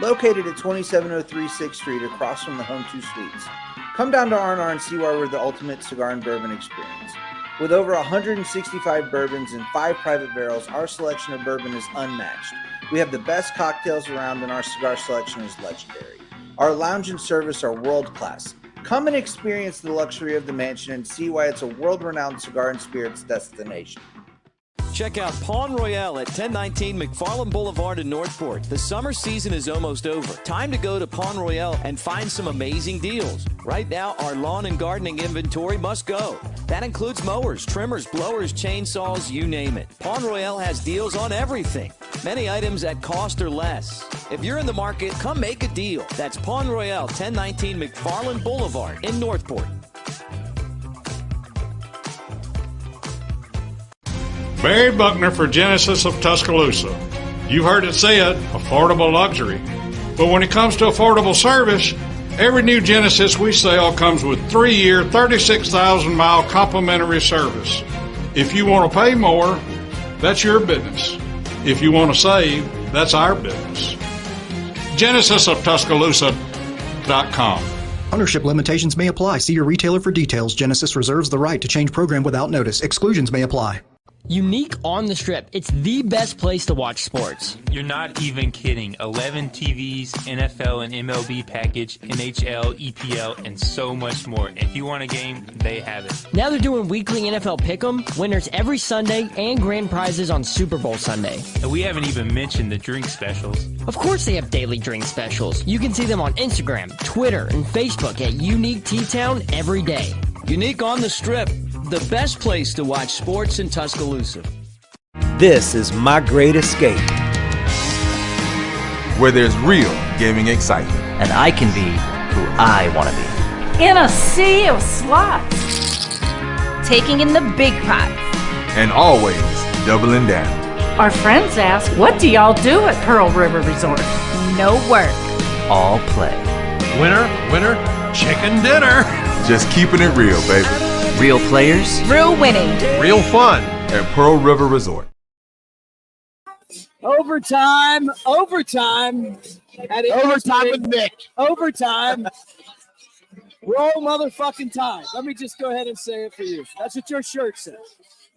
located at 2703 6th Street across from the Home 2 Suites. Come down to R&R and see why we're the ultimate cigar and bourbon experience. With over 165 bourbons and 5 private barrels, our selection of bourbon is unmatched. We have the best cocktails around, and our cigar selection is legendary. Our lounge and service are world-class. Come and experience the luxury of the mansion and see why it's a world-renowned cigar and spirits destination. Check out Pawn Royale at 1019 McFarland Boulevard in Northport. The summer season is almost over. Time to go to Pawn Royale and find some amazing deals. Right now, our lawn and gardening inventory must go. That includes mowers, trimmers, blowers, chainsaws, you name it. Pawn Royale has deals on everything. Many items at cost or less. If you're in the market, come make a deal. That's Pawn Royale, 1019 McFarland Boulevard in Northport. Barry Buckner for Genesis of Tuscaloosa. You've heard it said, affordable luxury. But when it comes to affordable service, every new Genesis we sell comes with 3-year, 36,000-mile complimentary service. If you want to pay more, that's your business. If you want to save, that's our business. Genesis of Tuscaloosa, BamaFootballTailgate.com. Ownership limitations may apply. See your retailer for details. Genesis reserves the right to change program without notice. Exclusions may apply. Unique on the Strip. It's the best place to watch sports. You're not even kidding. 11 TVs, NFL and MLB package, NHL, EPL, and so much more. If you want a game, they have it. Now they're doing weekly NFL Pick'em, winners every Sunday, and grand prizes on Super Bowl Sunday. And we haven't even mentioned the drink specials. Of course they have daily drink specials. You can see them on Instagram, Twitter, and Facebook at Unique T-Town every day. Unique on the Strip, the best place to watch sports in Tuscaloosa. This is my great escape. Where there's real gaming excitement. And I can be who I want to be. In a sea of slots. Taking in the big prize. And always doubling down. Our friends ask, what do y'all do at Pearl River Resort? No work. All play. Winner, winner, chicken dinner. Just keeping it real, baby. Real players. Real winning. Real fun. At Pearl River Resort. Overtime. Overtime with Mick. Overtime. Roll motherfucking time. Let me just go ahead and say it for you. That's what your shirt says.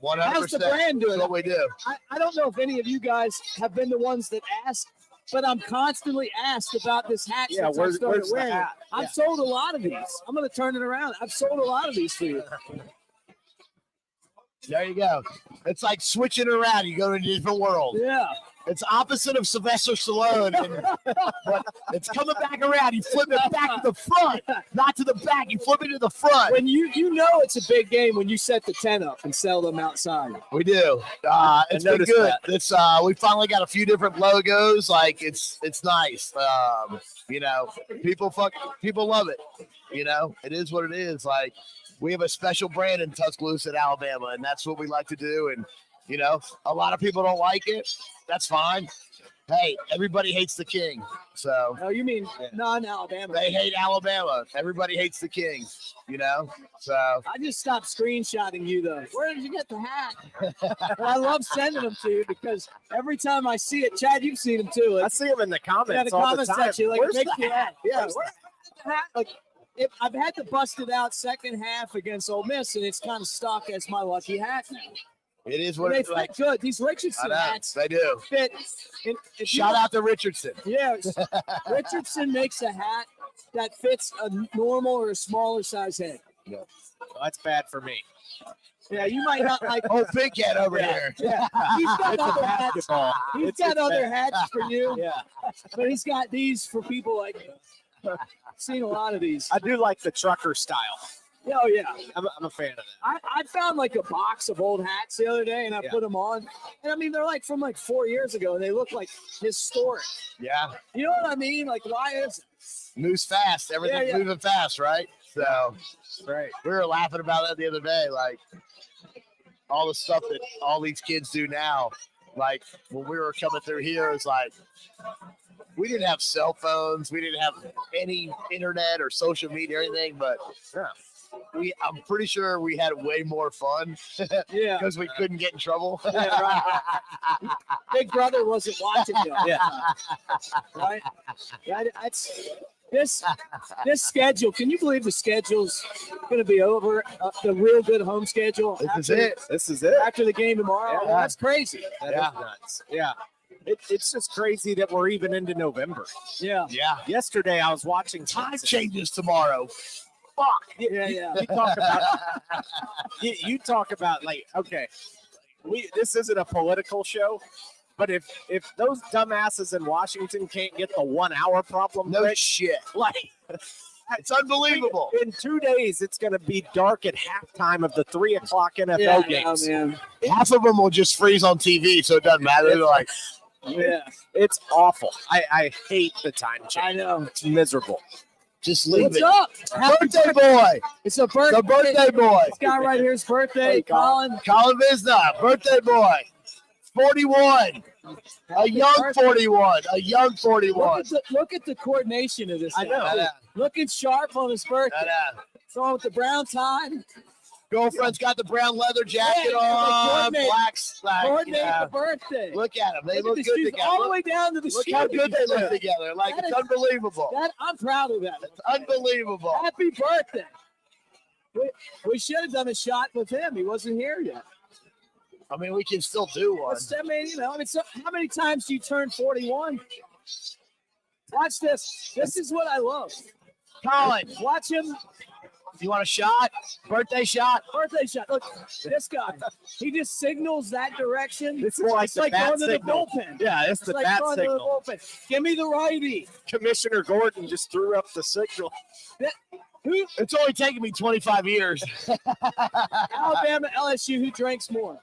100%. How's the brand doing? That's what we do. I don't know if any of you guys have been the ones that ask, but I'm constantly asked about this hat. Yeah, since I where's started the wearing it. hat? I've sold a lot of these. I'm going to turn it around. I've sold a lot of these for you. There you go. It's like switching around. You go to a different world. Yeah. It's opposite of Sylvester Stallone. But it's coming back around. You flip it back to the front, not to the back. You flip it to the front. When you know it's a big game when you set the tent up and sell them outside. We do. It's been good. It's we finally got a few different logos. Like it's nice. People love it. It is what it is. Like we have a special brand in Tuscaloosa, Alabama, and that's what we like to do. And a lot of people don't like it. That's fine. Hey, everybody hates the king. So. Oh, you mean non-Alabama? They hate Alabama. Everybody hates the king. So. I just stopped screenshotting you though. Where did you get the hat? I love sending them to you because every time I see it, Chad, you've seen them too. I see them in the comments. Yeah, the all comment the time. section. Like, Where's make the the hat. Yeah, Where's where's the hat? Like, I've had to bust it out second half against Ole Miss, and it's kind of stuck as my lucky hat now. It is what it's like. Good. These Richardson hats. They do. Fit. Shout out to Richardson. Yeah. Richardson makes a hat that fits a normal or a smaller size head. Well, that's bad for me. Yeah, you might not like. Oh, big head over here. Yeah. He's got It's a other hats. basketball. He's It's got a other bad- hats for you. Yeah. But he's got these for people like you. Seen a lot of these. I do like the trucker style. Oh, yeah. I'm a fan of that. I found like a box of old hats the other day and I put them on. And I mean, they're like from like 4 years ago and they look like historic. Yeah. You know what I mean? Like, why is it? Moves fast. Everything's moving fast, right? So, right. We were laughing about that the other day. Like, all the stuff that all these kids do now. Like, when we were coming through here, it's like, we didn't have cell phones. We didn't have any internet or social media or anything, but I'm pretty sure we had way more fun. Yeah. Because we couldn't get in trouble. Yeah, right. Big brother wasn't watching you. Yeah. Right? That's this schedule. Can you believe the schedule's going to be over? The real good home schedule. This is it. After the game tomorrow. Yeah. That's crazy. That is nuts. Yeah. It's just crazy that we're even into November. Yeah. Yeah. Yesterday I was watching Time changes tomorrow. Fuck. Yeah. You talk about like, okay, this isn't a political show, but if those dumbasses in Washington can't get the 1 hour problem, no shit. Like, it's unbelievable. In 2 days, it's going to be dark at halftime of the 3 o'clock NFL games. Man. Half of them will just freeze on TV, so it doesn't matter. They're like, yeah, it's awful. I hate the time change. I know. It's miserable. Just leave What's it. up? Birthday boy. It's a birthday. The birthday boy. This guy right here's birthday. Hey, Colin. Colin Visna, birthday boy. 41. A young 41. A young 41. Look at the coordination of this. I know. Looking sharp on his birthday. I know. So with the brown tie. Girlfriend's got the brown leather jacket on. Blacks. Coordinate the birthday. Look at them. They look good together. All the way down to the Look how good they look together. Like, it's unbelievable. I'm proud of that. It's unbelievable. Happy birthday. We should have done a shot with him. He wasn't here yet. I mean, we can still do one. So how many times do you turn 41? Watch this. This is what I love. Colin, watch him. You want a shot? Birthday shot? Birthday shot. Look, this guy. He just signals that direction. It's like the bat going signal. to the bullpen. Yeah, it's the bat going to the signal. bullpen. Give me the righty. Commissioner Gordon just threw up the signal. It's only taken me 25 years. Alabama, LSU, who drinks more?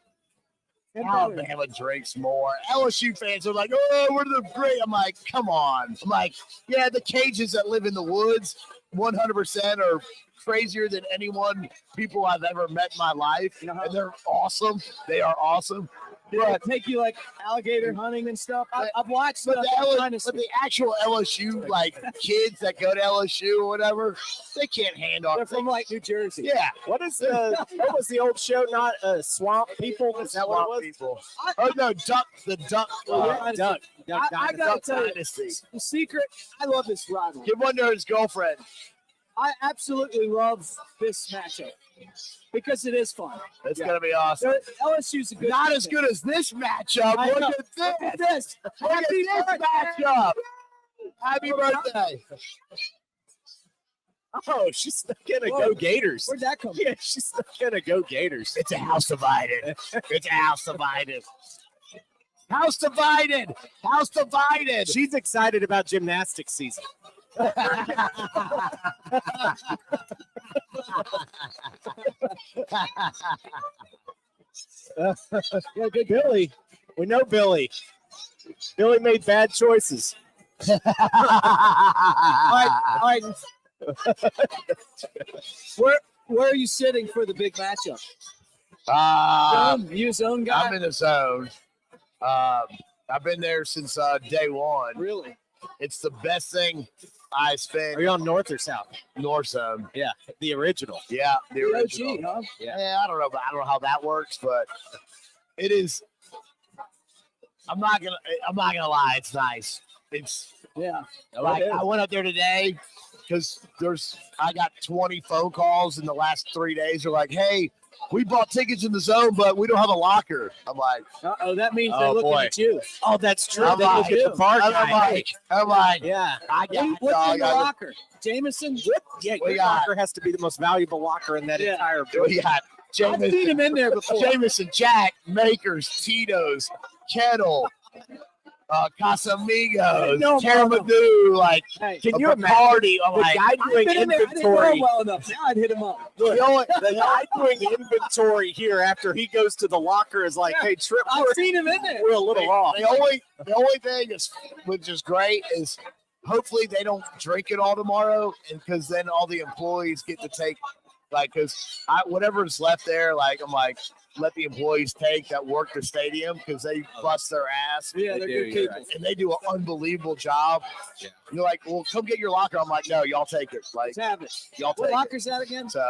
Alabama drinks more. LSU fans are like, oh, we're the great. I'm like, come on. I'm like, yeah, the Cajuns that live in the woods 100% are crazier than people I've ever met in my life. And they're awesome. They are awesome. Did it take you like alligator hunting and stuff? I've watched but the actual LSU like kids that go to LSU or whatever, they can't handle. They're from like New Jersey. Yeah. What was the old show? Not Swamp People? Is that what it was? People. Oh no, the Duck. Duck. I gotta tell you, the secret. I love this rivalry. Give one to his girlfriend. I absolutely love this matchup because it is fun. It's gonna be awesome. LSU's a good. Not as good as this matchup. Look at this. Look at this matchup. Happy birthday. Oh, she's stuck in a Go Gators. Where'd that come from? Yeah, she's stuck in a Go Gators. It's a house divided. It's a house divided. House divided. House divided. She's excited about gymnastics season. Yeah, good Billy. We know Billy. Billy made bad choices. All right. Where are you sitting for the big matchup? You zone guy? I'm in the zone. I've been there since day one. Really? It's the best thing I spent. Are you on north or south? North zone. Yeah, the original. Yeah, the original. OG, huh? Yeah, I don't know how that works, but it is. I'm not gonna lie. It's nice. It's like I went up there today because I got 20 phone calls in the last 3 days. They're like, hey, we bought tickets in the zone, but we don't have a locker. I'm like, that means they're looking at you. Oh, that's true. I'm They look at the bar guy. I'm like, yeah. What's in the locker? Jameson? Yeah, your locker has to be the most valuable locker in that entire building. We got I've seen him in there before. Jameson, Jack, Makers, Tito's, Kettle, Casamigos, Caramadu, like, Can you imagine party? I'm the like, guy doing inventory? Well enough. Now I'd hit him up. The guy doing inventory here after he goes to the locker is like, hey, Trip, I've seen him in there. we're a little off. The only thing is, which is great, is hopefully they don't drink it all tomorrow, and because then all the employees get to take, like, because whatever's left there, like, I'm like, let the employees take that work the stadium because they bust their ass. Yeah, they're good people. And they do an unbelievable job. Yeah. You're like, well, come get your locker. I'm like, no, y'all take it. Like, Let's have it. Y'all What take locker's that again? So.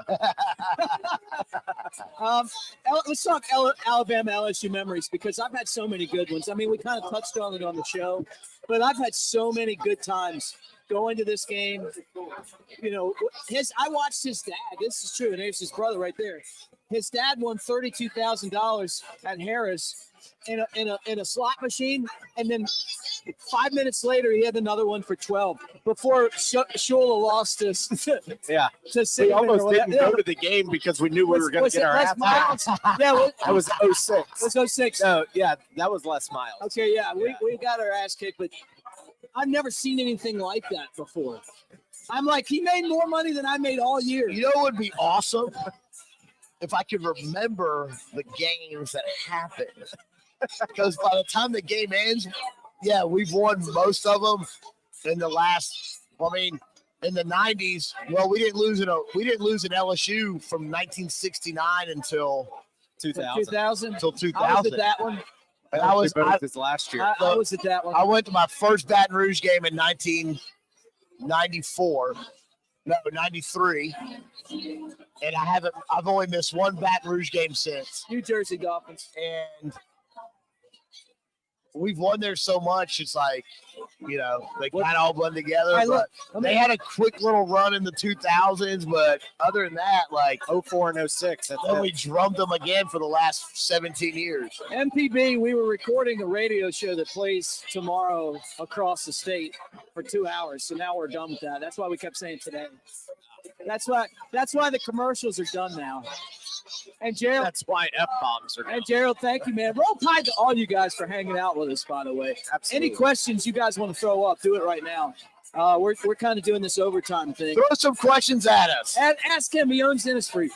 Let's talk Alabama LSU memories because I've had so many good ones. I mean, we kind of touched on it on the show, but I've had so many good times going to this game. You know, I watched his dad. This is true, and there's his brother right there. His dad won $32,000 at Harris in a slot machine, and then 5 minutes later he had another one for 12 before Shula lost us. Yeah, to we almost didn't go to the game because we knew we were going to get our ass miles? Yeah, that was 06. It was 06. No, yeah, that was Les Miles. Okay, yeah, we got our ass kicked, but I've never seen anything like that before. I'm like, he made more money than I made all year. You know what would be awesome? If I could remember the games that happened. Because by the time the game ends, yeah, we've won most of them in the last, in the 90s. Well, we didn't lose an LSU from 1969 until 2000. Until 2000. I was at that one. And I was last year. I was at that one. I went to my first Baton Rouge game in 1994. No, 93. And I've only missed one Baton Rouge game since. New Jersey Dolphins. And we've won there so much, it's like, they kind of all blend together. But they had a quick little run in the 2000s, but other than that, like 04 and 06. Then we drummed them again for the last 17 years. MPB, we were recording a radio show that plays tomorrow across the state for 2 hours. So now we're done with that. That's why we kept saying today. That's why the commercials are done now. And Gerald, that's why F-bombs are done. And Gerald, thank you, man. Roll Tide to all you guys for hanging out with us, by the way. Absolutely. Any questions you guys want to throw up, do it right now. We're kind of doing this overtime thing. Throw some questions at us. And ask him. He owns Innisfree.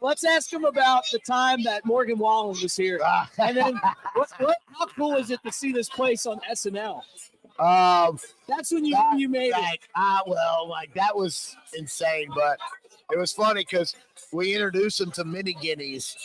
Let's ask him about the time that Morgan Wallen was here. And then how cool is it to see this place on SNL? That's when you made it. That was insane, but it was funny because we introduced them to mini guineas,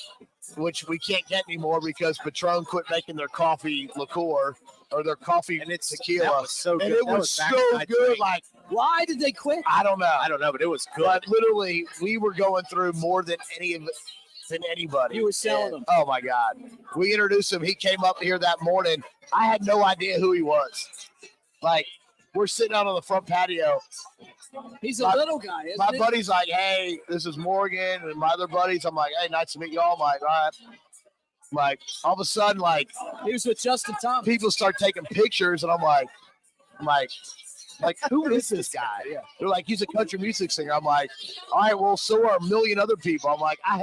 which we can't get anymore because Patron quit making their coffee liqueur or their coffee tequila. That was so good. And it was so good. Like, why did they quit? I don't know, but it was good. But literally, we were going through more than anybody. You were selling them. Oh my God. We introduced him. He came up here that morning. I had no idea who he was. Like, we're sitting out on the front patio. He's a little guy, isn't my he? buddy's like, hey, this is Morgan, and my other buddies. I'm like, hey, nice to meet you all. I'm like, all right. Like, all of a sudden, like, he was with Justin Thomas. People start taking pictures, and I'm like, who is this guy? Yeah. They're like, he's a country music singer. I'm like, all right, well, so are a million other people. I'm like, I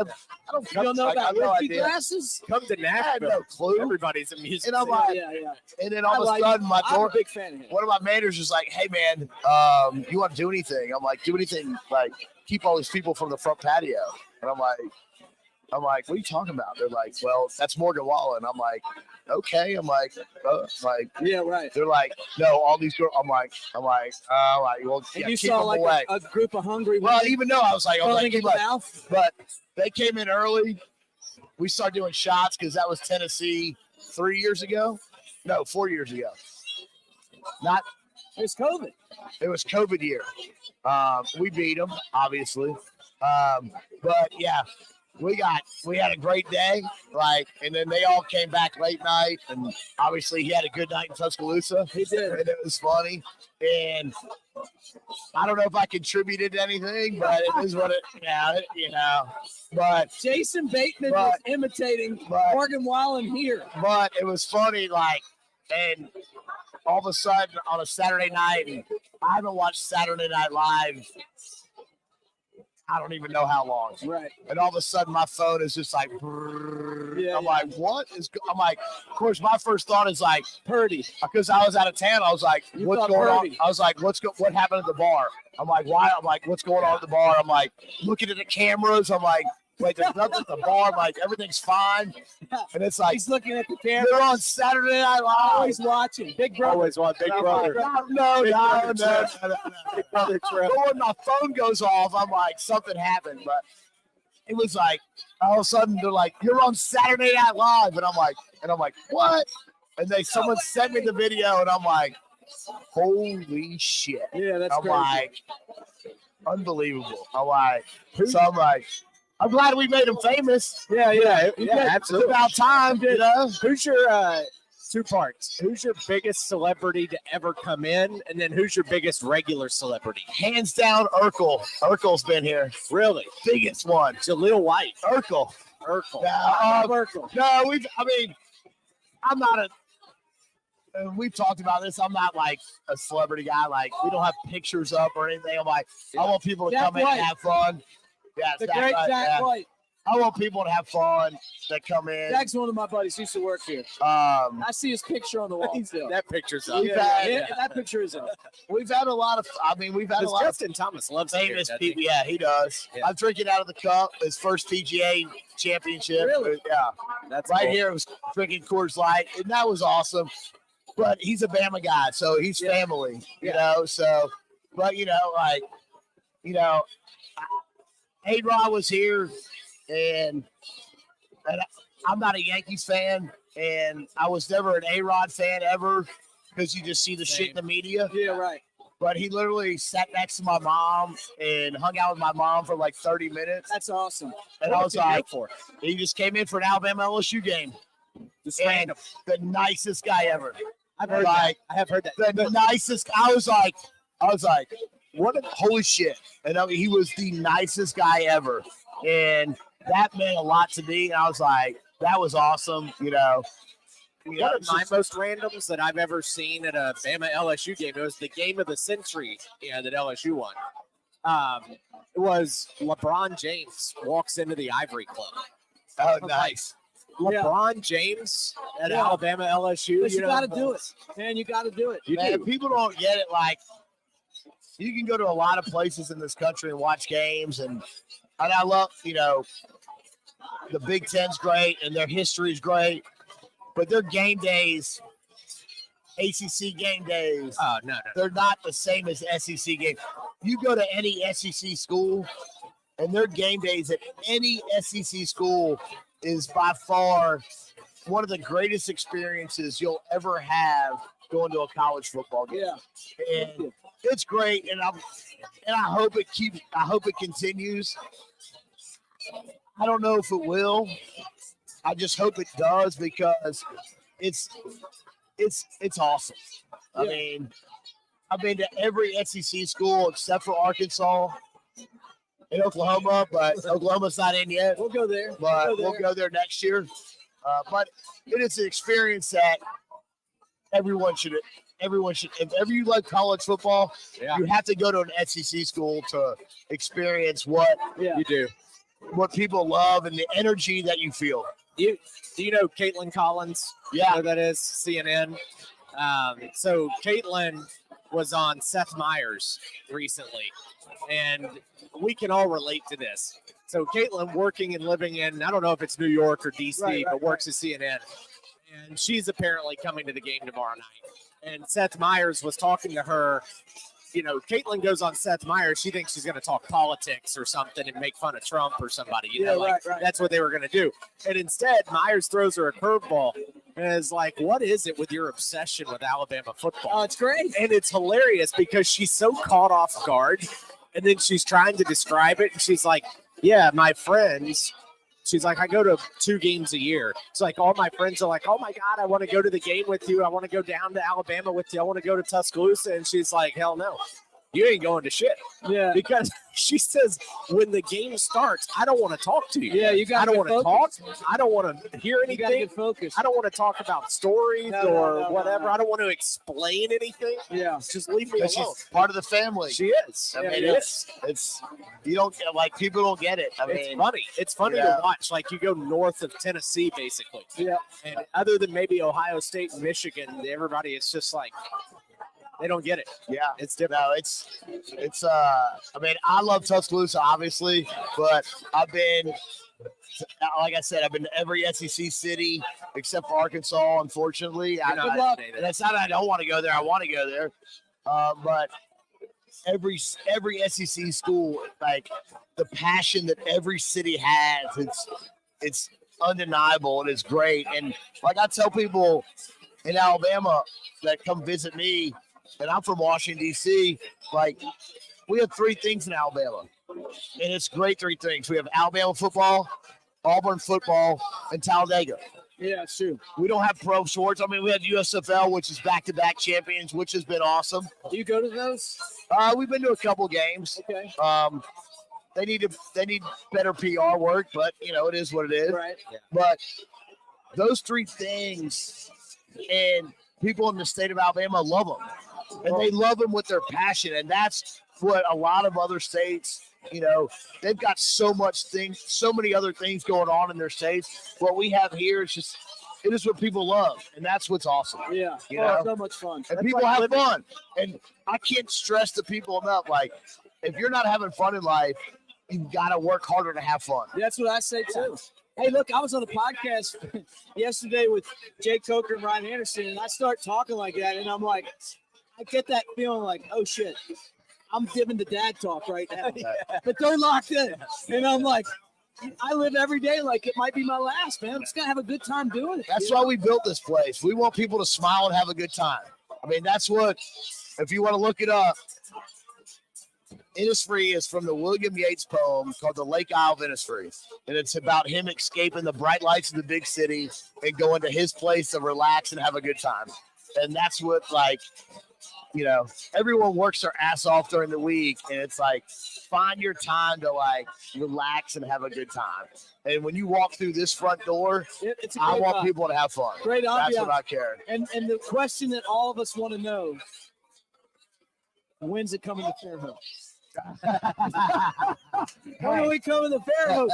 don't know about Ricky idea. glasses? Come to Nashville. I had no clue. Everybody's a music And I'm singer. like, yeah. And then all of a sudden, I'm a big fan of him. one of my managers is like, hey, man, you want to do anything? I'm like, do anything, like, keep all these people from the front patio. And I'm like, what are you talking about? They're like, well, that's Morgan Wallen. I'm like, okay. I'm like, yeah, right. They're like, no, all these girls. I'm like, well, and yeah, you keep saw them like away. a group of hungry Well, women even though I was like, mouth. But they came in early. We started doing shots because that was Tennessee 4 years ago. It was COVID. It was COVID year. We beat them, obviously. But yeah, we had a great day. Like, and then they all came back late night, and obviously he had a good night in Tuscaloosa. He did, and it was funny. And I don't know if I contributed to anything, but it is what it. Yeah, But Jason Bateman was imitating Morgan Wallen here. But it was funny, like, and all of a sudden on a Saturday night, and I haven't watched Saturday Night Live. I don't even know how long. Right. And all of a sudden my phone is just like, I'm like, what is, I'm like, of course, my first thought is like, Purdy. Because I was out of town. I was like, what's going on? I was like, what happened at the bar? I'm like, why? I'm like, what's going on at the bar? I'm like, looking at the cameras. I'm like, wait, there's nothing at the bar. I'm like, everything's fine. And it's like, he's looking at the camera. They're on Saturday Night Live. Always watching. Big brother. Always watch Big Brother. No. Big Brother But when my phone goes off, I'm like, something happened. But it was like, all of a sudden they're like, you're on Saturday Night Live. And I'm like, what? And someone sent me the video, and I'm like, holy shit. Yeah, that's I'm crazy. like, unbelievable. I'm like, I'm glad we made him famous. Yeah, absolutely. It's about time, you know. Who's your two parts? Who's your biggest celebrity to ever come in, and then who's your biggest regular celebrity? Hands down, Urkel. Urkel's been here. Really? Biggest one. Jaleel White. Urkel. Urkel. No, I'm not we've talked about this. I'm not like a celebrity guy. Like, we don't have pictures up or anything. I'm like, I want people to come in and have fun. Yeah, the great Jack White. I want people to have fun that come in. Jack's one of my buddies. Used to work here. I see his picture on the wall still. That picture's up. That picture is up. We've had a lot of. We've had a lot Justin Thomas loves famous people. Yeah, he does. Yeah. I'm drinking out of the cup. His first PGA championship. Really? Yeah. That's right cool. here. It was drinking Coors Light, and that was awesome. But he's a Bama guy, so he's family. You know. So, but A-Rod was here, and I'm not a Yankees fan, and I was never an A-Rod fan ever because you just see the shit in the media. Yeah, right. but he literally sat next to my mom and hung out with my mom for like 30 minutes. That's awesome. And I was like, he just came in for an Alabama LSU game. Just and the nicest guy ever. I've heard that. I have heard that. The nicest. I was like, what? Holy shit! And I mean, he was the nicest guy ever, and that meant a lot to me. And I was like, that was awesome. You know, one of my most randoms that I've ever seen at a Bama LSU game. It was the game of the century. Yeah, that LSU won. It was LeBron James walks into the Ivory Club. Oh, nice. LeBron James at Alabama LSU. You got to do it, man. You got to do it. Man, people don't get it. Like, you can go to a lot of places in this country and watch games, and I love, you know, the Big Ten's great and their history is great, but their game days, ACC game days, no, they're not the same as SEC games. You go to any SEC school, and their game days at any SEC school is by far one of the greatest experiences you'll ever have going to a college football game. Yeah. And it's great, and I hope it continues. I don't know if it will. I just hope it does because it's awesome. I mean, I've been to every SEC school except for Arkansas and Oklahoma, but Oklahoma's not in yet. We'll go there. But we'll go there next year. But it is an experience that everyone should. If ever you like college football, you have to go to an SEC school to experience what you do, what people love, and the energy that you feel. Do you know Caitlin Collins? Yeah, you know that is CNN. So Caitlin was on Seth Meyers recently, and we can all relate to this. So Caitlin working and living in, I don't know if it's New York or DC, but works at CNN. And she's apparently coming to the game tomorrow night. And Seth Meyers was talking to her. You know, Caitlin goes on Seth Meyers. She thinks she's going to talk politics or something and make fun of Trump or somebody. You know, like that's what they were going to do. And instead, Meyers throws her a curveball and is like, what is it with your obsession with Alabama football? Oh, it's great. And it's hilarious because she's so caught off guard. And then she's trying to describe it. And she's like, yeah, my friends. She's like, I go to 2 games a year. It's like all my friends are like, oh, my God, I want to go to the game with you. I want to go down to Alabama with you. I want to go to Tuscaloosa. And she's like, hell no. You ain't going to shit. Yeah. Because she says when the game starts, I don't want to talk to you. Yeah, you got to I don't want to talk. I don't want to hear anything. You got to get focused. I don't want to talk about stories or whatever. I don't want to explain anything. Yeah. Just leave me alone. She's part of the family. She is. I mean, it's you don't like people don't get it. I mean, it's funny. It's funny to watch. Like you go north of Tennessee, basically. Yeah. And other than maybe Ohio State and Michigan, everybody is just like they don't get it. Yeah, it's different. No, it's. I mean, I love Tuscaloosa, obviously, but I've been, like I said, I've been to every SEC city except for Arkansas. Unfortunately, that's not. I don't want to go there. I want to go there, but every SEC school, like the passion that every city has, it's undeniable and it's great. And like I tell people in Alabama that come visit me. And I'm from Washington, D.C., like, we have 3 things in Alabama. And it's great 3 things. We have Alabama football, Auburn football, and Talladega. Yeah, it's true. We don't have pro sports. I mean, we had USFL, which is back-to-back champions, which has been awesome. Do you go to those? We've been to a couple games. Okay. They need better PR work, but, you know, it is what it is. Right. Yeah. But those 3 things, and people in the state of Alabama love them. And they love them with their passion. And that's what a lot of other states, you know, they've got so many other things going on in their states. What we have here is just, it is what people love. And that's what's awesome. Yeah. You know? So much fun. And people have fun. And I can't stress to people enough, like, if you're not having fun in life, you've got to work harder to have fun. That's what I say, too. Hey, look, I was on a podcast yesterday with Jay Coker and Ryan Anderson, and I start talking like that, and I'm like, I get that feeling like, oh, shit, I'm giving the dad talk right now. But they're locked in. And I'm like, I live every day like it might be my last, man. I'm just going to have a good time doing it. That's why we built this place. We want people to smile and have a good time. I mean, that's what, if you want to look it up, Innisfree is from the William Yeats poem called The Lake Isle of Innisfree. And it's about him escaping the bright lights of the big city and going to his place to relax and have a good time. And that's what, like, you know, everyone works their ass off during the week. And it's like, find your time to, like, relax and have a good time. And when you walk through this front door, I want people to have fun. Great ambiance. That's what I care. And the question that all of us want to know, when's it coming to Fairhope? When are we coming to Fairhope?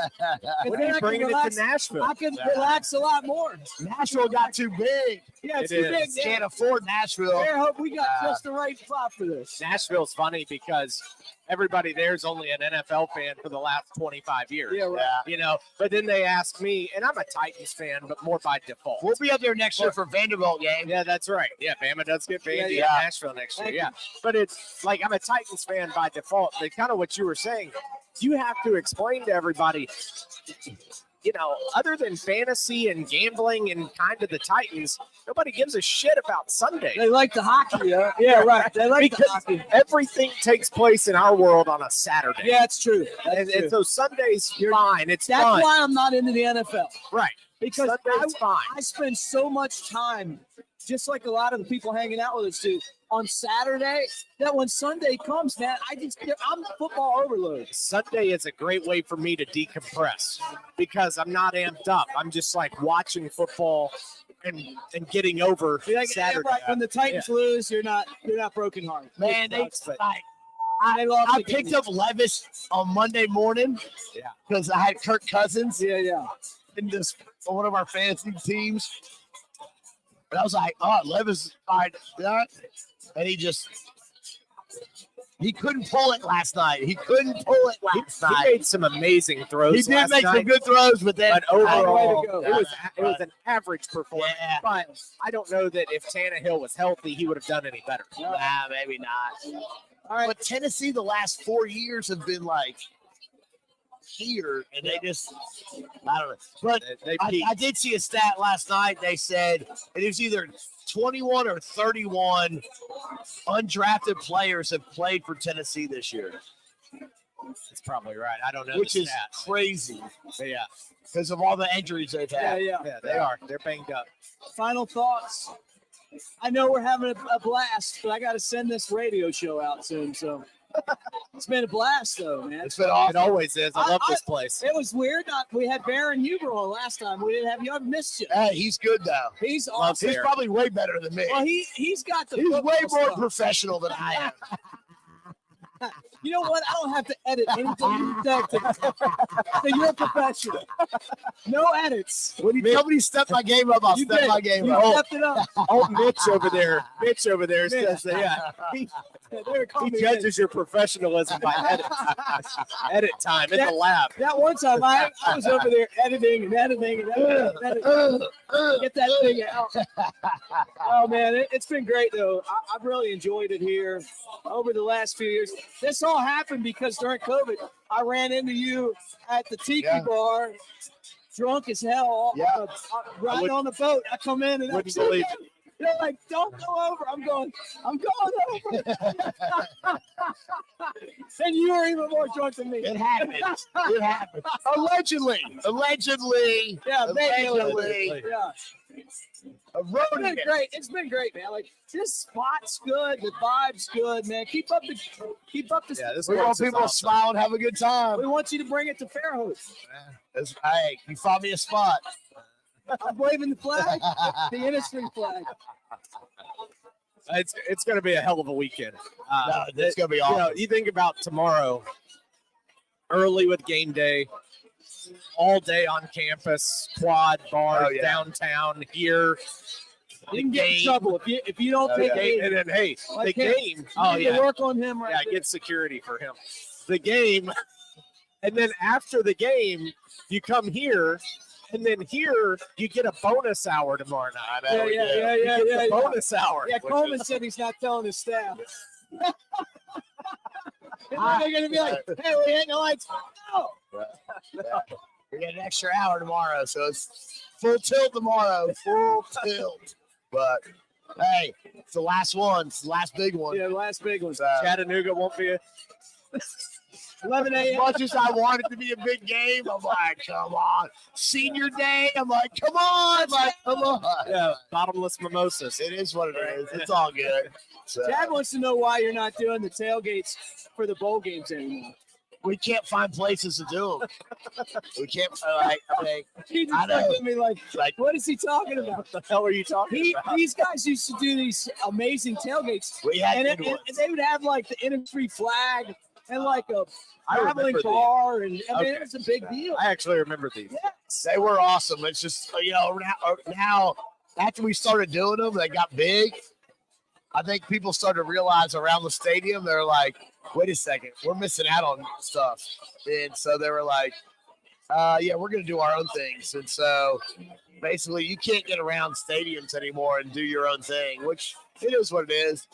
When are you bringing it to Nashville? I can relax a lot more. Nashville got too big. Yeah, it's too big. Can't afford Nashville. Fairhope, we got just the right spot for this. Nashville's funny because everybody there's only an NFL fan for the last 25 years. Yeah, right. You know, but then they ask me, and I'm a Titans fan, but more by default. We'll be up there next year for Vanderbilt game. Yeah, that's right. Yeah, Bama does get Vandy Yeah. in Nashville next year. Yeah, but it's like I'm a Titans fan by default. But kind of what you were saying, you have to explain to everybody, you know, other than fantasy and gambling and kind of the Titans, nobody gives a shit about Sunday. They like the hockey, yeah, right. They like the hockey. Everything takes place in our world on a Saturday. Yeah, it's true. And so Sunday's fine. It's That's fun. why I'm not into the NFL. Right. Because Sunday's fine. I spend so much time, just like a lot of the people hanging out with us do, on Saturday, that when Sunday comes, man, I'm football overload. Sunday is a great way for me to decompress because I'm not amped up. I'm just like watching football and getting over Saturday. Right, when the Titans lose, you're not brokenhearted. Man, I picked up Levis on Monday morning. Yeah. Because I had Kirk Cousins. Yeah. In this one of our fantasy teams. And I was like, oh, Levis, all right. And he couldn't pull it last night. He couldn't pull it last night. He made some amazing throws. He did make some good throws, but overall, it was an average performance. Yeah. But I don't know that if Tannehill was healthy, he would have done any better. Nah, maybe not. All right. But Tennessee, the last 4 years have been like here, and they just, I don't know. But I did see a stat last night. They said it was either 21 or 31 undrafted players have played for Tennessee this year. That's probably right. I don't know. Which is stats. crazy. But yeah. Because of all the injuries they've had. Yeah, they are. They're banged up. Final thoughts. I know we're having a blast, but I got to send this radio show out soon, so. It's been a blast, though, man. It's been awesome. It always is. I love this place. It was weird. We had Baron Huber on last time. We didn't have you. I've missed you. Hey, he's good, though. He's awesome. He's probably way better than me. Well, he's got the. He's way more stuff. professional than I am. You know what? I don't have to edit anything you say. So you're a professional. No edits. When somebody stepped my game up, I'll step my game up. You stepped it up. Oh, Mitch over there says that, he judges your professionalism by edit time in the lab. That one time I was over there editing and editing. Get that thing out. Oh, man, it's been great, though. I've really enjoyed it here over the last few years. This all happened because during COVID, I ran into you at the tiki bar, drunk as hell, riding on the boat. I come in and wouldn't believe it. You're like, don't go over. I'm going over. And you were even more drunk than me. It happened. Allegedly. Yeah, allegedly. Yeah. It's been great, man. Like, this spot's good, the vibe's good, man. Keep up the. We want people to smile and have a good time. We want you to bring it to Fairhope. Hey, you found me a spot. I'm waving the flag, the Innisfree flag. It's going to be a hell of a weekend. It's going to be awesome. You think about tomorrow, early with game day, all day on campus, quad, bars, downtown, here. You can get in trouble if you don't take it. And then, hey, like the game. You to work on him right there. Get security for him. The game. And then after the game, you come here. And then here, you get a bonus hour tomorrow night. Yeah. Bonus hour. Yeah, Coleman said he's not telling his staff. And then they're going to be like, hey, we ain't no lights. No. We get an extra hour tomorrow, so it's full tilt tomorrow. Full tilt. But Hey, it's the last one. It's the last big one. Yeah, the last big one. Chattanooga won't be 11 As a.m. much as I want it to be a big game, I'm like, come on. Senior day, I'm like, come on. I'm like, come on. Yeah, bottomless mimosas. It is what it is. It's all good. So, Dad wants to know why you're not doing the tailgates for the bowl games anymore. we can't find places to do them. We can't. I mean, He just I know. looked at me like, what is he talking about? What the hell are you talking about? These guys used to do these amazing tailgates. We had and, good and ones. they would have like the Innisfree flag and like a I traveling remember car. And I mean, Okay. it's a big deal. I actually remember these. They were awesome. It's just, now after we started doing them, they got big. I think people started to realize around the stadium, they're like, wait a second, we're missing out on stuff. And so they were like, yeah, we're going to do our own things. And so basically you can't get around stadiums anymore and do your own thing, which it is what it is.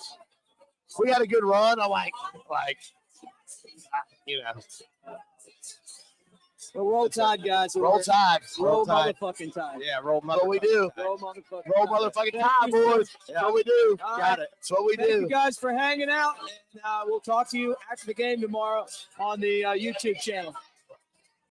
We had a good run. I like, Well, roll tide, guys. roll tide. Roll Tide. motherfucking tide. Yeah, roll That's what we do. Roll motherfucking Roll tide. motherfucking Thank tide, you, boys. sir. That's what we do. All Got right. it. That's what we Thank you do. guys for hanging out. And we'll talk to you after the game tomorrow on the YouTube channel.